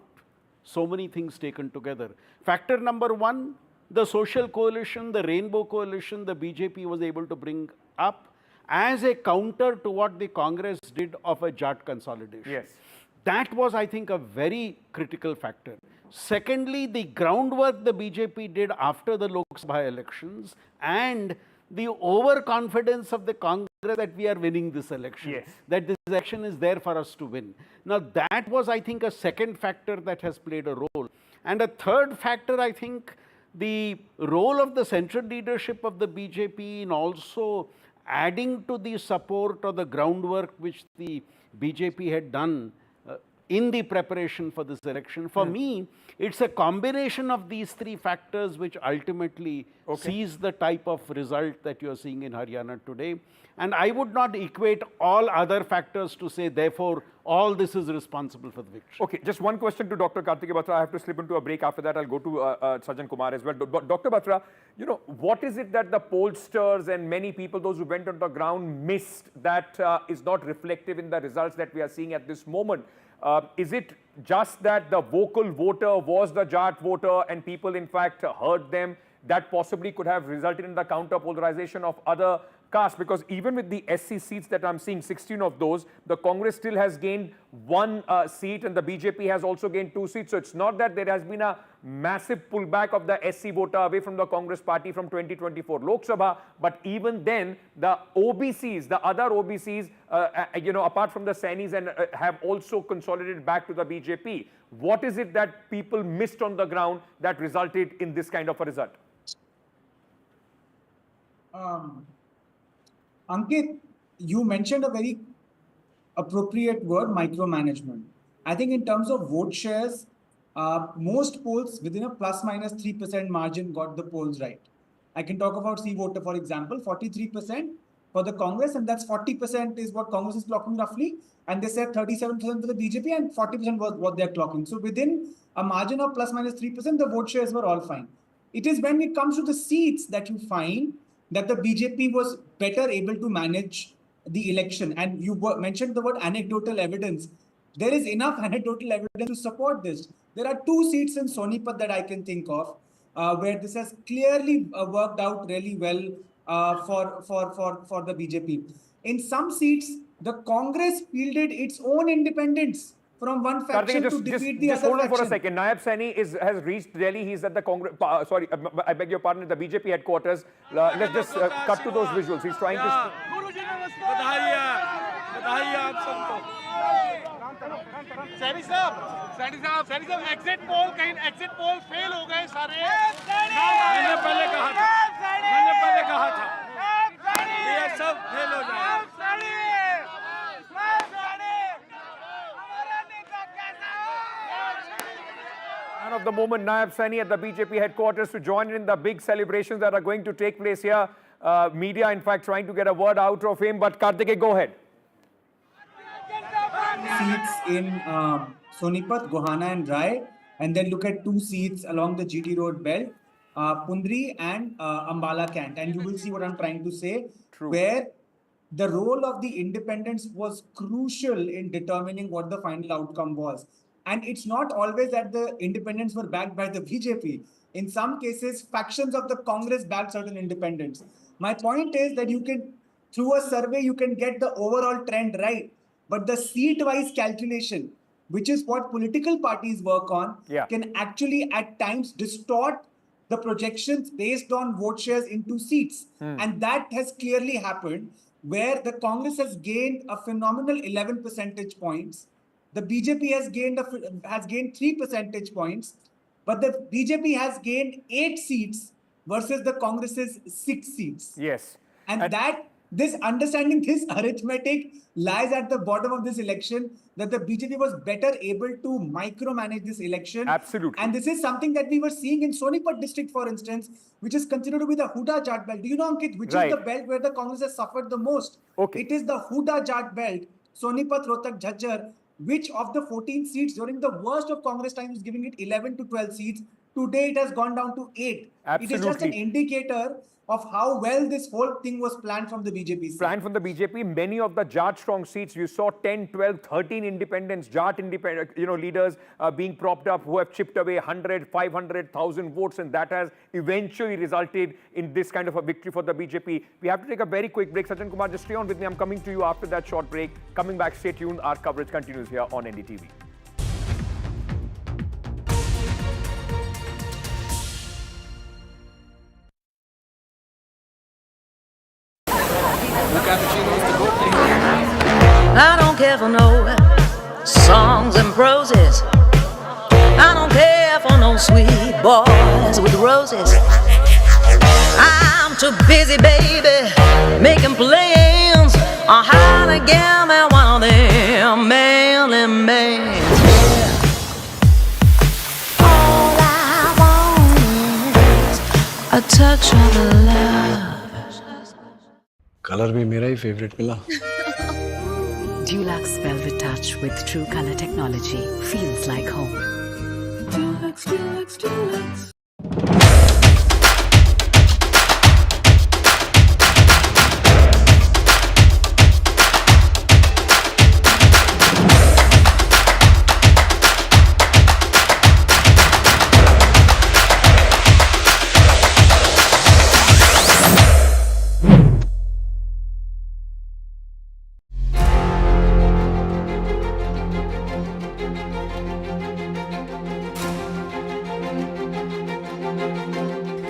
so many things taken together. Factor number one, the social coalition, the rainbow coalition, the BJP was able to bring up as a counter to what the Congress did of a Jat consolidation. Yes. That was, I think, a very critical factor. Secondly, the groundwork the BJP did after the Lok Sabha elections and the overconfidence of the Congress that we are winning this election, that this election is there for us to win. Now, that was, I think, a second factor that has played a role. And a third factor, I think, the role of the central leadership of the BJP in also adding to the support or the groundwork which the BJP had done in the preparation for this election. For me, it's a combination of these three factors which ultimately sees the type of result that you're seeing in Haryana today. And I would not equate all other factors to say, therefore, all this is responsible for the victory. Okay, just one question to Dr. Kartikeya Batra. I have to slip into a break. After that, I'll go to Sajjan Kumar as well. Dr. Batra, you know, what is it that the pollsters and many people, those who went on the ground, missed that is not reflective in the results that we are seeing at this moment? Is it just that the vocal voter was the Jat voter and people, in fact, heard them? That possibly could have resulted in the counter-polarization of other castes, because even with the SC seats that I'm seeing, 16 of those, the Congress still has gained 1 seat and the BJP has also gained 2 seats. So it's not that there has been a massive pullback of the SC voter away from the Congress party from 2024 Lok Sabha, but even then the OBCs, the other OBCs, you know, apart from the Sainis, and have also consolidated back to the BJP. What is it that people missed on the ground that resulted in this kind of a result? Ankit, you mentioned a very appropriate word, micromanagement. I think in terms of vote shares, most polls within a plus minus 3% margin got the polls right. I can talk about C voter, for example, 43% for the Congress, and that's 40% is what Congress is clocking roughly. And they said 37% for the BJP and 40% was what they're clocking. So within a margin of plus minus 3%, the vote shares were all fine. It is when it comes to the seats that you find that the BJP was better able to manage the election. And you mentioned the word anecdotal evidence. There is enough anecdotal evidence to support this. There are 2 seats in Sonipat that I can think of where this has clearly worked out really well for the BJP. In some seats, the Congress fielded its own independents from one faction to defeat the other faction. Just hold on for a second. Nayab Saini has reached Delhi. He's at the Congress. Sorry, I beg your pardon, at the BJP headquarters. Let's just cut to those visuals. He's trying to. Saini साहब exit poll fail हो गए सारे। मैंने पहले कहा था ये सब फेल हो जाए। Man of the moment, Nayab Singh at the BJP headquarters to join in the big celebrations that are going to take place here. Media, in fact, trying to get a word out of him. But Kartikeya, go ahead. Seats in Sonipat, Gohana and Rai, and then look at 2 seats along the GT road belt, Pundri and Ambala Cant. And you will see what I'm trying to say, where the role of the independents was crucial in determining what the final outcome was. And it's not always that the independents were backed by the BJP. In some cases, factions of the Congress backed certain independents. My point is that you can, through a survey, you can get the overall trend right. But the seat-wise calculation, which is what political parties work on, can actually at times distort the projections based on vote shares into seats. And that has clearly happened, where the Congress has gained a phenomenal 11 percentage points. The BJP has gained 3 percentage points, but the BJP has gained 8 seats versus the Congress's 6 seats. Yes. And this understanding, this arithmetic lies at the bottom of this election, that the BJP was better able to micromanage this election. Absolutely. And this is something that we were seeing in Sonipat district, for instance, which is considered to be the Hooda Jat belt. Do you know, Ankit, which is the belt where the Congress has suffered the most? It is the Hooda Jat belt, Sonipat, Rohtak, Jhajjar, which of the 14 seats during the worst of Congress time was giving it 11 to 12 seats. Today it has gone down to 8. Absolutely. It is just an indicator of how well this whole thing was planned from the BJP side. Planned from the BJP, many of the Jat strong seats, you saw 10, 12, 13 independents, Jat independent, leaders being propped up who have chipped away 100, 500, 1,000 votes, and that has eventually resulted in this kind of a victory for the BJP. We have to take a very quick break. Sajjan Kumar, just stay on with me. I'm coming to you after that short break. Coming back, stay tuned. Our coverage continues here on NDTV. I don't care for no songs and proses. I don't care for no sweet boys with roses. I'm too busy, baby, making plans on how to get me one of them manly men. All I want is a touch of love. Colour भी मेरा ही favourite मिला। Dulux Velvet Touch with True Color Technology feels like home. Dulux.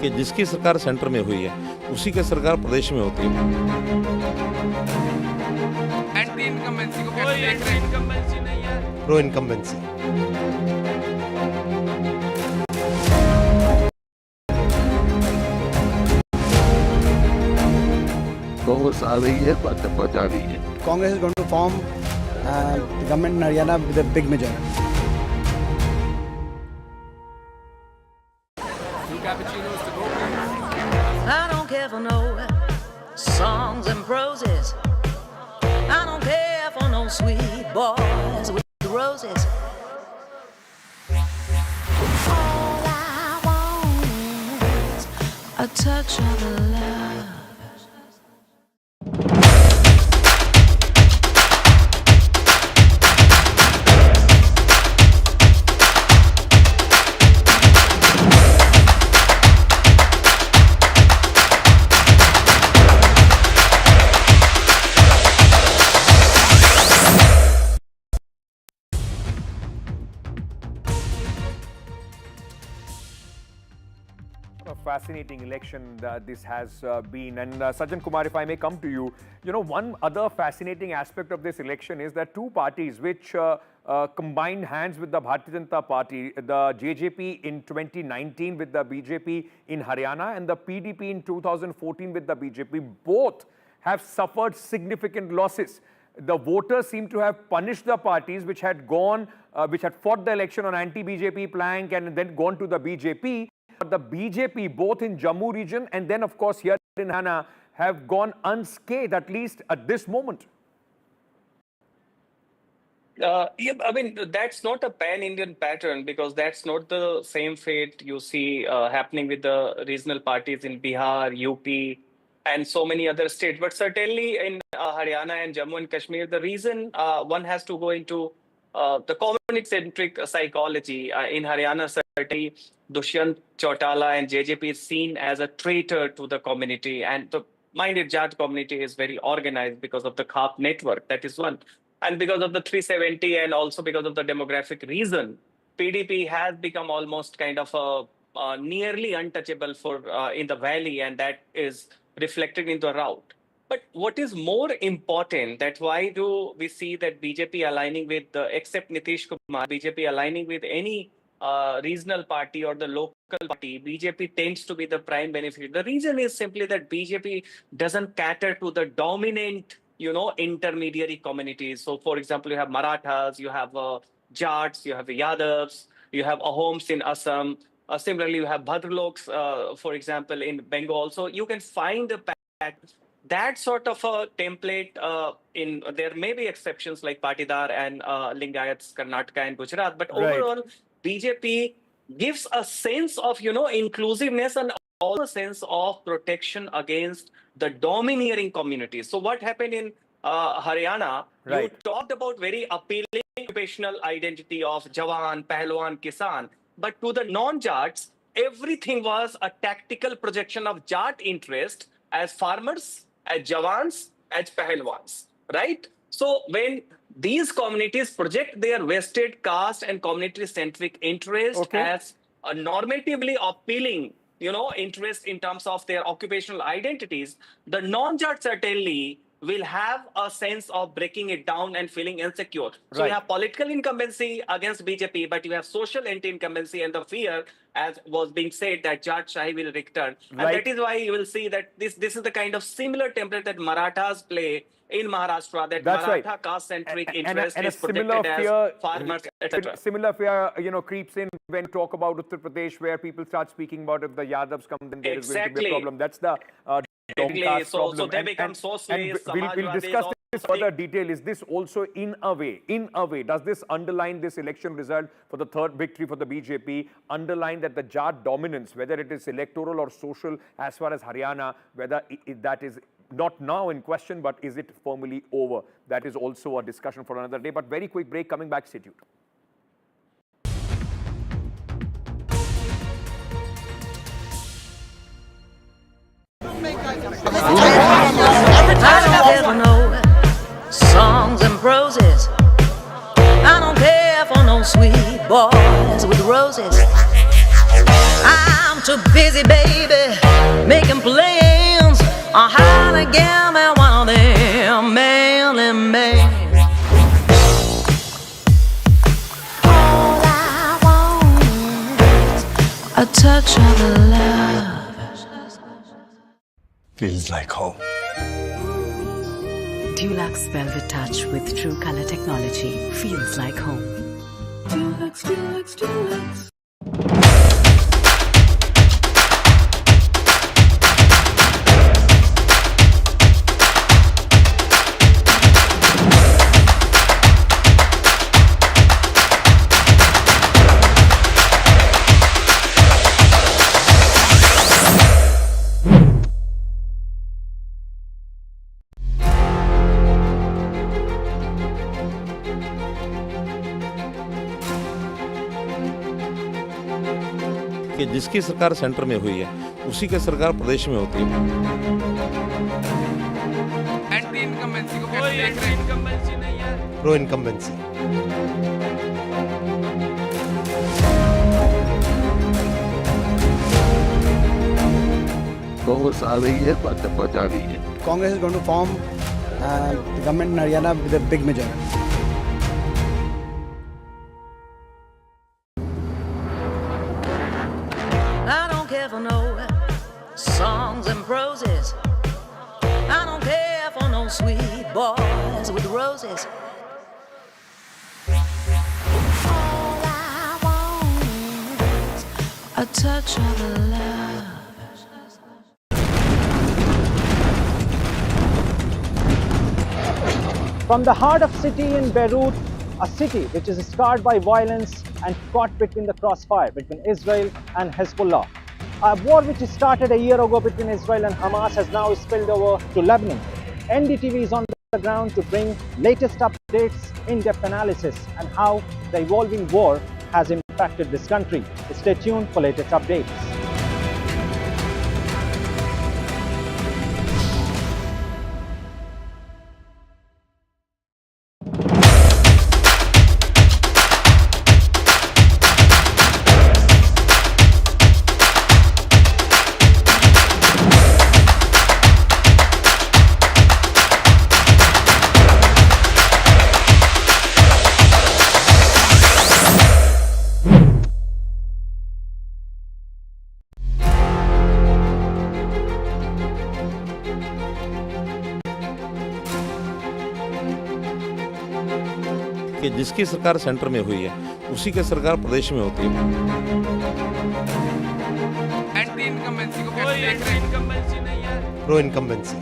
कि जिसकी सरकार centre में हुई है उसी की सरकार प्रदेश में होती है। एंटी इनकम्बेंसी को कैसे देख रहे हैं? इनकम्बेंसी नहीं है। Pro incumbency. कांग्रेस आ रही है, भाजपा जा रही है। Congress is going to form government in Haryana with a big majority. Two cappuccinos to go, please. I don't care for no songs and proses. I don't care for no sweet boys with roses. All I want is a touch of love. A fascinating election this has been. And Sajjan Kumar, if I may come to you, one other fascinating aspect of this election is that two parties which combined hands with the Bharatiya Janata Party, the JJP in 2019 with the BJP in Haryana and the PDP in 2014 with the BJP, both have suffered significant losses. The voters seem to have punished the parties which had fought the election on anti-BJP plank and then gone to the BJP. But the BJP, both in Jammu region and then, of course, here in Haryana, have gone unscathed, at least at this moment. Yeah, I mean, that's not a pan-Indian pattern because that's not the same fate you see happening with the regional parties in Bihar, UP, and so many other states. But certainly in Haryana and Jammu and Kashmir, the reason one has to go into the community-centric psychology. In Haryana, certainly, Dushyant Chautala and JJP is seen as a traitor to the community. And the minded Jat community is very organized because of the CAP network. That is one. And because of the 370 and also because of the demographic reason, PDP has become almost kind of a nearly untouchable for in the valley, and that is reflected in the route. But what is more important, that why do we see that BJP aligning with, except Nitish Kumar, BJP aligning with any regional party or the local party, BJP tends to be the prime beneficiary. The reason is simply that BJP doesn't cater to the dominant, intermediary communities. So, for example, you have Marathas, you have Jats, you have Yadavs, you have Ahoms in Assam. Similarly, you have Bhadraloks, for example, in Bengal. So you can find that sort of a template there may be exceptions like Patidar and Lingayats, Karnataka and Gujarat, but overall, BJP gives a sense of, inclusiveness and also a sense of protection against the domineering communities. So what happened in Haryana, you talked about very appealing occupational identity of Jawan, Pahalwan, Kisan, but to the non-Jats, everything was a tactical projection of Jat interest as farmers, as Jawans, as Pahalwans, right? So when these communities project their vested caste and community-centric interest as a normatively appealing, interest in terms of their occupational identities, the non-Jat certainly will have a sense of breaking it down and feeling insecure. So you have political incumbency against BJP, but you have social anti-incumbency and the fear, as was being said, that Jat Shahi will return. And that is why you will see that this is the kind of similar template that Marathas play in Maharashtra, that Maratha caste-centric interest is projected as farmers, etc. Similar fear, creeps in when you talk about Uttar Pradesh, where people start speaking about if the Yadavs come, then there is going to be a problem. That's the caste so problem. they become socialist. We'll discuss this further detail. Is this also in a way, does this underline this election result for the third victory for the BJP, underline that the Jat dominance, whether it is electoral or social as far as Haryana, whether that is not now in question, but is it firmly over? That is also a discussion for another day. But very quick break, coming back, stay tuned. I don't care for no songs and proses. I don't care for no sweet boys with roses. I'm too busy, baby, making plans on how to get me one of them manly men. All I want is a touch of love. Feels like home. Dulux Velvet Touch with True Color Technology feels like home. Dulux, Dulux, Dulux. कि जिसकी सरकार centre में हुई है उसी की सरकार प्रदेश में होती है। एंटी इनकम्बेंसी को कैसे देख रहे हैं? इनकम्बेंसी नहीं है, प्रो इनकम्बेंसी। कांग्रेस आ रही है, भाजपा जा रही है। Congress is going to form the government in Haryana with a big majority. I don't care for no songs and proses. I don't care for no sweet boys with roses. All I want is a touch of love. From the heart of city in Beirut, a city which is scarred by violence and caught between the crossfire between Israel and Hezbollah. A war which started a year ago between Israel and Hamas has now spilled over to Lebanon. NDTV is on the ground to bring latest updates, in-depth analysis, and how the evolving war has impacted this country. Stay tuned for latest updates. कि जिसकी सरकार centre में हुई है उसी की सरकार प्रदेश में होती है। एंटी इनकम्बेंसी को कैसे देख रहे हैं? इनकम्बेंसी नहीं है, प्रो इनकम्बेंसी।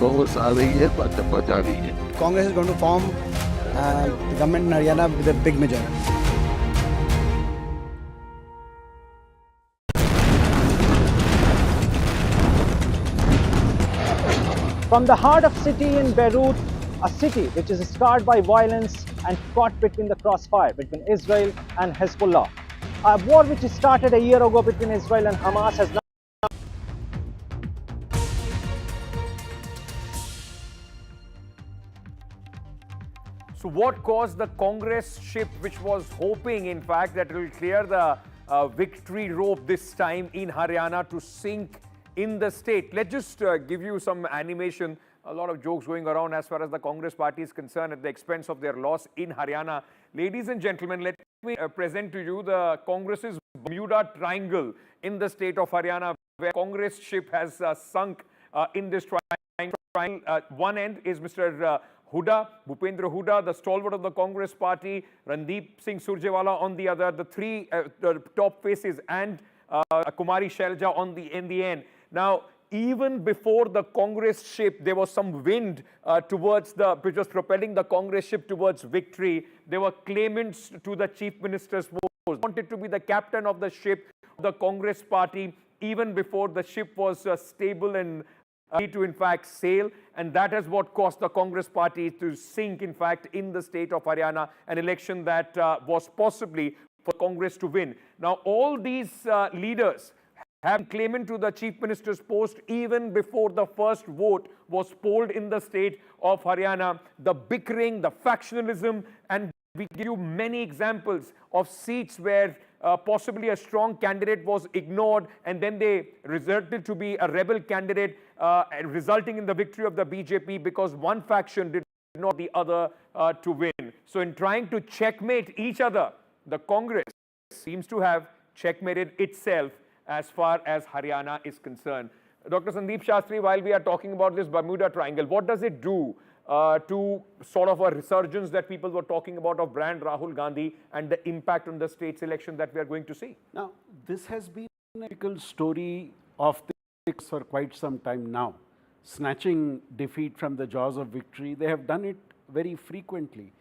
कांग्रेस आ रही है, भाजपा जा रही है। Congress is going to form the government in Haryana with a big majority. From the heart of city in Beirut, a city which is scarred by violence and caught between the crossfire between Israel and Hezbollah. A war which started a year ago between Israel and Hamas has now So what caused the Congress ship, which was hoping, in fact, that it will clear the victory rope this time in Haryana, to sink in the state? Let's just give you some animation. A lot of jokes going around as far as the Congress party is concerned at the expense of their loss in Haryana. Ladies and gentlemen, let me present to you the Congress's Bermuda Triangle in the state of Haryana, where Congress ship has sunk in this triangle. One end is Mr. Hooda, Bhupinder Hooda, the stalwart of the Congress party, Randeep Singh Surjewala on the other, the three top faces, and Kumari Shelja in the end. Now, even before the Congress ship, there was some wind which was propelling the Congress ship towards victory. There were claimants to the Chief Minister's post, wanted to be the captain of the ship, the Congress party, even before the ship was stable and ready to in fact sail, and that is what caused the Congress party to sink in fact in the state of Haryana, an election that was possibly for Congress to win. Now all these leaders have claimed to the Chief Minister's post even before the first vote was polled in the state of Haryana. The bickering, the factionalism, and we give you many examples of seats where possibly a strong candidate was ignored, and then they resulted to be a rebel candidate, resulting in the victory of the BJP because one faction did not the other to win. So in trying to checkmate each other, the Congress seems to have checkmated itself as far as Haryana is concerned. Dr. Sandeep Shastri, while we are talking about this Bermuda Triangle, what does it do to sort of a resurgence that people were talking about of brand Rahul Gandhi and the impact on the state's election that we are going to see? Now, this has been a typical story of this for quite some time now. Snatching defeat from the jaws of victory, they have done it very frequently.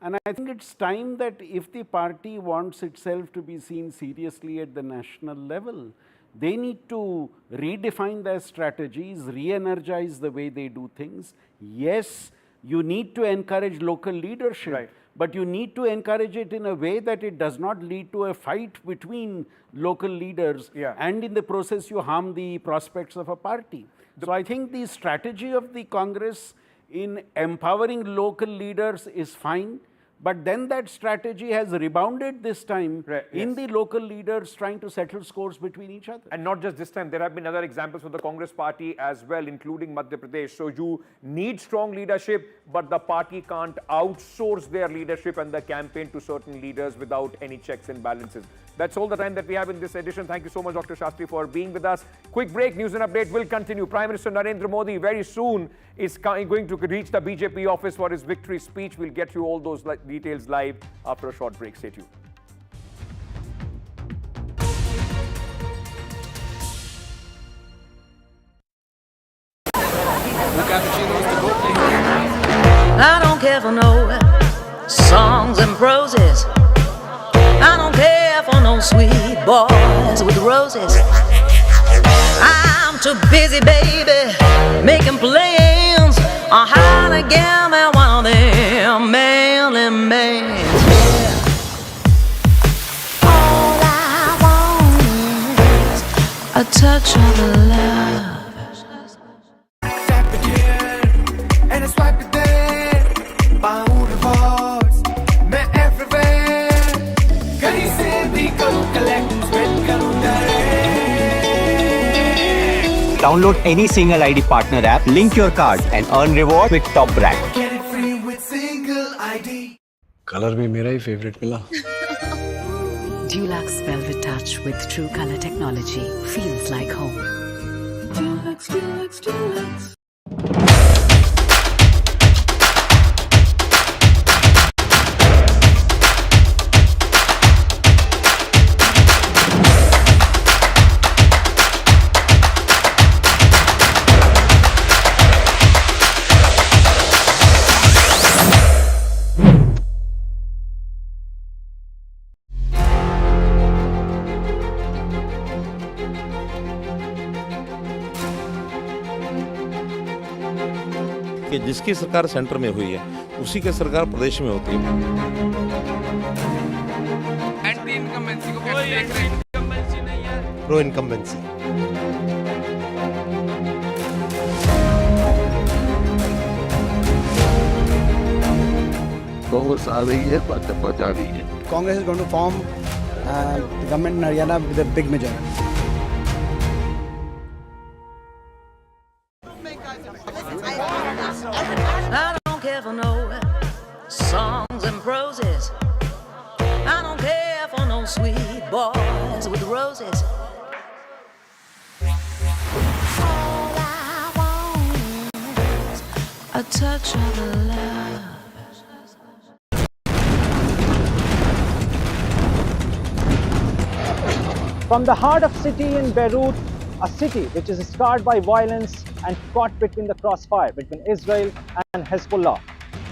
And I think it's time that if the party wants itself to be seen seriously at the national level, they need to redefine their strategies, re-energize the way they do things. Yes, you need to encourage local leadership, but you need to encourage it in a way that it does not lead to a fight between local leaders, and in the process you harm the prospects of a party. So I think the strategy of the Congress in empowering local leaders is fine, but then that strategy has rebounded this time in the local leaders trying to settle scores between each other. And not just this time, there have been other examples for the Congress party as well, including Madhya Pradesh. So you need strong leadership, but the party can't outsource their leadership and the campaign to certain leaders without any checks and balances. That's all the time that we have in this edition. Thank you so much, Dr. Shastri, for being with us. Quick break, news and update will continue. Prime Minister Narendra Modi very soon is going to reach the BJP office for his victory speech. We'll get you all those details live after a short break. Stay tuned. I don't care for no songs and proses. I don't care for no sweet boys with roses. I'm too busy, baby, making plans on how to get me one of them manly men. All I want is a touch of love. And I swipe it there, Bahu rewards, मैं everywhere, कहीं से भी करूँ collect, spend करूँ direct. Download any single ID partner app, link your card and earn reward with top brand. Get it free with single ID. Colour भी मेरा ही favourite मिला. Dulux Velvet Touch with True Color Technology feels like home. Dulux, Dulux, Dulux. कि जिसकी सरकार centre में हुई है उसी की सरकार प्रदेश में होती है. एंटी इनकम्बेंसी को कैसे देख रहे हैं? इनकम्बेंसी नहीं है. Pro incumbency. कांग्रेस आ रही है, भाजपा जा रही है. Congress is going to form government in Haryana with a big majority. I don't care for no songs and proses. I don't care for no sweet boys with roses. All I want is a a touch of love. From the heart of city in Beirut, a city which is scarred by violence and caught between the crossfire between Israel and Hezbollah.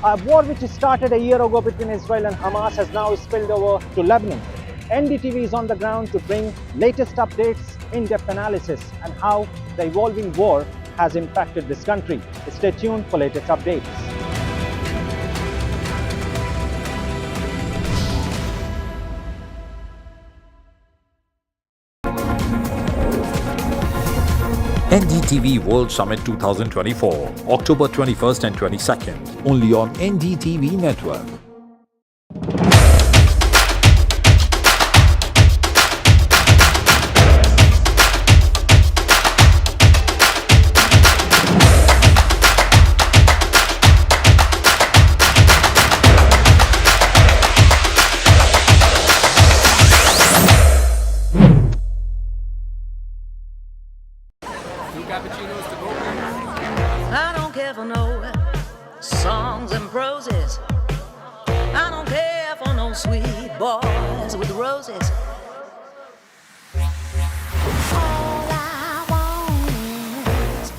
A war which started a year ago between Israel and Hamas has now spilled over to Lebanon. NDTV is on the ground to bring latest updates, in-depth analysis, and how the evolving war has impacted this country. Stay tuned for latest updates. NDTV World Summit 2024, October 21st and 22nd, only on NDTV Network. I don't care for no songs and proses. I don't care for no sweet boys with roses. All I want is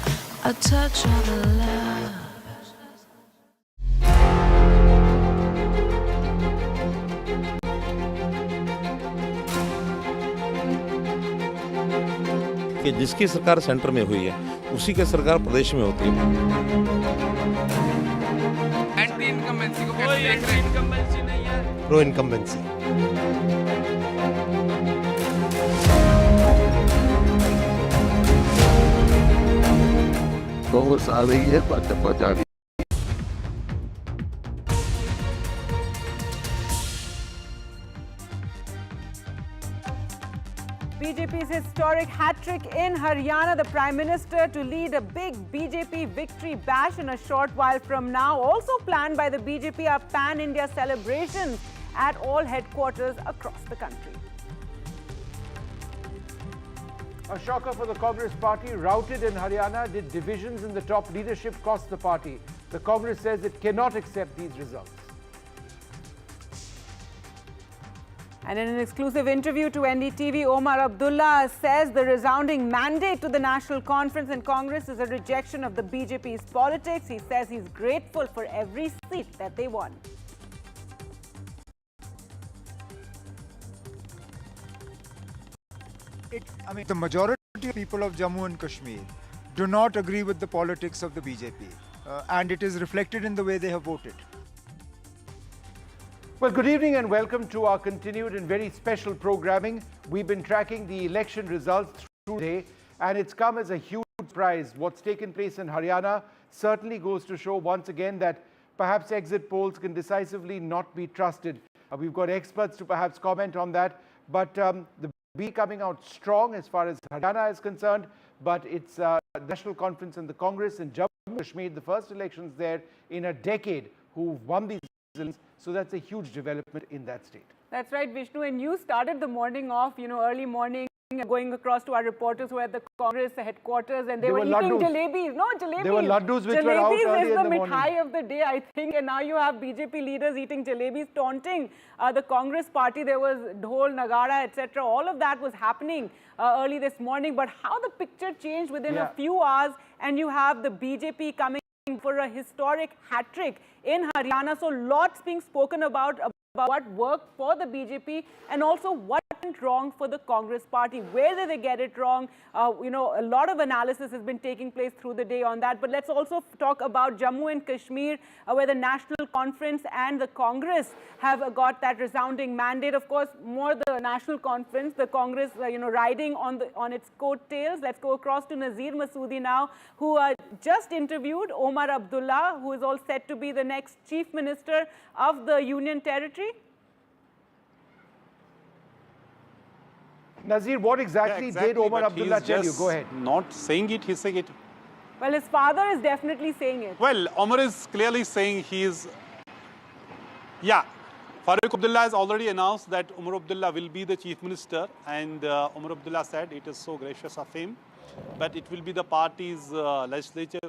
a touch of love. कि जिसकी सरकार centre में हुई है उसी की सरकार प्रदेश में होती है। एंटी इनकम्बेंसी को कैसे देख रहे हैं? इनकम्बेंसी नहीं है। Pro incumbency. कांग्रेस आ रही है, भाजपा जा रही है। BJP's historic hat-trick in Haryana, the Prime Minister to lead a big BJP victory bash in a short while from now. Also planned by the BJP are pan-India celebrations at all headquarters across the country. A shocker for the Congress party, routed in Haryana. Did divisions in the top leadership cost the party? The Congress says it cannot accept these results. And in an exclusive interview to NDTV, Omar Abdullah says the resounding mandate to the National Conference and Congress is a rejection of the BJP's politics. He says he's grateful for every seat that they won. The majority of people of Jammu and Kashmir do not agree with the politics of the BJP, and it is reflected in the way they have voted. Well, good evening and welcome to our continued and very special programming. We've been tracking the election results through the day, and it's come as a huge surprise. What's taken place in Haryana certainly goes to show once again that perhaps exit polls can decisively not be trusted. We've got experts to perhaps comment on that, but the BJP coming out strong as far as Haryana is concerned, but it's the National Conference and the Congress in Jammu and Kashmir, the first elections there in a decade, who've won these elections. So that's a huge development in that state. That's right, Vishnu. And you started the morning off, early morning, going across to our reporters who are at the Congress headquarters, and they were eating jalebis. No, jalebis. There were laddus which were out early in the morning. Jalebis is the mithai of the day, I think. And now you have BJP leaders eating jalebis, taunting the Congress party. There was dhol, nagara, etc. All of that was happening early this morning. But how the picture changed within a few hours, and you have the BJP coming for a historic hat-trick in Haryana. So lots being spoken about what worked for the BJP and also what went wrong for the Congress party. Where did they get it wrong? A lot of analysis has been taking place through the day on that. But let's also talk about Jammu and Kashmir, where the National Conference and the Congress have got that resounding mandate. Of course, more the National Conference, the Congress, riding on its coattails. Let's go across to Nazir Masoodi now, who just interviewed Omar Abdullah, who is all set to be the next Chief Minister of the Union Territory. Nazir, what exactly did Omar Abdullah tell you? Go ahead. Not saying it, he's saying it. Well, his father is definitely saying it. Well, Omar is clearly saying he is... Yeah, Farooq Abdullah has already announced that Omar Abdullah will be the Chief Minister, and Omar Abdullah said it is so gracious of him. but it will be the party's legislature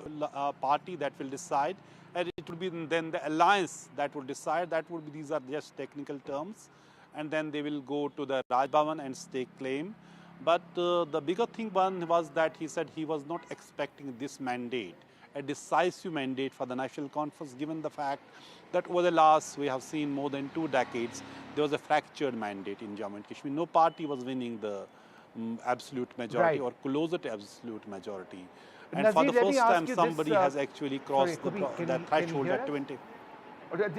party that will decide, and it will be then the alliance that will decide. That would be, these are just technical terms, and then they will go to the Raj Bhavan and stake claim. But the bigger thing one was that he said he was not expecting this mandate, a decisive mandate for the National Conference, given the fact that over the last, we have seen more than 2 decades, there was a fractured mandate in Jammu and Kashmir. No party was winning the absolute majority or closer to absolute majority. And Nazir, for the first time, this, somebody has actually crossed the threshold at 20.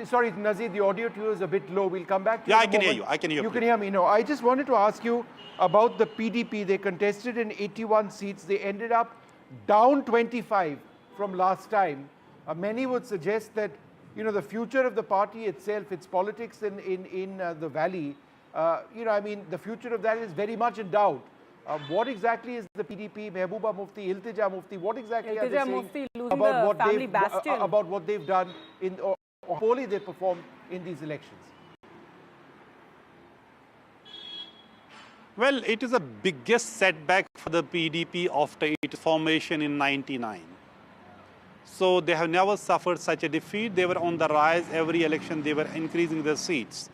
Sorry, Nazir, the audio to you is a bit low. We'll come back to you. Yeah, I can hear you. I can hear you. You can hear me. No, I just wanted to ask you about the PDP. They contested in 81 seats. They ended up down 25 from last time. Many would suggest that, you know, the future of the party itself, its politics in the valley, you know, I mean, the future of that is very much in doubt. What exactly is the PDP, Mehbooba Mufti, Iltija Mufti, what exactly are they saying about what they've done in or poorly they performed in these elections? Well, it is the biggest setback for the PDP after its formation in '99. So they have never suffered such a defeat. They were on the rise. Every election they were increasing their seats.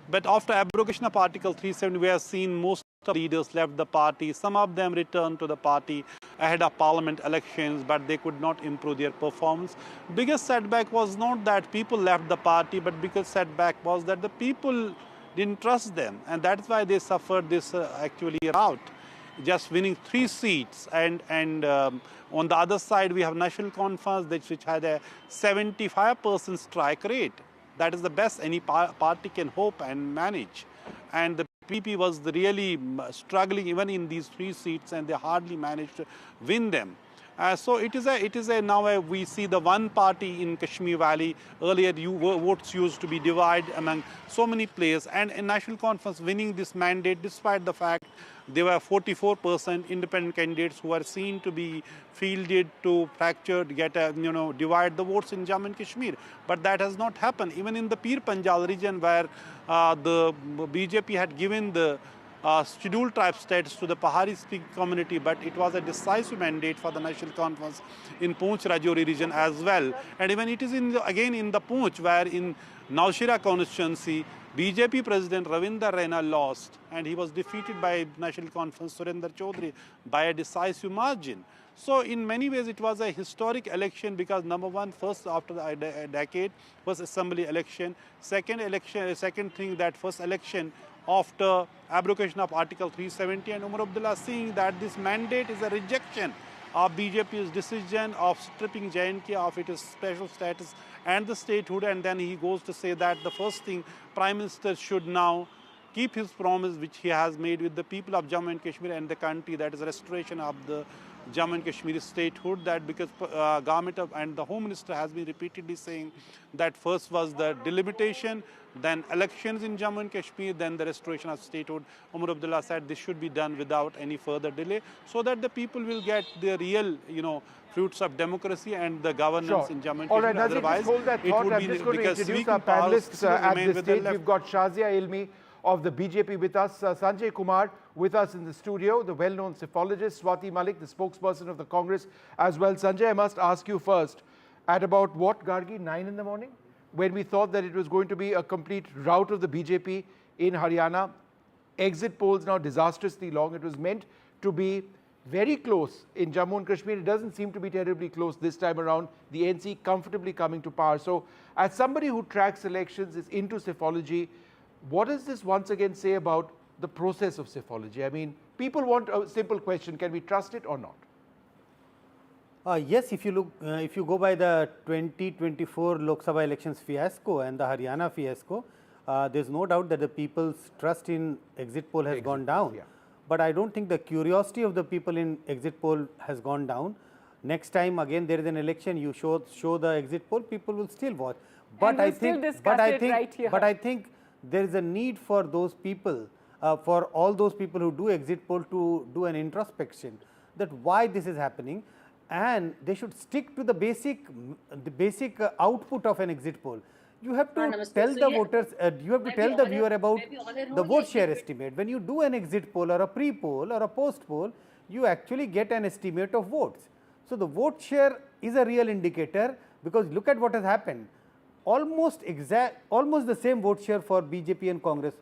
But after abrogation of Article 370, we have seen most of the leaders left the party. Some of them returned to the party ahead of parliament elections, but they could not improve their performance. Biggest setback was not that people left the party, but biggest setback was that the people didn't trust them. And that's why they suffered this actually rout, just winning 3 seats. And on the other side, we have National Conference, which had a 75% strike rate. That is the best any party can hope and manage. And the PP was really struggling even in these 3 seats, and they hardly managed to win them. So it is a now we see the one party in Kashmir Valley. Earlier, votes used to be divided among so many players, and in National Conference winning this mandate, despite the fact there were 44% independent candidates who were seen to be fielded to fracture, divide the votes in Jammu and Kashmir. But that has not happened. Even in the Pir Panjal region, where the BJP had given the scheduled tribe status to the Pahari-speaking community, but it was a decisive mandate for the National Conference in Poonch-Rajouri region as well. And even it is again in the Poonch, where in Naushira constituency, BJP President Ravinder Raina lost, and he was defeated by National Conference Surinder Chaudhary by a decisive margin. So in many ways, it was a historic election because number one, first after a decade was assembly election. Second thing, that first election after abrogation of Article 370, and Omar Abdullah seeing that this mandate is a rejection of BJP's decision of stripping J&K of its special status and the statehood, and then he goes to say that the first thing, Prime Minister should now keep his promise which he has made with the people of Jammu and Kashmir and the country, that is restoration of the Jammu and Kashmir statehood, that because government and the Home Minister has been repeatedly saying that first was the delimitation, then elections in Jammu and Kashmir, then the restoration of statehood. Omar Abdullah said this should be done without any further delay so that the people will get the real, fruits of democracy and the governance in Jammu and Kashmir. All right, otherwise, just hold that thought. I'm just going to introduce our panelists at this stage. We've got Shazia Ilmi of the BJP with us, Sanjay Kumar with us in the studio, the well-known psephologist, Swati Malik, the spokesperson of the Congress as well. Sanjay, I must ask you first, at about what, Gargi, 9 in the morning? When we thought that it was going to be a complete rout of the BJP in Haryana, exit polls now disastrously long. It was meant to be very close in Jammu and Kashmir. It doesn't seem to be terribly close this time around. The NC comfortably coming to power. So as somebody who tracks elections, is into psephology, what does this once again say about the process of psephology? I mean, people want a simple question, can we trust it or not? Yes, if you look, if you go by the 2024 Lok Sabha elections fiasco and the Haryana fiasco, there's no doubt that the people's trust in exit poll has gone down. Yeah. But I don't think the curiosity of the people in exit poll has gone down. Next time again there is an election, you show the exit poll, people will still watch. But I think, I think there is a need for those people, for all those people who do exit poll to do an introspection that why this is happening, and they should stick to the basic output of an exit poll. You have to tell the voters, you have to tell the viewer about the vote share estimate. When you do an exit poll or a pre-poll or a post-poll, you actually get an estimate of votes. So, the vote share is a real indicator, because look at what has happened. Almost the same vote share for BJP and Congress,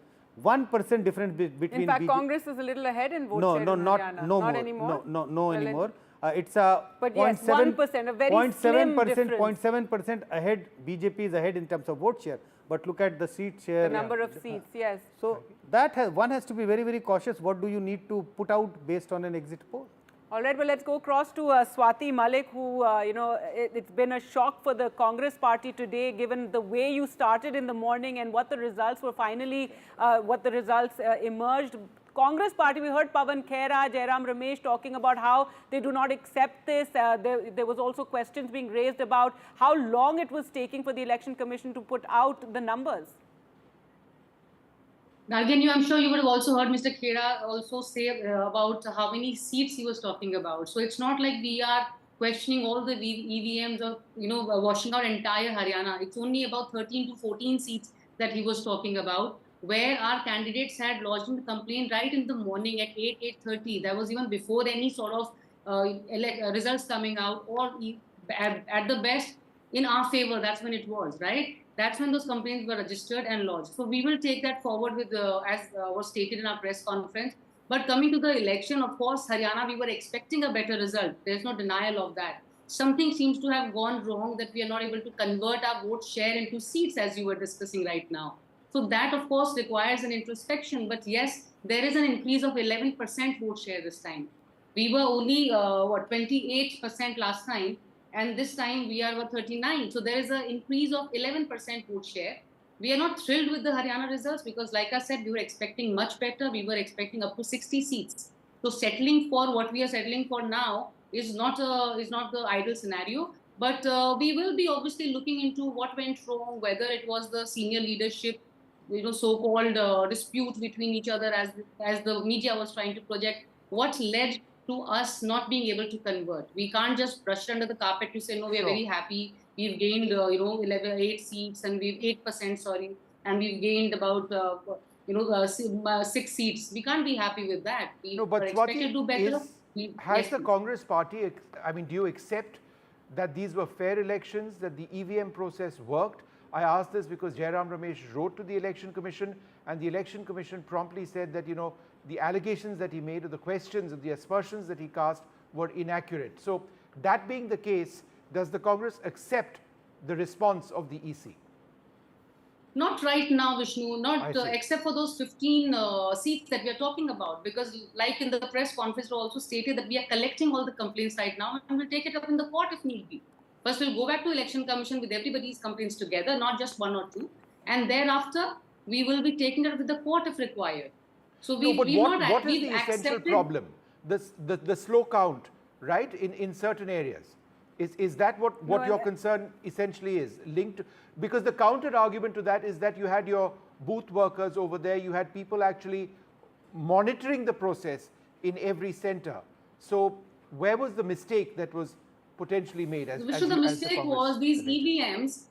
1% difference between. In fact, Congress is a little ahead in vote share in Haryana. Not anymore. No anymore. It's a but yes, 1%, a very slim difference. 0.7% ahead. BJP is ahead in terms of vote share. But look at the seat share. The number of seats, yes. So that one has to be very, very cautious. What do you need to put out based on an exit poll? All right, well, let's go across to Swati Malik, who, it's been a shock for the Congress party today, given the way you started in the morning and what the results were finally, emerged. Congress party, we heard Pawan Khera, Jairam Ramesh talking about how they do not accept this. There was also questions being raised about how long it was taking for the Election Commission to put out the numbers. Again, I'm sure you would have also heard Mr. Khera also say about how many seats he was talking about. So it's not like we are questioning all the EVMs or, washing out entire Haryana. It's only about 13 to 14 seats that he was talking about, where our candidates had lodged in the complaint right in the morning at 8:30. That was even before any sort of results coming out, or at the best in our favor. That's when it was, right? That's when those complaints were registered and lodged. So we will take that forward with as was stated in our press conference. But coming to the election, of course, Haryana, we were expecting a better result. There's no denial of that. Something seems to have gone wrong, that we are not able to convert our vote share into seats, as you were discussing right now. So that, of course, requires an introspection. But yes, there is an increase of 11% vote share this time. We were only, 28% last time. And this time we are 39. So there is an increase of 11% vote share. We are not thrilled with the Haryana results because, like I said, we were expecting much better. We were expecting up to 60 seats. So settling for what we are settling for now is not the ideal scenario. But we will be obviously looking into what went wrong, whether it was the senior leadership, so-called dispute between each other as the media was trying to project, what led to us not being able to convert. We can't just brush it under the carpet to say, no, we are very happy. We've gained, 8 seats and we've 8%, and we've gained about, 6 seats. We can't be happy with that. We no, but expected to do better. Has the Congress party, do you accept that these were fair elections, that the EVM process worked? I asked this because Jairam Ramesh wrote to the Election Commission, and the Election Commission promptly said that, the allegations that he made, or the questions, or the aspersions that he cast were inaccurate. So that being the case, does the Congress accept the response of the EC? Not right now, Vishnu, not except for those 15 seats that we are talking about, because like in the press conference we also stated that we are collecting all the complaints right now and we'll take it up in the court if need be. First we'll go back to Election Commission with everybody's complaints together, not just one or two, and thereafter we will be taking it up with the court if required. So what is the essential problem? The slow count, right, in certain areas. Is that what your concern essentially is linked to? Because the counter argument to that is that you had your booth workers over there, you had people actually monitoring the process in every center. So where was the mistake that was potentially made? The mistake was these EVMs,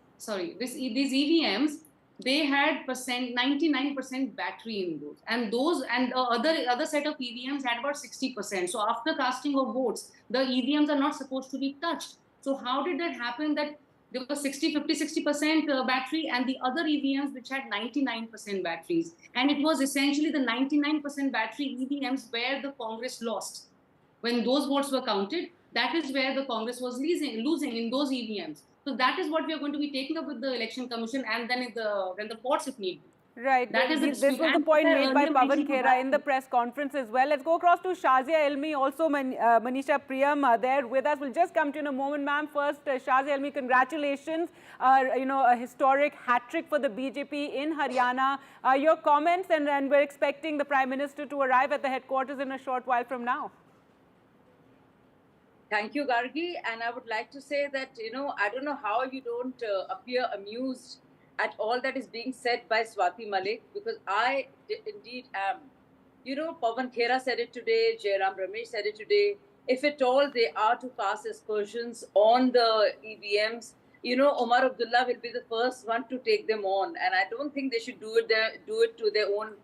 these EVMs, they had 99% battery in those, and the other set of EVMs had about 60%. So after casting of votes, the EVMs are not supposed to be touched. So how did that happen that there was 60% battery and the other EVMs which had 99% batteries? And it was essentially the 99% battery EVMs where the Congress lost. When those votes were counted, that is where the Congress was losing in those EVMs. So that is what we are going to be taking up with the Election Commission and then in the courts if need be. Right. This was the point made by Pawan Khera in the press conference as well. Let's go across to Shazia Elmi, also Manisha Priyam there with us. We'll just come to you in a moment, ma'am. First, Shazia Elmi, congratulations. A historic hat-trick for the BJP in Haryana. Your comments, and we're expecting the Prime Minister to arrive at the headquarters in a short while from now. Thank you, Gargi. And I would like to say that, I don't know how you don't appear amused at all that is being said by Swati Malik, because I indeed am. Pawan Khera said it today, Jairam Ramesh said it today. If at all they are to cast aspersions on the EVMs, Omar Abdullah will be the first one to take them on. And I don't think they should do it to their own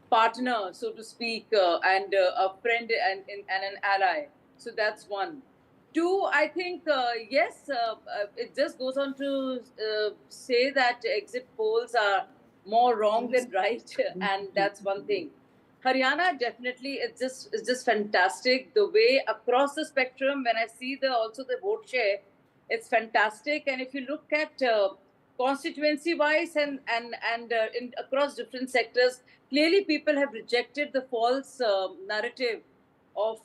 partner, so to speak, and a friend and an ally. So that's one. Two, I think, yes, it just goes on to say that exit polls are more wrong than right, and that's one thing. Haryana, definitely, it's just fantastic. The way across the spectrum, when I see also the vote share, it's fantastic. And if you look at constituency-wise and in across different sectors, clearly people have rejected the false narrative of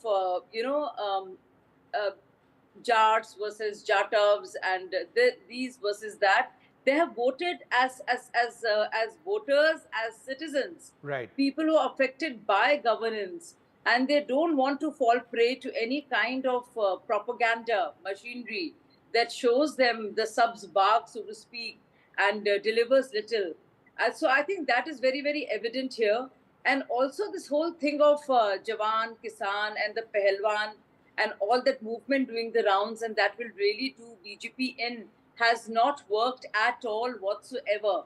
Jats versus Jatavs and these versus that. They have voted as voters, as citizens, right? People who are affected by governance, and they don't want to fall prey to any kind of propaganda machinery that shows them the subs bark, so to speak, and delivers little. So I think that is very, very evident here. And also this whole thing of Jawan, Kisan, and the Pehelwan, and all that movement doing the rounds, and that will really do BJP in, has not worked at all whatsoever.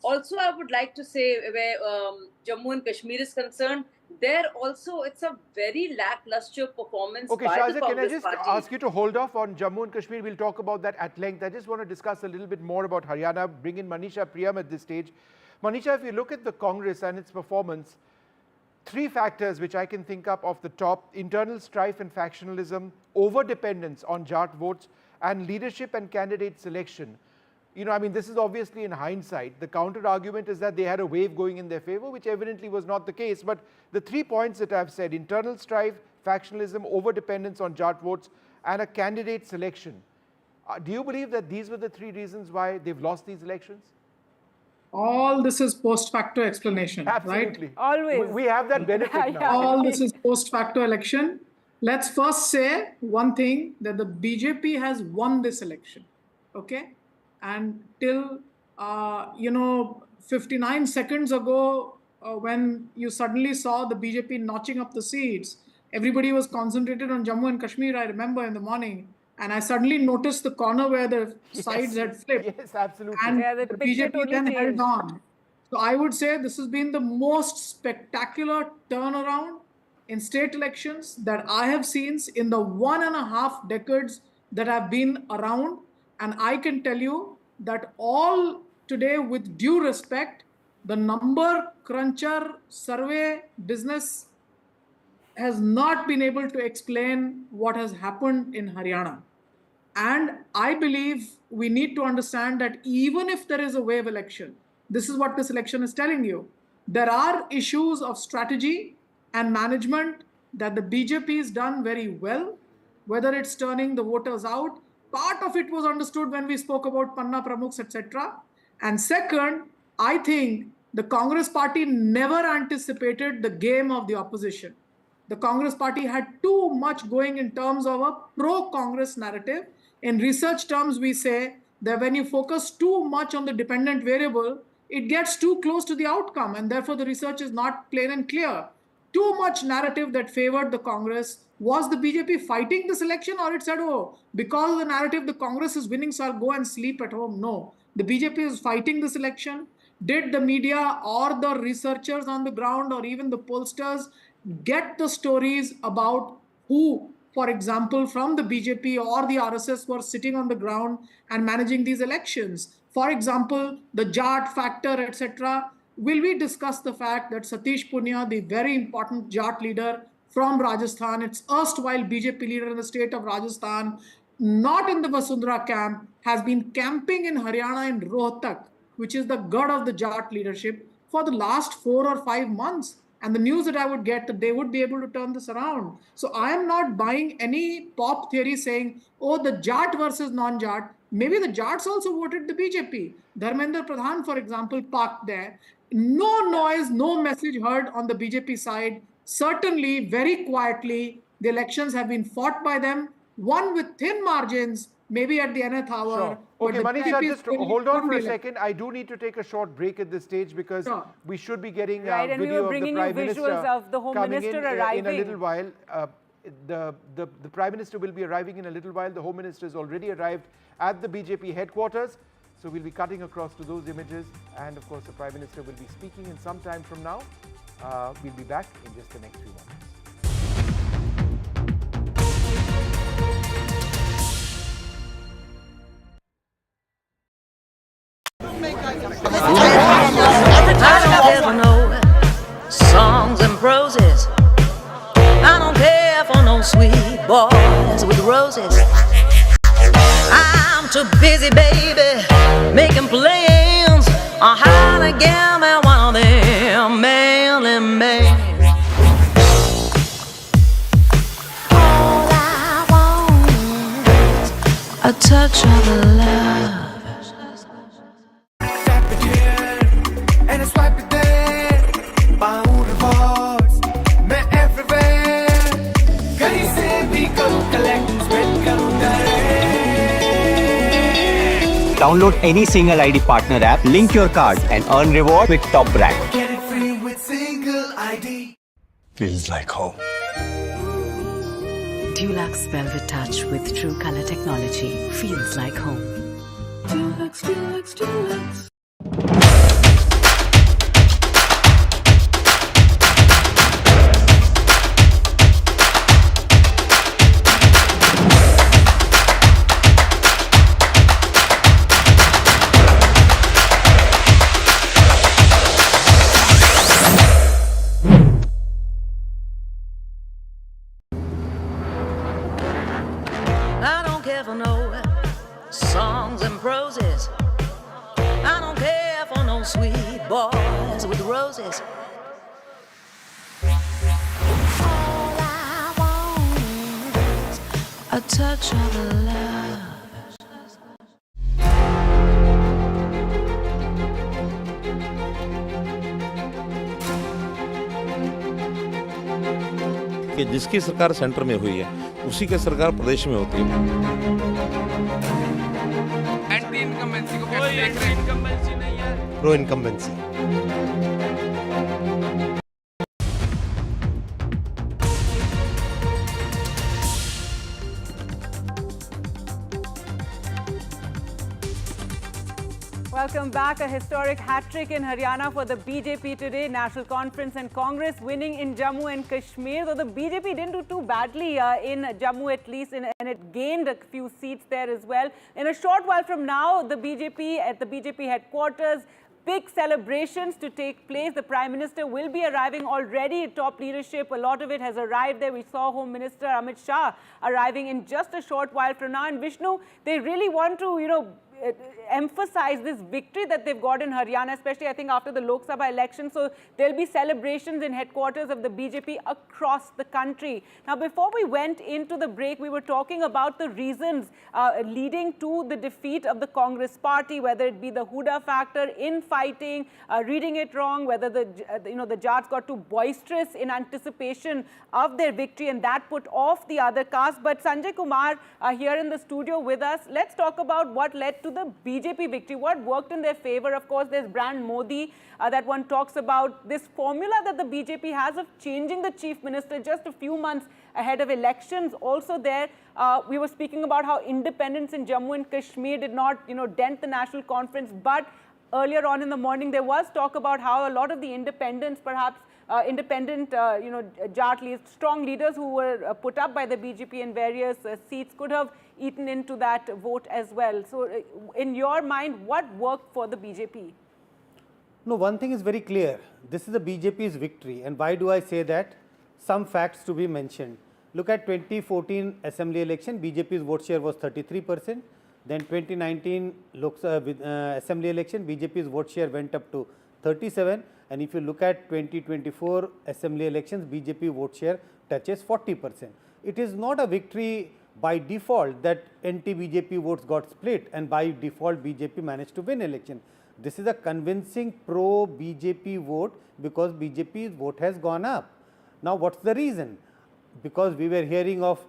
Also, I would like to say where Jammu and Kashmir is concerned, there also it's a very lackluster performance Okay, by the Shahzad, can I Congress just party. ask you to hold off on Jammu and Kashmir? We'll talk about that at length. I just want to discuss a little bit more about Haryana, bring in Manisha Priyam at this stage. Manisha, if you look at the Congress and its performance, three factors which I can think up off the top: internal strife and factionalism, over-dependence on Jat votes, and leadership and candidate selection. You know, I mean, this is obviously in hindsight. The counter-argument is that they had a wave going in their favor, which evidently was not the case. But the 3 points that I've said, internal strife, factionalism, over-dependence on Jat votes, and a candidate selection. Do you believe that these were the 3 reasons why they've lost these elections? All this is post-facto explanation, Absolutely. right? Always. We have that benefit now. All this is post-facto election. Let's first say one thing, that the BJP has won this election, okay? And till, 59 seconds ago, when you suddenly saw the BJP notching up the seats, everybody was concentrated on Jammu and Kashmir, I remember in the morning. And I suddenly noticed the corner where the sides had flipped. Yes, absolutely. And Yeah, the BJP then held on. So I would say this has been the most spectacular turnaround in state elections that I have seen in the 1.5 decades that I've been around. And I can tell you that all today, with due respect, the number cruncher survey business has not been able to explain what has happened in Haryana. And I believe we need to understand that even if there is a wave election, this is what this election is telling you. There are issues of strategy and management that the BJP has done very well, whether it's turning the voters out. Part of it was understood when we spoke about Panna Pramukhs, etc. And second, I think the Congress party never anticipated the game of the opposition. The Congress party had too much going in terms of a pro-Congress narrative. In research terms, we say that when you focus too much on the dependent variable, it gets too close to the outcome, and therefore the research is not plain and clear. Too much narrative that favored the Congress. Was the BJP fighting this election, or it said, oh, because of the narrative the Congress is winning, so I'll go and sleep at home? No. The BJP is fighting this election. Did the media or the researchers on the ground or even the pollsters get the stories about who, for example, from the BJP or the RSS were sitting on the ground and managing these elections? For example, the Jat factor, etc. Will we discuss the fact that Satish Punia, the very important Jat leader from Rajasthan, its erstwhile BJP leader in the state of Rajasthan, not in the Vasundhara camp, has been camping in Haryana in Rohtak, which is the god of the Jat leadership, for the last 4 or 5 months. And the news that I would get that they would be able to turn this around. So I am not buying any pop theory saying, oh, the Jat versus non-Jat. Maybe the Jats also voted the BJP. Dharmendra Pradhan, for example, parked there. No noise, no message heard on the BJP side. Certainly, very quietly, the elections have been fought by them, won with thin margins, maybe at the nth hour. Sure. Okay, Manisha, just hold on for a second. I do need to take a short break at this stage because we should be getting and we video were bringing of the Prime you visuals Minister of the Home coming Minister in arriving. a little while. The Prime Minister will be arriving in a little while. The Home Minister has already arrived at the BJP headquarters. So we'll be cutting across to those images. And of course, the Prime Minister will be speaking in some time from now. We'll be back in just the next few moments. I don't know songs and proses. I don't care for no sweet boys with roses. I'm too busy, baby, making plans on how to get me one of them manly men. All I want is a touch of love. And I swipe it there, पाऊँ rewards, मैं everywhere, कहीं से भी करूँ collect, spend करूँ direct. Download any single ID partner app, link your card and earn reward with top brand. Get it free with single ID. Feels like home. Dulux Velvet Touch with True Color technology feels like home. Dulux, Dulux, Dulux. I don't care for no songs and proses. I don't care for no sweet boys with roses. All I want is a touch of love. कि जिसकी सरकार centre में हुई है उसी की सरकार प्रदेश में होती है। एंटी इनकम्बेंसी को कैसे देख रहे हैं? इनकम्बेंसी नहीं है। Pro incumbency. Welcome back. A historic hat-trick in Haryana for the BJP today. National Conference and Congress winning in Jammu and Kashmir. Though the BJP didn't do too badly in Jammu at least, and it gained a few seats there as well. In a short while from now, the BJP at the BJP headquarters, big celebrations to take place. The Prime Minister will be arriving already. Top leadership, a lot of it has arrived there. We saw Home Minister Amit Shah arriving in just a short while from now. And Vishnu, they really want to, emphasize this victory that they've got in Haryana, especially I think after the Lok Sabha election. So there'll be celebrations in headquarters of the BJP across the country. Now, before we went into the break, we were talking about the reasons leading to the defeat of the Congress party, whether it be the Hooda factor, infighting, reading it wrong, whether the Jats got too boisterous in anticipation of their victory, and that put off the other caste. But Sanjay Kumar here in the studio with us. Let's talk about what led to the BJP victory. What worked in their favor? Of course, there's brand Modi that one talks about. This formula that the BJP has of changing the chief minister just a few months ahead of elections. Also there, we were speaking about how independence in Jammu and Kashmir did not, dent the national conference. But earlier on in the morning, there was talk about how a lot of the independents, perhaps independent, Jat leaders, strong leaders who were put up by the BJP in various seats could have eaten into that vote as well. So in your mind, what worked for the BJP? No, one thing is very clear. This is the BJP's victory. And why do I say that? Some facts to be mentioned. Look at 2014 assembly election, BJP's vote share was 33%. Then 2019 assembly election, BJP's vote share went up to 37%. And if you look at 2024 assembly elections, BJP vote share touches 40%. It is not a victory by default that anti-BJP votes got split and by default BJP managed to win election. This is a convincing pro-BJP vote because BJP's vote has gone up. Now, what's the reason? Because we were hearing of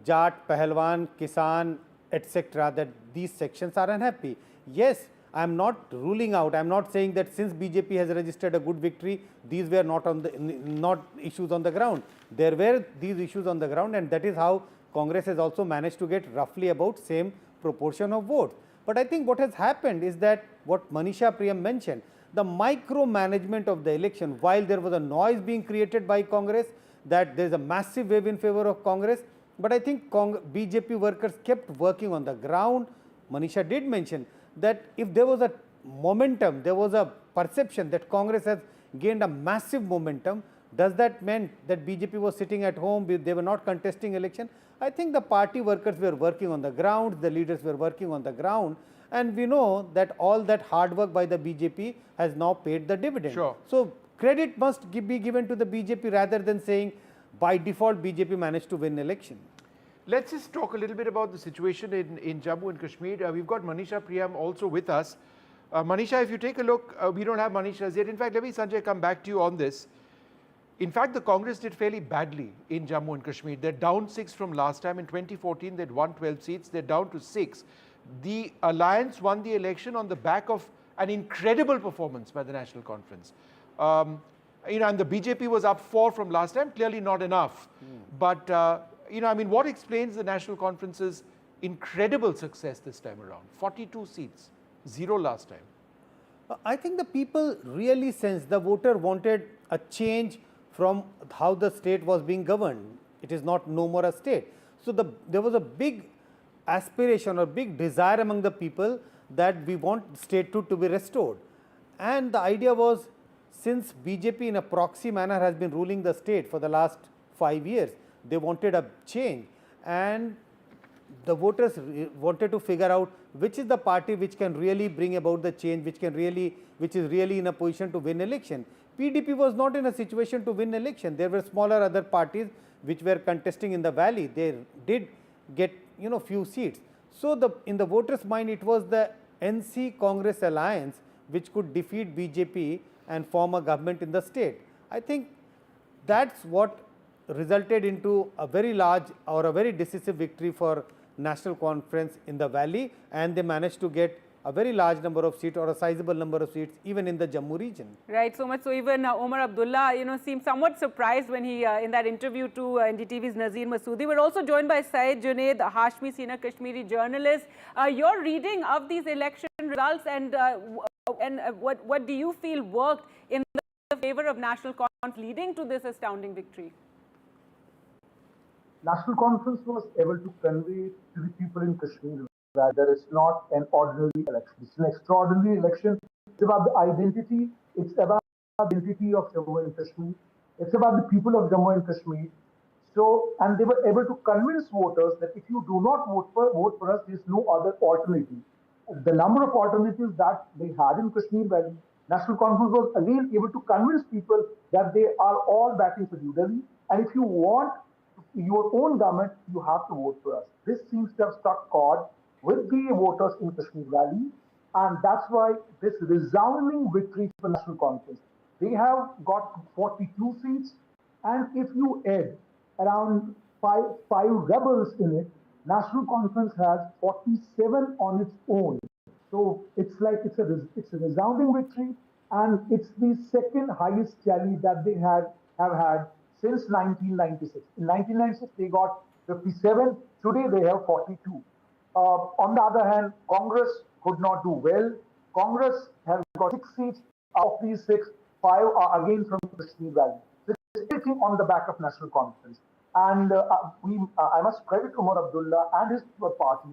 Jat, Pahalwan, Kisan, etc., that these sections are unhappy. Yes, I am not ruling out, I am not saying that since BJP has registered a good victory, these were not issues on the ground. There were these issues on the ground, and that is how Congress has also managed to get roughly about same proportion of votes. But I think what has happened is that what Manisha Priyam mentioned, the micromanagement of the election, while there was a noise being created by Congress that there is a massive wave in favor of Congress, but I think BJP workers kept working on the ground. Manisha did mention that if there was a momentum, there was a perception that Congress has gained a massive momentum, does that mean that BJP was sitting at home, they were not contesting election? I think the party workers were working on the ground, the leaders were working on the ground, and we know that all that hard work by the BJP has now paid the dividend. Sure. So credit must be given to the BJP rather than saying by default BJP managed to win election. Let's just talk a little bit about the situation in Jammu and Kashmir. We've got Manisha Priyam also with us. Manisha, if you take a look, we don't have Manisha as yet. In fact, let me, Sanjay, come back to you on this. In fact, the Congress did fairly badly in Jammu and Kashmir. They're down 6 from last time. In 2014, they'd won 12 seats. They're down to 6. The alliance won the election on the back of an incredible performance by the National Conference. And the BJP was up 4 from last time, clearly not enough. But, what explains the National Conference's incredible success this time around? 42 seats, 0 last time. I think the people really sensed the voter wanted a change from how the state was being governed. It is not no more a state. So there was a big aspiration or big desire among the people that we want statehood to be restored. And the idea was, since BJP in a proxy manner has been ruling the state for the last 5 years, they wanted a change, and the voters wanted to figure out which is the party which can really bring about the change, which is really in a position to win election. PDP was not in a situation to win election. There were smaller other parties which were contesting in the valley. They did get few seats. So in the voters' mind, it was the NC Congress alliance which could defeat BJP and form a government in the state. I think that's what resulted into a very large or a very decisive victory for National Conference in the valley, and they managed to get a very large number of seats or a sizable number of seats even in the Jammu region. Right, so much so even Omar Abdullah, seemed somewhat surprised when he, in that interview to NDTV's Nazir Masoodi. We're also joined by Syed Junaid Hashmi, senior Kashmiri journalist. Your reading of these election results and what do you feel worked in the favor of National Conference leading to this astounding victory? National Conference was able to convey to the people in Kashmir that there is not an ordinary election. It's an extraordinary election. It's about the identity. It's about the identity of Jammu and Kashmir. It's about the people of Jammu and Kashmir. So, and they were able to convince voters that if you do not vote for us, there's no other alternative. The number of alternatives that they had in Kashmir Valley, National Conference was again able to convince people that they are all backing for New Delhi. And if you want your own government, you have to vote for us. This seems to have struck chord with the voters in Kashmir Valley, and that's why this resounding victory for National Conference. They have got 42 seats, and if you add around five rebels in it, National Conference has 47 on its own. So it's like it's a resounding victory, and it's the second highest tally that they have had since 1996. In 1996, they got 57. Today, they have 42. On the other hand, Congress could not do well. Congress has got 6 seats. Of these 6, 5 are again from Kashmir Valley. So it's everything on the back of National Conference. And I must credit Omar Abdullah and his party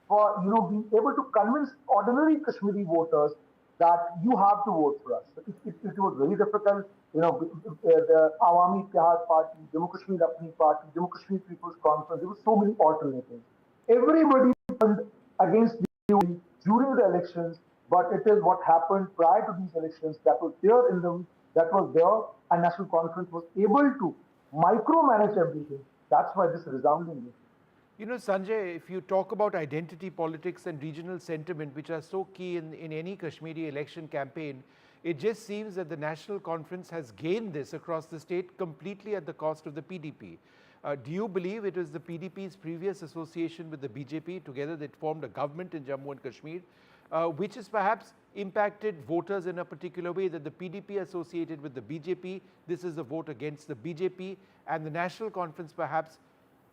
for being able to convince ordinary Kashmiri voters that you have to vote for us. It was very difficult. The Awami Ittihad Party, Jammu Kashmir Apni Party, Jammu Kashmir People's Conference, there were so many alternatives. Everybody turned against you during the elections, but it is what happened prior to these elections that was there and National Conference was able to micromanage everything. That's why this resounding. Sanjay, if you talk about identity politics and regional sentiment, which are so key in any Kashmiri election campaign, it just seems that the National Conference has gained this across the state completely at the cost of the PDP. Do you believe it was the PDP's previous association with the BJP, together that formed a government in Jammu and Kashmir, which has perhaps impacted voters in a particular way, that the PDP associated with the BJP, this is a vote against the BJP, and the National Conference perhaps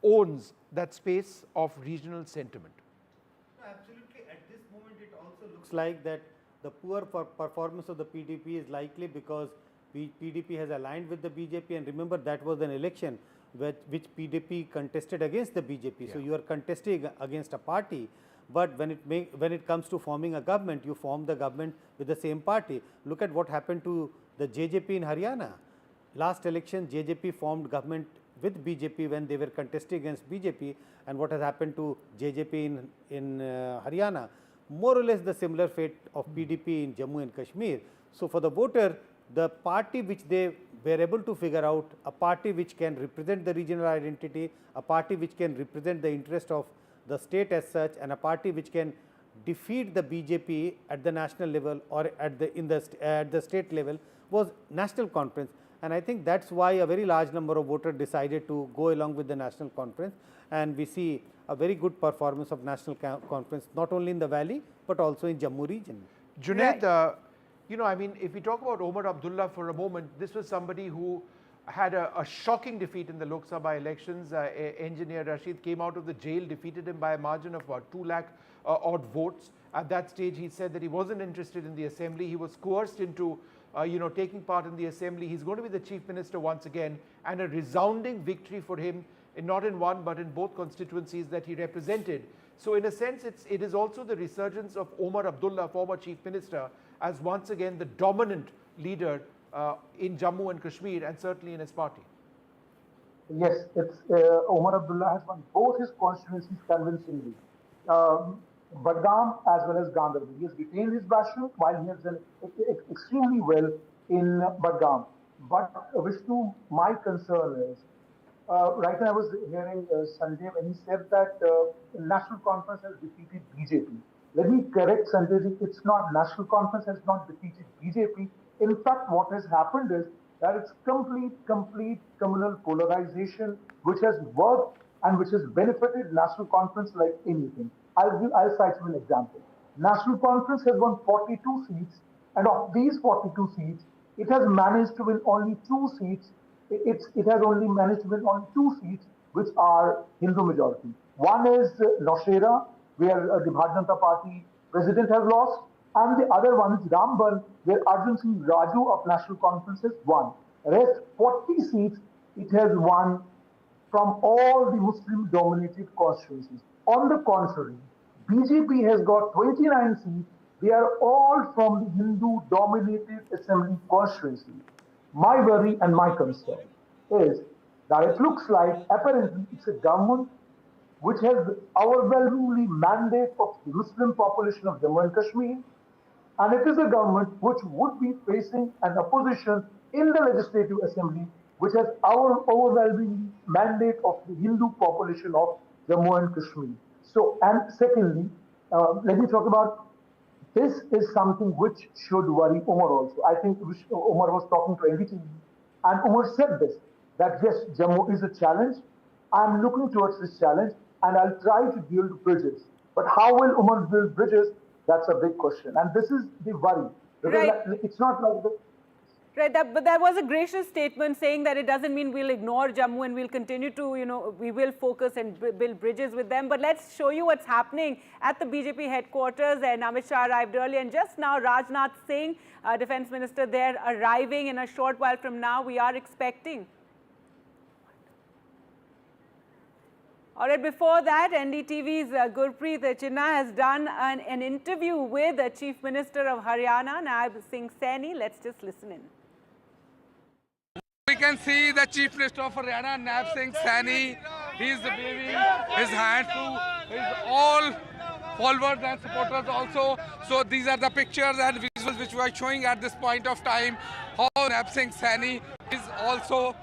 owns that space of regional sentiment? Absolutely. At this moment, it also looks like that The poor performance of the PDP is likely because PDP has aligned with the BJP, and remember that was an election which PDP contested against the BJP. So you are contesting against a party, but when it comes to forming a government, you form the government with the same party. Look at what happened to the JJP in Haryana. Last election, JJP formed government with BJP when they were contesting against BJP, and what has happened to JJP in Haryana. More or less the similar fate of PDP in Jammu and Kashmir. So for the voter, the party which they were able to figure out, a party which can represent the regional identity, a party which can represent the interest of the state as such, and a party which can defeat the BJP at the national level or at the state level, was National Conference. And I think that's why a very large number of voters decided to go along with the National Conference, and we see a very good performance of National Conference, not only in the valley, but also in Jammu region. Junaid, you know, I mean, if we talk about Omar Abdullah for a moment, this was somebody who had a shocking defeat in the Lok Sabha elections. Engineer Rashid came out of the jail, defeated him by a margin of about 2 lakh odd votes. At that stage, he said that he wasn't interested in the assembly. He was coerced into taking part in the assembly. He's going to be the chief minister once again, and a resounding victory for him, not in one but in both constituencies that he represented. So in a sense, it is also the resurgence of Omar Abdullah, former chief minister, as once again the dominant leader in Jammu and Kashmir, and certainly in his party. Yes, it's Omar Abdullah has won both his constituencies convincingly. Budgam as well as Gandarbar. He has retained his bastion while he has done extremely well in Budgam. But Vishnu, my concern is, right now I was hearing Sanjay when he said that National Conference has defeated BJP. Let me correct Sanjay, it's not National Conference has not defeated BJP. In fact, what has happened is that it's complete communal polarization which has worked and which has benefited National Conference like anything. I'll cite you an example. National Conference has won 42 seats, and of these 42 seats, it has managed to win only 2 seats. It has only managed to win only 2 seats which are Hindu majority. One is Naushera, where the Bharatiya Janata Party president has lost, and the other one is Ramban, where Arjun Singh Raju of National Conference has won. Rest 40 seats it has won from all the Muslim-dominated constituencies. On the contrary, BJP has got 29 seats. They are all from the Hindu-dominated assembly constituency. My worry and my concern is that it looks like apparently it's a government which has overwhelmingly mandate of the Muslim population of Jammu and Kashmir, and it is a government which would be facing an opposition in the Legislative Assembly which has overwhelming mandate of the Hindu population of Jammu and Kashmir. So, and secondly, let me talk about, this is something which should worry Omar also. I think Omar was talking to NDTV, and Omar said this, that yes, Jammu is a challenge. I'm looking towards this challenge, and I'll try to build bridges. But how will Omar build bridges? That's a big question. And this is the worry. Because it's not like the... Right, but there was a gracious statement saying that it doesn't mean we'll ignore Jammu and we'll continue to, we will focus and build bridges with them. But let's show you what's happening at the BJP headquarters. And Amit Shah arrived early, and just now Rajnath Singh, Defence Minister there, arriving in a short while from now. We are expecting. All right, before that, NDTV's Gurpreet Chinna has done an interview with the Chief Minister of Haryana, Nayab Singh Saini. Let's just listen in. We can see the Chief Minister of Haryana, Nayab Singh Saini. He is waving his hand to his all followers and supporters also. So these are the pictures and visuals which we are showing at this point of time. How Nayab Singh Saini is also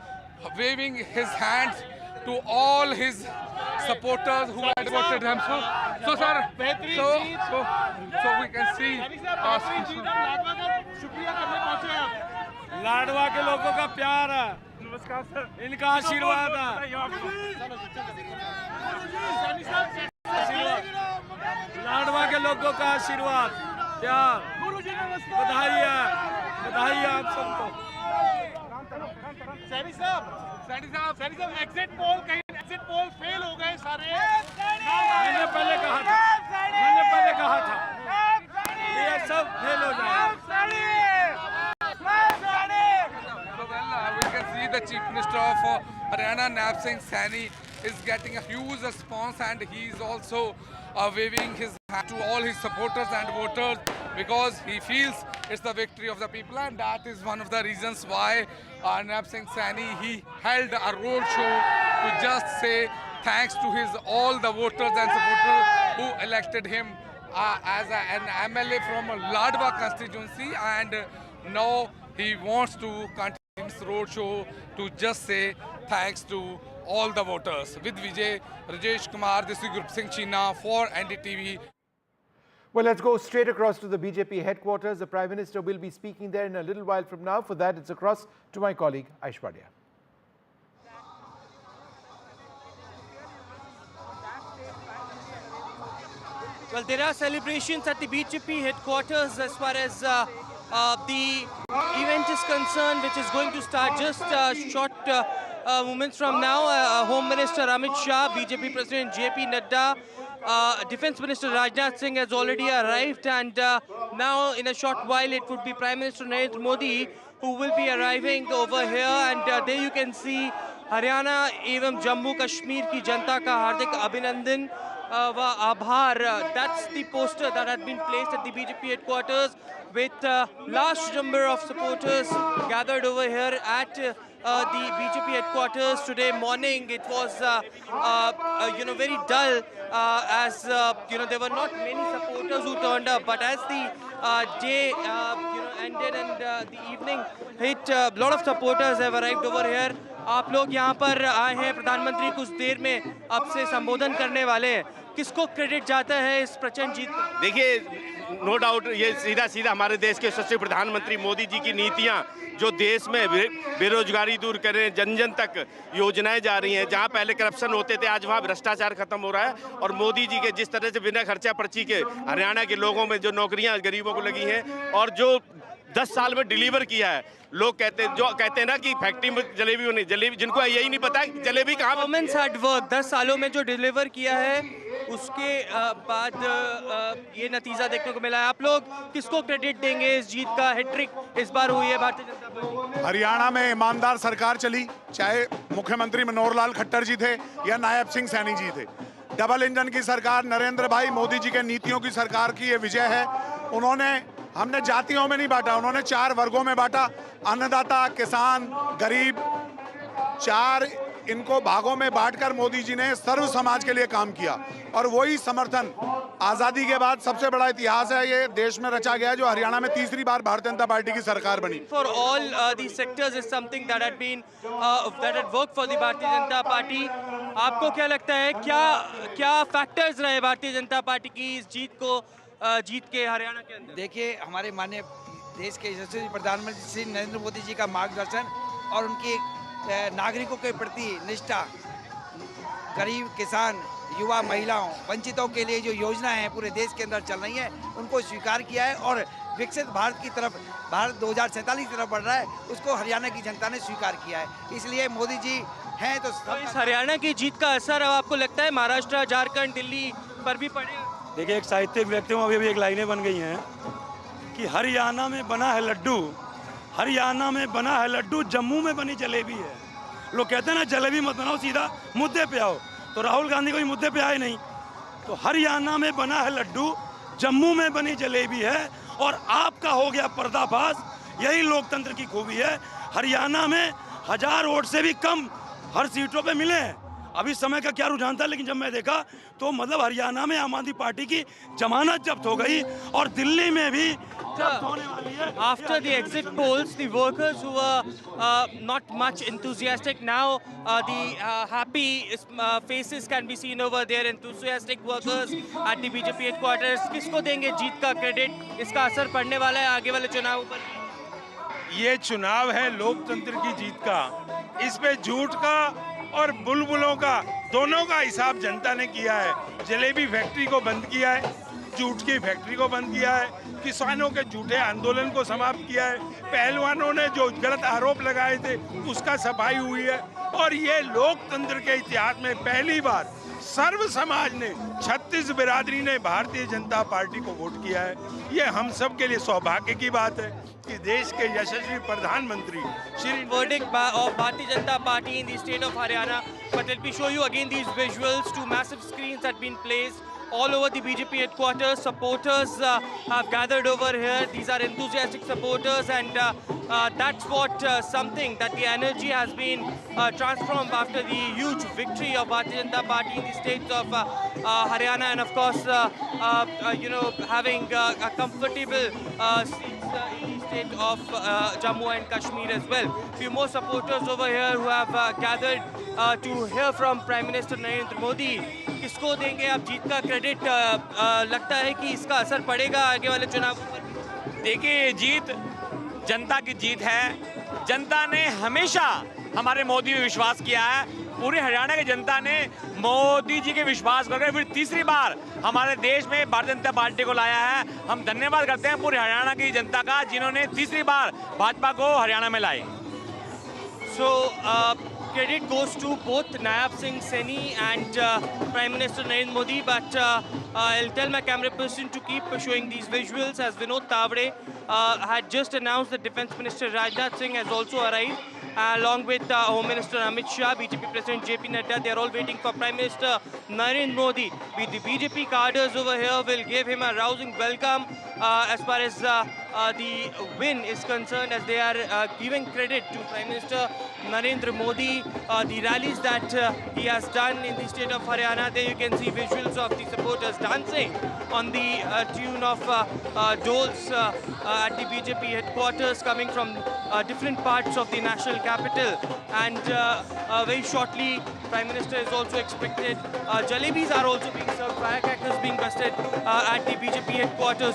waving his hands to all his supporters who had voted him. So sir, so we can see. Ladwa के लोगों का प्यार है, नमस्कार sir, इनका आशीर्वाद है, लाडवा के लोगों का आशीर्वाद, प्यार, बधाई है आप सबको। सैनी साहब एग्जिट पोल फेल हो गए सारे। मैंने पहले कहा था ये सब फेल हो Minister of Haryana, Nayab Singh Saini, is getting a huge response, and he is also waving his hand to all his supporters and voters because he feels it's the victory of the people, and that is one of the reasons why Nayab Singh Saini, he held a road show to just say thanks to all the voters and supporters who elected him as an MLA from Ladwa constituency, and now he wants to continue this road show to just say thanks to all the voters. With Vijay, Rajesh Kumar, this is Group Singh China for NDTV. Well, let's go straight across to the BJP headquarters. The Prime Minister will be speaking there in a little while from now. For that, it's across to my colleague, Aishwarya. Well, there are celebrations at the BJP headquarters as far as the event is concerned, which is going to start just short moments from now. Home Minister Amit Shah, BJP President JP Nadda, Defence Minister Rajnath Singh has already arrived, and now in a short while it would be Prime Minister Narendra Modi who will be arriving over here, and there you can see Haryana एवं जम्मू कश्मीर की जनता का हार्दिक अभिनंदन व आभार. That's the poster that had been placed at the BJP headquarters with large number of supporters gathered over here at the BJP headquarters. Today morning it was very dull as there were not many supporters who turned up, but as the day ended and the evening hit, a lot of supporters have arrived over here. आप लोग यहाँ पर आए हैं, प्रधानमंत्री कुछ देर में आपसे संबोधन करने वाले हैं. किसको क्रेडिट जाता है इस प्रचंड जीत का? देखिए, नो डाउट ये सीधा सीधा हमारे देश के यशस्वी प्रधानमंत्री मोदी जी की नीतियाँ जो देश में बेरोजगारी दूर कर रहे हैं, जन जन तक योजनाएं जा रही हैं. जहां पहले करप्शन होते थे, आज वहां भ्रष्टाचार खत्म हो रहा है. और मोदी जी के जिस तरह से बिना खर्चा पर्ची के हरियाणा के लोगों में जो नौकरियां गरीबों को लगी हैं और जो 10 साल में डिलीवर किया है, लोग कहते हैं ना कि फैक्ट्री में जलेबी होनी, जलेबी जिनको यही नहीं पता जलेबी कहाँ. गवर्नमेंट हैड वर्क 10 सालों में जो डिलीवर किया है उसके बाद ये नतीजा देखने को मिला है. आप लोग किसको क्रेडिट देंगे इस जीत का? हैट्रिक इस बार हुई है भारतीय जनता पार्टी. हरियाणा में ईमानदार सरकार चली, चाहे मुख्यमंत्री मनोहर लाल खट्टर जी थे या नायब सिंह सैनी जी थे. डबल इंजन की सरकार, नरेंद्र भाई मोदी जी के नीतियों की सरकार की ये विजय है. हमने जातियों में नहीं बांटा, उन्होंने 4 वर्गों में बांटा. अन्नदाता, किसान, गरीब, 4 इनको भागों में बांटकर मोदी जी ने सर्व समाज के लिए काम किया. और वही समर्थन आजादी के बाद सबसे बड़ा इतिहास है ये देश में रचा गया, जो हरियाणा में तीसरी बार भारतीय जनता पार्टी की सरकार बनी. For all the sectors is something that had been that had work for the Bharatiya Janata party. आपको क्या लगता है, क्या फैक्टर्स रहे भारतीय जनता पार्टी की इस जीत के हरियाणा के अंदर? देखिए, हमारे माननीय देश के यशस्वी प्रधानमंत्री श्री नरेंद्र मोदी जी का मार्गदर्शन और उनकी नागरिकों के प्रति निष्ठा, गरीब, किसान, युवा, महिलाओं, वंचितों के लिए जो योजनाएं हैं पूरे देश के अंदर चल रही हैं, उनको स्वीकार किया है. और विकसित भारत की तरफ, भारत 2047 की तरफ बढ़ रहा है, उसको हरियाणा की जनता ने स्वीकार किया है. इसलिए मोदी जी हैं तो इस हरियाणा की जीत का असर अब आपको लगता है महाराष्ट्र, झारखंड, दिल्ली पर भी पड़ेगा? देखिए, एक साहित्यिक व्यक्तियों में अभी एक लाइनें बन गई हैं कि हरियाणा में बना है लड्डू, हरियाणा में बना है लड्डू, जम्मू में बनी जलेबी है. लोग कहते हैं ना जलेबी मत बनाओ, सीधा मुद्दे पे आओ. तो राहुल गांधी कोई मुद्दे पे आए नहीं. तो हरियाणा में बना है लड्डू, जम्मू में बनी जलेबी है, और आपका हो गया पर्दाफाश. यही लोकतंत्र की खूबी है. हरियाणा में 1000 वोट से भी कम हर सीटों पे मिले हैं. अभी समय का क्या रुझान था, लेकिन जब मैं देखा तो मतलब हरियाणा में आम आदमी पार्टी की जमानत जब्त हो गई और दिल्ली में भी जब्त होने वाली है. After the exit polls, the workers who were not much enthusiastic, now the happy faces can be seen over there. Enthusiastic workers at the BJP headquarters. किसको देंगे जीत का क्रेडिट? इसका असर पड़ने वाला है आगे वाले चुनाव पर? ये चुनाव है लोकतंत्र की जीत का. इस पे झूठ का और बुलबुलों का दोनों का हिसाब जनता ने किया है. जलेबी फैक्ट्री को बंद किया है, झूठ की फैक्ट्री को बंद किया है, किसानों के झूठे आंदोलन को समाप्त किया है, पहलवानों ने जो गलत आरोप लगाए थे उसका सफाई हुई है. और ये लोकतंत्र के इतिहास में पहली बार सर्व समाज ने 36 बिरादरी ने भारतीय जनता पार्टी को वोट किया है। ये हम सब के लिए सौभाग्य की बात है कि देश के यशस्वी प्रधानमंत्री Shri verdict of Bharatiya Janata Party in the state of Haryana. But let me show you again these visuals. Two massive screens that have been placed all over the BJP headquarters. Supporters have gathered over here. These are enthusiastic supporters, and that's what something that the energy has been transformed after the huge victory of Bharatiya Janata Party in the states of Haryana, and of course, having a comfortable seats in the state of Jammu and Kashmir as well. Few more supporters over here who have gathered to hear from Prime Minister Narendra Modi. किसको देंगे आप जीत का credit? लगता है कि इसका असर पड़ेगा आगे वाले चुनाव पर? देखिए, जीत जनता की जीत है। जनता ने हमेशा हमारे मोदी में विश्वास किया है। पूरी हरियाणा की जनता ने मोदी जी के विश्वास करके फिर तीसरी बार हमारे देश में भारतीय जनता पार्टी को लाया है। हम धन्यवाद करते हैं पूरी हरियाणा की जनता का, जिन्होंने तीसरी बार भाजपा को हरियाणा में लाई। Credit goes to both Nayab Singh Saini and Prime Minister Narendra Modi, but I'll tell my camera person to keep showing these visuals as Vinod Tavade had just announced that Defence Minister Rajnath Singh has also arrived, along with Home Minister Amit Shah, BJP President JP Nadda. They are all waiting for Prime Minister Narendra Modi. With the BJP cadres over here will give him a rousing welcome as far as the win is concerned, as they are giving credit to Prime Minister Narendra Modi. The rallies that he has done in the state of Haryana, there you can see visuals of the supporters dancing on the tune of doles at the BJP headquarters, coming from different parts of the national capital. And very shortly, Prime Minister is also expected. Jalebis are also being served, firecrackers being busted at the BJP headquarters.